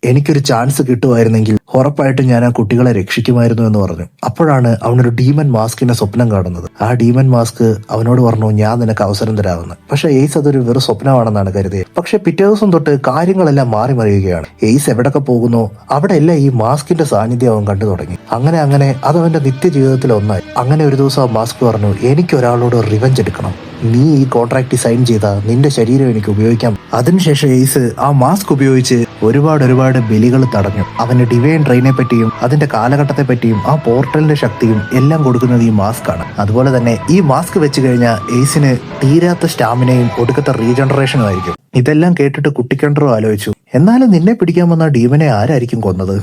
എനിക്കൊരു ചാൻസ് കിട്ടുമായിരുന്നെങ്കിൽ ഉറപ്പായിട്ടും ഞാൻ ആ കുട്ടികളെ രക്ഷിക്കുമായിരുന്നു എന്ന് പറഞ്ഞു. അപ്പോഴാണ് അവനൊരു ഡീമൻ മാസ്കിന്റെ സ്വപ്നം കാണുന്നത്. ആ ഡീമൻ മാസ്ക് അവനോട് പറഞ്ഞു, ഞാൻ നിനക്ക് അവസരം തരാമെന്ന്. പക്ഷെ ഏസ് അതൊരു വെറും സ്വപ്നമാണെന്നാണ് കരുതിയത്. പക്ഷെ പിറ്റേ ദിവസം തൊട്ട് കാര്യങ്ങളെല്ലാം മാറി മറിയുകയാണ്. ഏസ് എവിടൊക്കെ പോകുന്നു അവിടെ എല്ലാം ഈ മാസ്കിന്റെ സാന്നിധ്യം അവൻ കണ്ടു തുടങ്ങി. അങ്ങനെ അത് അവന്റെ നിത്യജീവിതത്തിൽ ഒന്നായി. അങ്ങനെ ഒരു ദിവസം ആ മാസ്ക് പറഞ്ഞു, എനിക്ക് ഒരാളോട് റിവെഞ്ച് എടുക്കണം. നീ ഈ കോൺട്രാക്ട് സൈൻ ചെയ്ത നിന്റെ ശരീരം എനിക്ക് ഉപയോഗിക്കാം. അതിനുശേഷം ഏസ് ആ മാസ്ക് ഉപയോഗിച്ച് ഒരുപാട് ബലികൾ തടഞ്ഞു. അവന് ഡിവൈൻ ട്രെയിനെ പറ്റിയും അതിന്റെ കാലഘട്ടത്തെ പറ്റിയും ആ പോർട്ടലിന്റെ ശക്തിയും എല്ലാം കൊടുക്കുന്നത് ഈ മാസ്ക് ആണ്. അതുപോലെ തന്നെ ഈ മാസ്ക് വെച്ച് കഴിഞ്ഞാൽ ഏസിന് തീരാത്ത സ്റ്റാമിനയും ഒടുക്കത്തെ റീജനറേഷനും ആയിരിക്കും. ഇതെല്ലാം കേട്ടിട്ട് കുട്ടിക്കണ്ടറോ ആലോചിച്ചു, എന്നാലും നിന്നെ പിടിക്കാൻ വന്ന ഡീമനെ ആരായിരിക്കും കൊന്നത്?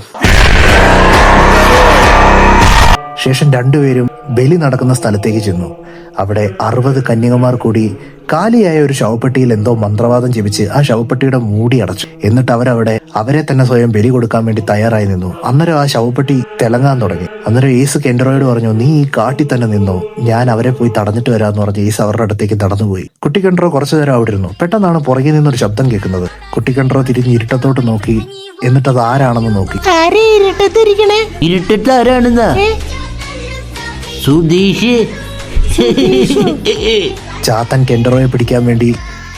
ശേഷം രണ്ടുപേരും ബലി നടക്കുന്ന സ്ഥലത്തേക്ക് ചെന്നു. അവിടെ 60 കന്യകമാർ കൂടി കാലിയായ ഒരു ശവപ്പെട്ടിയിൽ എന്തോ മന്ത്രവാദം ജപിച്ച് ആ ശവപ്പെട്ടിയുടെ മൂടി അടച്ചു. എന്നിട്ട് അവരെ തന്നെ സ്വയം ബലി കൊടുക്കാൻ വേണ്ടി തയ്യാറായി നിന്നു. അന്നേരം ആ ശവപ്പെട്ടി തിളങ്ങാൻ തുടങ്ങി. അന്നേരം ഏസ് കെൻഡറോയോട് പറഞ്ഞു, നീ ഈ കാട്ടിൽ തന്നെ നിന്നോ, ഞാൻ അവരെ പോയി തടഞ്ഞിട്ട് വരാമെന്ന് പറഞ്ഞ് ഏസ് അവരുടെ അടുത്തേക്ക് നടന്നുപോയി. കുട്ടി കെൻഡറോ കുറച്ചു നേരം അവിടെ ഇരുന്നു. പെട്ടെന്നാണ് പുറകിൽ നിന്നൊരു ശബ്ദം കേൾക്കുന്നത്. കുട്ടി കെൻഡറോ തിരിഞ്ഞ് ഇരുട്ടത്തോട്ട് നോക്കി. എന്നിട്ട് അത് ആരാണെന്ന് നോക്കി. ഇരുട്ടിട്ട് ആരാണെന്നാ? സുധീഷ്. ചാത്തൻ കെൻഡറോയെ പിടിക്കാൻ വേണ്ടി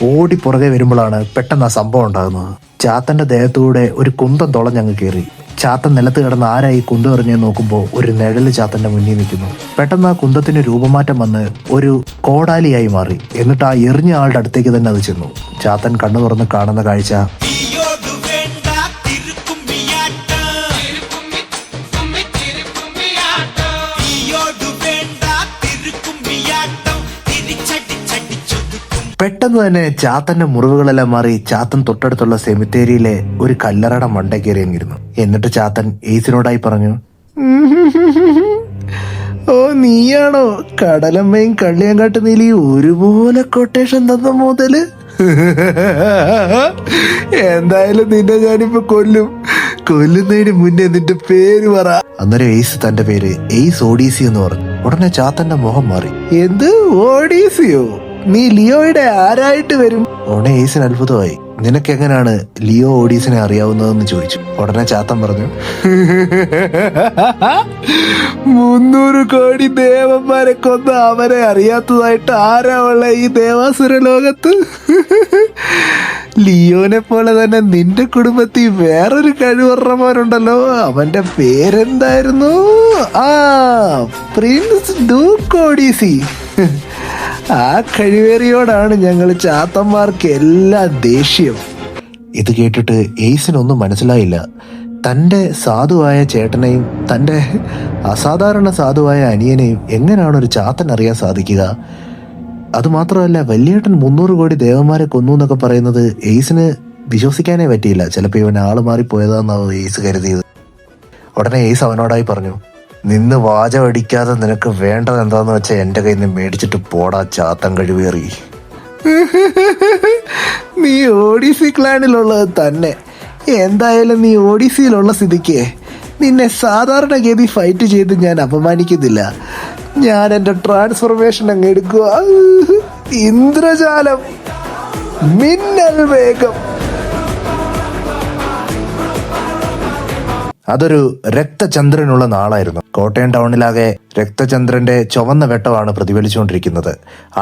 ഓടി പുറകെ വരുമ്പോഴാണ് പെട്ടെന്ന് ആ സംഭവം ഉണ്ടാകുന്നത്. ചാത്തന്റെ ദേഹത്തൂടെ ഒരു കുന്തം തുളഞ്ഞങ്ങ് കയറി. ചാത്തൻ നിലത്ത് കിടന്ന് ആരായി കുന്തം എറിഞ്ഞ് നോക്കുമ്പോൾ ഒരു നിഴല് ചാത്തന്റെ മുന്നിൽ നിൽക്കുന്നു. പെട്ടെന്ന് ആ കുന്തത്തിന് രൂപമാറ്റം വന്ന് ഒരു കോടാലിയായി മാറി. എന്നിട്ട് ആ എറിഞ്ഞ ആളുടെ അടുത്തേക്ക് തന്നെ അത് ചെന്നു. ചാത്തൻ കണ്ണു തുറന്ന് കാണുന്ന കാഴ്ച പെട്ടെന്ന് തന്നെ ചാത്തന്റെ മുറിവുകളെല്ലാം മാറി ചാത്തൻ തൊട്ടടുത്തുള്ള സെമിത്തേരിയിലെ ഒരു കല്ലറയുടെ മണ്ട കയറിയിരുന്നു. എന്നിട്ട് ചാത്തൻ ഏസിനോടായി പറഞ്ഞു, ഓ നീയാണോ കടലമ്മയും കള്ളിയങ്കാട്ട് നീലി ഒരുപോലെ കൊട്ടേഷൻ തന്ന മുതല്? എന്തായാലും നിന്നെ ഞാനിപ്പോ കൊല്ലുന്നതിന് മുന്നേ നിന്റെ പേര് പറ. അന്നേരം ഏസ് തന്റെ പേര് ഏസ് ഓഡീസി എന്ന് പറഞ്ഞു. ഉടനെ ചാത്തന്റെ മുഖം മാറി. എന്ത് ഓഡീസിയോ? നീ ലിയോയുടെ ആരായിട്ട് വരും? ഉടനെ ഏസിന് അത്ഭുതമായി. നിനക്ക് എങ്ങനെയാണ് ലിയോ ഓഡീസിനെ അറിയാവുന്നതെന്ന് ചോദിച്ചു. ഉടനെ ചാത്തൻ പറഞ്ഞു, 300 കോടി ദേവന്മാരെ കൊന്ന അവരെ അറിയാത്തതായിട്ട് ആരാ ഉള്ള ഈ ദേവാസുര ലോകത്ത്? ലിയോനെ പോലെ തന്നെ നിന്റെ കുടുംബത്തിൽ വേറൊരു കഴിവറമാരുണ്ടല്ലോ. അവന്റെ പേരെന്തായിരുന്നു? Prince Duke Odyssey. ആ കഴിവേറിയോടാണ് ഞങ്ങൾ ചാത്തന്മാർക്ക് എല്ലാ ദേഷ്യം. ഇത് കേട്ടിട്ട് എയ്സിനൊന്നും മനസ്സിലായില്ല. തൻ്റെ സാധുവായ ചേട്ടനെയും തൻ്റെ അസാധാരണ സാധുവായ അനിയനെയും എങ്ങനെയാണ് ഒരു ചാത്തൻ അറിയാൻ സാധിക്കുക? അതുമാത്രമല്ല, വല്യേട്ടൻ 300 കോടി ദേവന്മാരെ കൊന്നു എന്നൊക്കെ പറയുന്നത് എയ്സിന് വിശ്വസിക്കാനേ പറ്റിയില്ല. ചിലപ്പോൾ ഇവൻ ആള് മാറിപ്പോയതാന്നാവും എയ്സ് കരുതിയത്. ഉടനെ എയ്സ് അവനോടായി പറഞ്ഞു, നിന്ന് വാചമടിക്കാതെ നിനക്ക് വേണ്ടത് എന്താന്ന് വെച്ചാൽ എൻ്റെ കയ്യിൽ നിന്ന് മേടിച്ചിട്ട് പോടാ ചാത്തൻ കഴിവേറി. നീ ഓഡിസി ക്ലാനിലുള്ളത് തന്നെ. എന്തായാലും നീ ഓഡിസിയിലുള്ള സ്ഥിതിക്ക് നിന്നെ സാധാരണഗതി ഫൈറ്റ് ചെയ്ത് ഞാൻ അപമാനിക്കുന്നില്ല. ഞാൻ എൻ്റെ ട്രാൻസ്ഫോർമേഷൻ അങ്ങ് എടുക്കുക. ഇന്ദ്രജാലം, മിന്നൽ വേഗം. അതൊരു രക്തചന്ദ്രനുള്ള നാളായിരുന്നു. കോട്ടയം ടൗണിലാകെ രക്തചന്ദ്രന്റെ ചുവന്ന വെട്ടമാണ് പ്രതിഫലിച്ചുകൊണ്ടിരിക്കുന്നത്.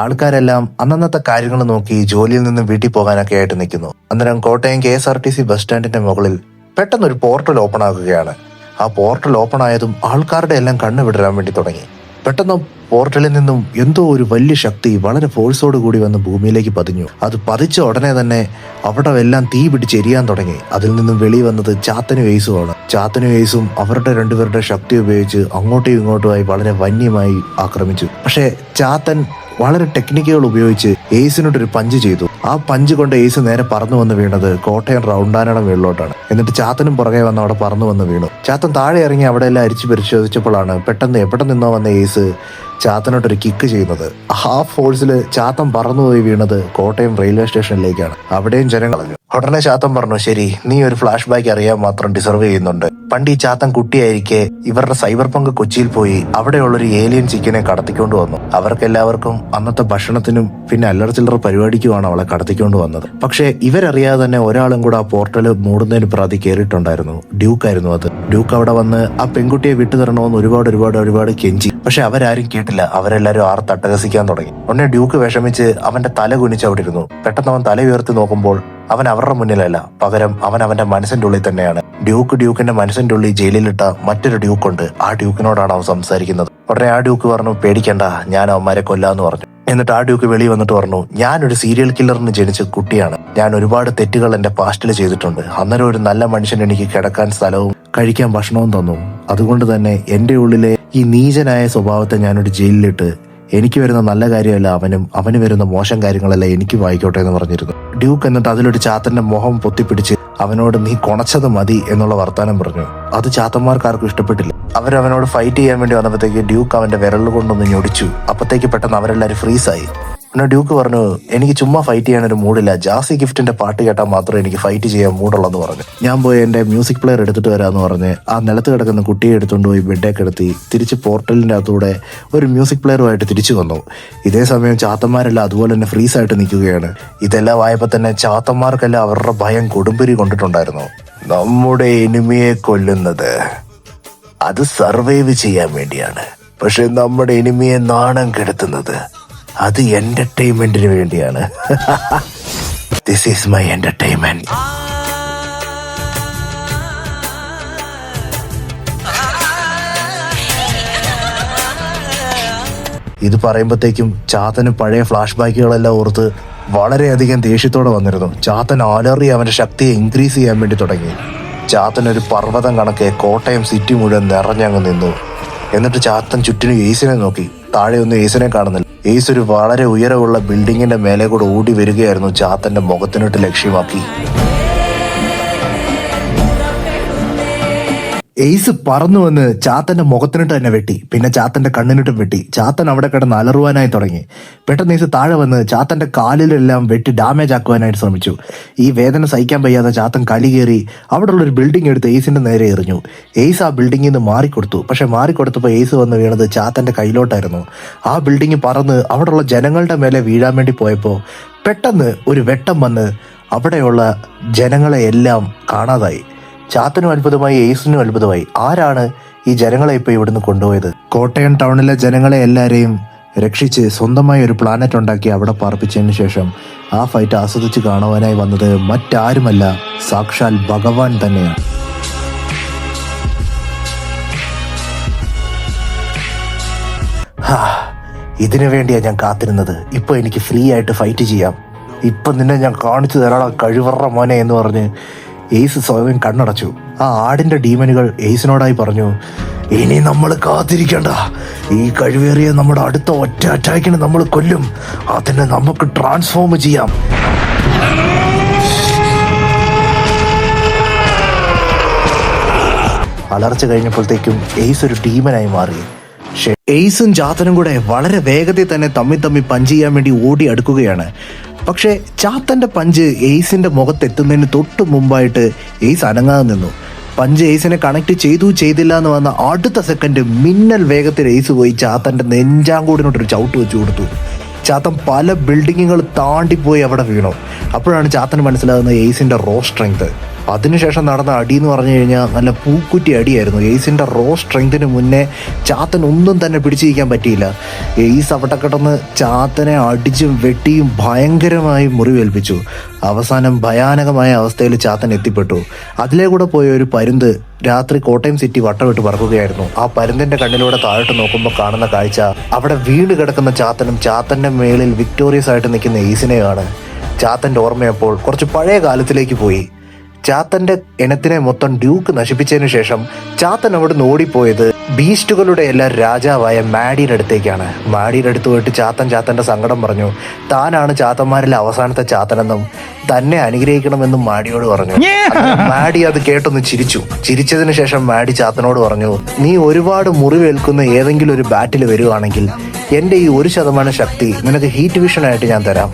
ആൾക്കാരെല്ലാം അന്നന്നത്തെ കാര്യങ്ങൾ നോക്കി ജോലിയിൽ നിന്ന് വീട്ടിൽ പോകാനൊക്കെ ആയിട്ട് നിൽക്കുന്നു. അന്നേരം കോട്ടയം KSRTC ബസ് സ്റ്റാൻഡിന്റെ മുകളിൽ പെട്ടെന്നൊരു പോർട്ടൽ ഓപ്പൺ ആകുകയാണ്. ആ പോർട്ടൽ ഓപ്പൺ ആയതും ആൾക്കാരുടെ എല്ലാം കണ്ണു വിടരാൻ വേണ്ടി തുടങ്ങി. പെട്ടെന്ന് പോർട്ടലിൽ നിന്നും എന്തോ ഒരു വലിയ ശക്തി വളരെ ഫോഴ്സോട് കൂടി വന്ന് ഭൂമിയിലേക്ക് പതിഞ്ഞു. അത് പതിച്ച ഉടനെ തന്നെ അവിടെ എല്ലാം തീ പിടിച്ചെരിയാൻ തുടങ്ങി. അതിൽ നിന്നും വെളി വന്നത് ചാത്തനും എയ്സുമാണ്. ചാത്തനും എയ്സും അവരുടെ രണ്ടുപേരുടെ ശക്തി ഉപയോഗിച്ച് അങ്ങോട്ടും ഇങ്ങോട്ടുമായി വളരെ വന്യമായി ആക്രമിച്ചു. പക്ഷേ ചാത്തൻ വളരെ ടെക്നിക്കുകൾ ഉപയോഗിച്ച് എയ്സിനോടൊരു പഞ്ച് ചെയ്തു. ആ പഞ്ച് കൊണ്ട് എയ്സ് നേരെ പറന്നു വന്ന് വീണത് കോട്ടയം റൗണ്ടാനയുടെ മുകളിലോട്ടാണ്. എന്നിട്ട് ചാത്തനും പുറകെ വന്ന് അവിടെ പറന്നു വന്ന് വീണു. ചാത്തൻ താഴെ ഇറങ്ങി അവിടെ എല്ലാം അരിച്ചു പരിശോധിച്ചപ്പോഴാണ് പെട്ടെന്ന് എവിടെ നിന്നോ വന്ന എയ്സ് ചാത്തനോട്ടൊരു കിക്ക് ചെയ്യുന്നത്. ആ ഫോഴ്സിൽ ചാത്തൻ പറന്നുപോയി വീണത് കോട്ടയം റെയിൽവേ സ്റ്റേഷനിലേക്കാണ്. അവിടെയും ജനങ്ങൾ കളഞ്ഞു. ഉടനെ ചാത്തൻ പറഞ്ഞു, ശരി, നീ ഒരു ഫ്ലാഷ് ബാക്ക് അറിയാൻ മാത്രം ഡിസർവ് ചെയ്യുന്നുണ്ട്. പണ്ട് ഈ ചാത്തൻ കുട്ടിയായിരിക്കെ ഇവരുടെ സൈബർ പങ്ക് കൊച്ചിയിൽ പോയി അവിടെയുള്ളൊരു ഏലിയൻ ചിക്കനെ കടത്തിക്കൊണ്ട് വന്നു. അവർക്കെല്ലാവർക്കും അന്നത്തെ ഭക്ഷണത്തിനും പിന്നെ അല്ലറ ചില്ലറ പരിപാടിക്കുമാണ് അവളെ കടത്തിക്കൊണ്ട് വന്നത്. പക്ഷേ ഇവരറിയാതെ തന്നെ ഒരാളും കൂടെ ആ പോർട്ടൽ മൂടുന്നതിന് പ്രതി കയറിയിട്ടുണ്ടായിരുന്നു. ഡ്യൂക്കായിരുന്നു അത്. ഡ്യൂക്ക് അവിടെ വന്ന് ആ പെൺകുട്ടിയെ വിട്ടു തരണമെന്ന് ഒരുപാട് കെഞ്ചി. പക്ഷെ അവരാരും കേട്ടില്ല. അവരെല്ലാരും തട്ടഹസിക്കാൻ തുടങ്ങി. ഉടനെ ഡ്യൂക്ക് വിഷമിച്ച് അവന്റെ തല കുനിച്ച് അവിടെ ഇരുന്നു. പെട്ടെന്ന് അവൻ തല ഉയർത്തി നോക്കുമ്പോൾ അവൻ അവരുടെ മുന്നിലല്ല, പകരം അവൻ അവന്റെ മനസ്സിന്റെ ഉള്ളിൽ തന്നെയാണ്. ഡ്യൂക്കിന്റെ മനസ്സിന്റെ ഉള്ളിൽ ജയിലിലിട്ട മറ്റൊരു ഡ്യൂക്കുണ്ട്. ആ ഡ്യൂക്കിനോടാണ് അവൻ സംസാരിക്കുന്നത്. ഉടനെ ആ ഡ്യൂക്ക് പറഞ്ഞു, പേടിക്കണ്ട, ഞാൻ അവന്മാരെ കൊല്ലാന്ന് പറഞ്ഞു. എന്നിട്ട് ആ ഡ്യൂക്ക് വെളി വന്നിട്ട് പറഞ്ഞു, ഞാനൊരു സീരിയൽ കില്ലറിന് ജനിച്ച കുട്ടിയാണ്. ഞാൻ ഒരുപാട് തെറ്റുകൾ എന്റെ പാസ്റ്റിൽ ചെയ്തിട്ടുണ്ട്. അന്നേരം ഒരു നല്ല മനുഷ്യൻ എനിക്ക് കിടക്കാൻ സ്ഥലവും കഴിക്കാൻ ഭക്ഷണവും തന്നു. അതുകൊണ്ട് തന്നെ എന്റെ ഉള്ളിലെ ഈ നീചനായ സ്വഭാവത്തെ ഞാനൊരു ജയിലിലിട്ട് എനിക്ക് വരുന്ന നല്ല കാര്യമല്ല അവന് വരുന്ന മോശം കാര്യങ്ങളല്ല എനിക്ക് വായിക്കോട്ടെ എന്ന് പറഞ്ഞിരുന്നു. ഡ്യൂക്ക് എന്നിട്ട് അതിലൊരു ചാത്തന്റെ മുഖം പൊത്തിപ്പിടിച്ച് അവനോട് നീ കൊണച്ചത് മതി എന്നുള്ള വർത്താനം പറഞ്ഞു. അത് ചാത്തന്മാർക്കാർക്കും ഇഷ്ടപ്പെട്ടില്ല. അവനോട് ഫൈറ്റ് ചെയ്യാൻ വേണ്ടി വന്നപ്പോഴത്തേക്ക് ഡ്യൂക്ക് അവന്റെ വിരൽ കൊണ്ടൊന്ന് ഞൊടിച്ചു. അപ്പത്തേക്ക് പെട്ടെന്ന് അവരെല്ലാവരും ഫ്രീസായി. പിന്നെ ഡ്യൂക്ക് പറഞ്ഞു, എനിക്ക് ചുമ്മാ ഫൈറ്റ് ചെയ്യാനൊരു മൂഡില്ല. ജാസി ഗിഫ്റ്റിന്റെ പാട്ട് കേട്ടാൽ മാത്രമേ എനിക്ക് ഫൈറ്റ് ചെയ്യാൻ മൂടുള്ളെന്ന് പറഞ്ഞു. ഞാൻ പോയി എന്റെ മ്യൂസിക് പ്ലെയർ എടുത്തിട്ട് വരാമെന്ന് പറഞ്ഞ് ആ നിലത്ത് കിടക്കുന്ന കുട്ടിയെ എടുത്തുകൊണ്ട് പോയി ബെഡേ കിടത്തി തിരിച്ച് പോർട്ടലിന്റെ അകത്തൂടെ ഒരു മ്യൂസിക് പ്ലെയറുമായിട്ട് തിരിച്ചു വന്നു. ഇതേ സമയം ചാത്തന്മാരെല്ലാം അതുപോലെ തന്നെ ഫ്രീസായിട്ട് നിൽക്കുകയാണ്. ഇതെല്ലാം ആയപ്പോൾ തന്നെ ചാത്തന്മാർക്കെല്ലാം അവരുടെ ഭയം കൊടുമ്പിരി കൊണ്ടിട്ടുണ്ടായിരുന്നു. നമ്മുടെ എനിമിയെ കൊല്ലുന്നത് അത് സർവൈവ് ചെയ്യാൻ വേണ്ടിയാണ്. പക്ഷെ നമ്മുടെ എനിമിയെ നാണം കെടുത്തുന്നത് അത് എന്റർടൈൻമെന്റിന് വേണ്ടിയാണ്. This is my entertainment. ഇത് പറയുമ്പോഴത്തേക്കും ചാത്തന് പഴയ ഫ്ലാഷ് ബാക്കുകളെല്ലാം ഓർത്ത് വളരെയധികം ദേഷ്യത്തോടെ വന്നിരുന്നു. ചാത്തൻ അലറി അവന്റെ ശക്തിയെ ഇൻക്രീസ് ചെയ്യാൻ വേണ്ടി തുടങ്ങി. ചാത്തൻ ഒരു പർവ്വതം കണക്കെ കോട്ടയം സിറ്റി മുഴുവൻ നിറഞ്ഞങ്ങ് നിന്നു. എന്നിട്ട് ചാത്തൻ ചുറ്റിനും എയ്സിനെ നോക്കി. താഴെ ഒന്നും എയ്സിനെ കാണുന്നില്ല. എയ്സ് ഒരു വളരെ ഉയരമുള്ള ബിൽഡിങ്ങിന്റെ മേലെ കൂടെ ഓടി വരികയായിരുന്നു ചാത്തന്റെ മുഖത്തിനിട്ട് ലക്ഷ്യമാക്കി. എയ്സ് പറന്നു വന്ന് ചാത്തന്റെ മുഖത്തിനിട്ട് തന്നെ വെട്ടി. പിന്നെ ചാത്തന്റെ കണ്ണിനിട്ടും വെട്ടി. ചാത്തൻ അവിടെ കിടന്ന് അലറുവാനായി തുടങ്ങി. പെട്ടെന്ന് എയ്സ് താഴെ വന്ന് ചാത്തന്റെ കാലിലെല്ലാം വെട്ടി ഡാമേജ് ആക്കുവാനായിട്ട് ശ്രമിച്ചു. ഈ വേദന സഹിക്കാൻ വയ്യാതെ ചാത്തൻ കലി കയറി അവിടെയുള്ള ഒരു ബിൽഡിംഗ് എടുത്ത് എയ്സിന്റെ നേരെ എറിഞ്ഞു. എയ്സ് ആ ബിൽഡിങ്ങിൽ നിന്ന് മാറിക്കൊടുത്തു. പക്ഷെ മാറിക്കൊടുത്തപ്പോൾ എയ്സ് വന്ന് വീണത് ചാത്തന്റെ കയ്യിലോട്ടായിരുന്നു. ആ ബിൽഡിംഗ് പറന്ന് അവിടെയുള്ള ജനങ്ങളുടെ മേലെ വീഴാൻ വേണ്ടി പോയപ്പോൾ പെട്ടെന്ന് ഒരു വെട്ടം വന്ന് അവിടെയുള്ള ജനങ്ങളെ എല്ലാം കാണാതായി. ചാത്തനും അത്ഭുതമായി, എയ്സിനും അത്ഭുതമായി. ആരാണ് ഈ ജനങ്ങളെ ഇപ്പൊ ഇവിടുന്ന് കൊണ്ടുപോയത്? കോട്ടയം ടൗണിലെ ജനങ്ങളെ എല്ലാരെയും രക്ഷിച്ച് സ്വന്തമായി ഒരു പ്ലാനറ്റ് ഉണ്ടാക്കി അവിടെ പാർപ്പിച്ചതിന് ശേഷം ആ ഫൈറ്റ് ആസ്വദിച്ച് കാണുവാനായി വന്നത് മറ്റാരുമല്ല, സാക്ഷാൽ ഭഗവാൻ തന്നെയാണ്. ഇതിനു വേണ്ടിയാ ഞാൻ കാത്തിരുന്നത്. ഇപ്പൊ എനിക്ക് ഫ്രീ ആയിട്ട് ഫൈറ്റ് ചെയ്യാം. ഇപ്പൊ നിന്നെ ഞാൻ കാണിച്ചു തരാടാ കഴിവറ മോനെ എന്ന് പറഞ്ഞ് എയ്സ് സ്വയം കണ്ണടച്ചു. ആ ആടിന്റെ ഡീമനുകൾ എയ്സിനോടായി പറഞ്ഞു, ഇനി നമ്മൾ കാത്തിരിക്കണ്ട. ഈ കഴിവേറിയ നമ്മുടെ അടുത്ത ഒറ്റ അറ്റാക്കിന് നമ്മൾ കൊല്ലും. അതിനെ നമുക്ക് ട്രാൻസ്ഫോം ചെയ്യാം. അലർച്ച കഴിഞ്ഞപ്പോഴത്തേക്കും എയ്സ് ഒരു ഡീമനായി മാറി. എയ്സും ചാത്തനും കൂടെ വളരെ വേഗത്തിൽ തന്നെ തമ്മി പഞ്ച് ചെയ്യാൻ വേണ്ടി ഓടി അടുക്കുകയാണ്. പക്ഷേ ചാത്തന്റെ പഞ്ച് എയ്സിന്റെ മുഖത്തെത്തുന്നതിന് തൊട്ട് മുമ്പായിട്ട് എയ്സ് അനങ്ങാതെ നിന്നു. പഞ്ച് എയ്സിനെ കണക്ട് ചെയ്തില്ല എന്ന് വന്ന അടുത്ത സെക്കൻഡ് മിന്നൽ വേഗത്തിൽ എയ്സ് പോയി ചാത്തന്റെ നെഞ്ചാങ്കൂടിനോട്ടൊരു ചവിട്ട് വെച്ചു കൊടുത്തു. ചാത്തൻ പല ബിൽഡിങ്ങുകൾ താണ്ടിപ്പോയി അവിടെ വീണു. അപ്പോഴാണ് ചാത്തന് മനസ്സിലാകുന്നത് എയ്സിന്റെ റോ സ്ട്രെങ്ത്. അതിനുശേഷം നടന്ന അടി എന്ന് പറഞ്ഞു കഴിഞ്ഞാൽ നല്ല പൂക്കുറ്റി അടിയായിരുന്നു. എയ്സിന്റെ റോ സ്ട്രെങ്തിന് മുന്നേ ചാത്തൻ ഒന്നും തന്നെ പിടിച്ചിരിക്കാൻ പറ്റിയില്ല. എയ്സ് അവിടെ കിടന്ന് ചാത്തനെ അടിച്ചും വെട്ടിയും ഭയങ്കരമായി മുറിവേൽപ്പിച്ചു. അവസാനം ഭയാനകമായ അവസ്ഥയിൽ ചാത്തൻ എത്തിപ്പെട്ടു. അതിലേ കൂടെ പോയ ഒരു പരുന്ത് രാത്രി കോട്ടയം സിറ്റി വട്ടമിട്ട് പറക്കുകയായിരുന്നു. ആ പരുന്തിന്റെ കണ്ണിലൂടെ താഴോട്ട് നോക്കുമ്പോൾ കാണുന്ന കാഴ്ച അവിടെ വീണ് കിടക്കുന്ന ചാത്തനും ചാത്തന്റെ മേളിൽ വിക്ടോറിയസ് ആയിട്ട് നിൽക്കുന്ന എയ്സിനെയാണ്. ചാത്തന്റെ ഓർമ്മയപ്പോൾ കുറച്ച് പഴയ കാലത്തിലേക്ക് പോയി. ചാത്തന്റെ ഇനത്തിനെ മൊത്തം ഡ്യൂക്ക് നശിപ്പിച്ചതിനു ശേഷം ചാത്തൻ അവിടുന്ന് ഓടിപ്പോയത് ബീസ്റ്റുകളുടെ എല്ലാം രാജാവായ മാഡിയുടെ അടുത്തേക്കാണ്. മാഡിയുടെ അടുത്ത് പോയിട്ട് ചാത്തന്റെ സങ്കടം പറഞ്ഞു. താനാണ് ചാത്തന്മാരിലെ അവസാനത്തെ ചാത്തനെന്നും തന്നെ അനുഗ്രഹിക്കണമെന്നും മാഡിയോട് പറഞ്ഞു. മാഡി അത് കേട്ടൊന്ന് ചിരിച്ചതിന് ശേഷം മാഡി ചാത്തനോട് പറഞ്ഞു, നീ ഒരുപാട് മുറിവേൽക്കുന്ന ഏതെങ്കിലും ഒരു ബാറ്റിൽ വരുവാണെങ്കിൽ എന്റെ ഈ 1% ശക്തി നിനക്ക് ഹീറ്റ് വിഷൻ ആയിട്ട് ഞാൻ തരാം.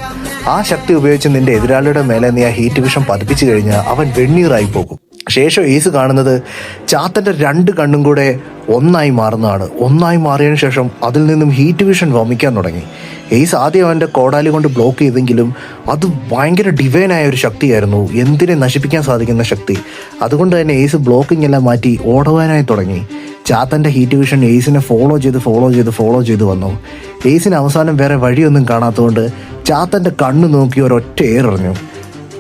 ആ ശക്തി ഉപയോഗിച്ച് നിന്റെ എതിരാളിയുടെ മേലെ നീ ആ ഹീറ്റ് വിഷൻ പതിപ്പിച്ചു കഴിഞ്ഞാൽ അവൻ വെണ്ണീറായി പോകും. ശേഷം എയ്സ് കാണുന്നത് ചാത്തന്റെ 2 കണ്ണും കൂടെ ഒന്നായി മാറുന്നതാണ്. ഒന്നായി മാറിയതിനു ശേഷം അതിൽ നിന്നും ഹീറ്റ് വിഷൻ വമിക്കാൻ തുടങ്ങി. എയ്സ് ആദ്യം അവൻ്റെ കോടാലി കൊണ്ട് ബ്ലോക്ക് ചെയ്തെങ്കിലും അത് ഭയങ്കര ഡിവൈനായ ഒരു ശക്തിയായിരുന്നു, എന്തിനെ നശിപ്പിക്കാൻ സാധിക്കുന്ന ശക്തി. അതുകൊണ്ട് തന്നെ എയ്സ് ബ്ലോക്കിംഗ് എല്ലാം മാറ്റി ഓടുവാനായി തുടങ്ങി. ചാത്തന്റെ ഹീറ്റ് വിഷൻ എയ്സിനെ ഫോളോ ചെയ്ത് വന്നു. എയ്സിന് അവസാനം വേറെ വഴിയൊന്നും കാണാത്തതുകൊണ്ട് ചാത്തന്റെ കണ്ണ് നോക്കി ഒരൊറ്റ എറിഞ്ഞു.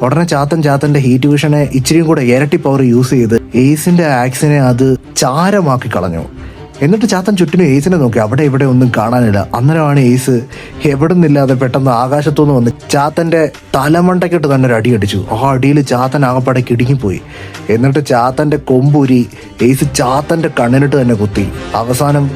ഉടനെ ചാത്തന്റെ ഹീറ്റ് വിഷനെ ഇച്ചിരിയും കൂടെ ഇരട്ടി പവർ യൂസ് ചെയ്ത് എയ്സിന്റെ ആക്സിനെ അത് ചാരമാക്കി കളഞ്ഞു. എന്നിട്ട് ചാത്തൻ ചുറ്റിനും എയ്സിനെ നോക്കി. അവിടെ ഇവിടെ ഒന്നും കാണാനില്ല. അന്നേരമാണ് എയ്സ് എവിടെ നിന്നില്ലാതെ പെട്ടെന്ന് ആകാശത്തുനിന്ന് വന്ന് ചാത്തന്റെ തലമണ്ടയ്ക്കിട്ട് തന്നെ ഒരു അടി അടിച്ചു. ആ അടിയിൽ ചാത്തൻ ആകപ്പാടെ കിടുങ്ങിപ്പോയി. എന്നിട്ട് ചാത്തന്റെ കൊമ്പൂരി എയ്സ് ചാത്തന്റെ കണ്ണിനിട്ട് തന്നെ കുത്തി. അവസാനം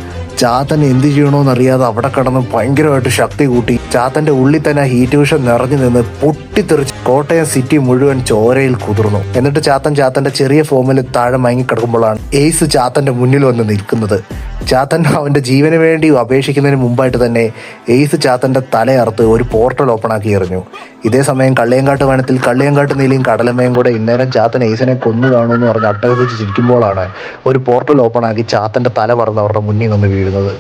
ചാത്തൻ എന്ത് ചെയ്യണമെന്നറിയാതെ അവിടെ കിടന്ന് ഭയങ്കരമായിട്ട് ശക്തി കൂട്ടി. ചാത്തന്റെ ഉള്ളിൽ തന്നെ ഹീറ്റ് വിഷൻ നിറഞ്ഞു നിന്ന് പൊട്ടിത്തെറിച്ച് കോട്ടയം സിറ്റി മുഴുവൻ ചോരയിൽ കുതിർന്നു. എന്നിട്ട് ചാത്തന്റെ ചെറിയ ഫോമിൽ താഴെ മയങ്ങിക്കിടക്കുമ്പോഴാണ് എയ്സ് ചാത്തന്റെ മുന്നിൽ വന്ന് നിൽക്കുന്നത്. ചാത്തൻ അവന്റെ ജീവന് വേണ്ടി അപേക്ഷിക്കുന്നതിന് മുമ്പായിട്ട് തന്നെ എയ്സ് ചാത്തന്റെ തലയറുത്ത് ഒരു പോർട്ടൽ ഓപ്പൺ ആക്കി എറിഞ്ഞു. ഇതേ സമയം കള്ളിയങ്കാട്ട് വനത്തിൽ കള്ളിയങ്കാട്ട് നീലിയും കടലമ്മയും കൂടെ ഇന്നേരം ചാത്തൻ എയ്സിനെ കൊന്നു കാണുമെന്ന് പറഞ്ഞ് അട്ടഹസിച്ച് ചിരിക്കുമ്പോഴാണ് ഒരു പോർട്ടൽ ഓപ്പൺ ആക്കി ചാത്തന്റെ തല പറന്ന് അവരുടെ മുന്നിൽ നിന്ന് വീഴുന്നത്.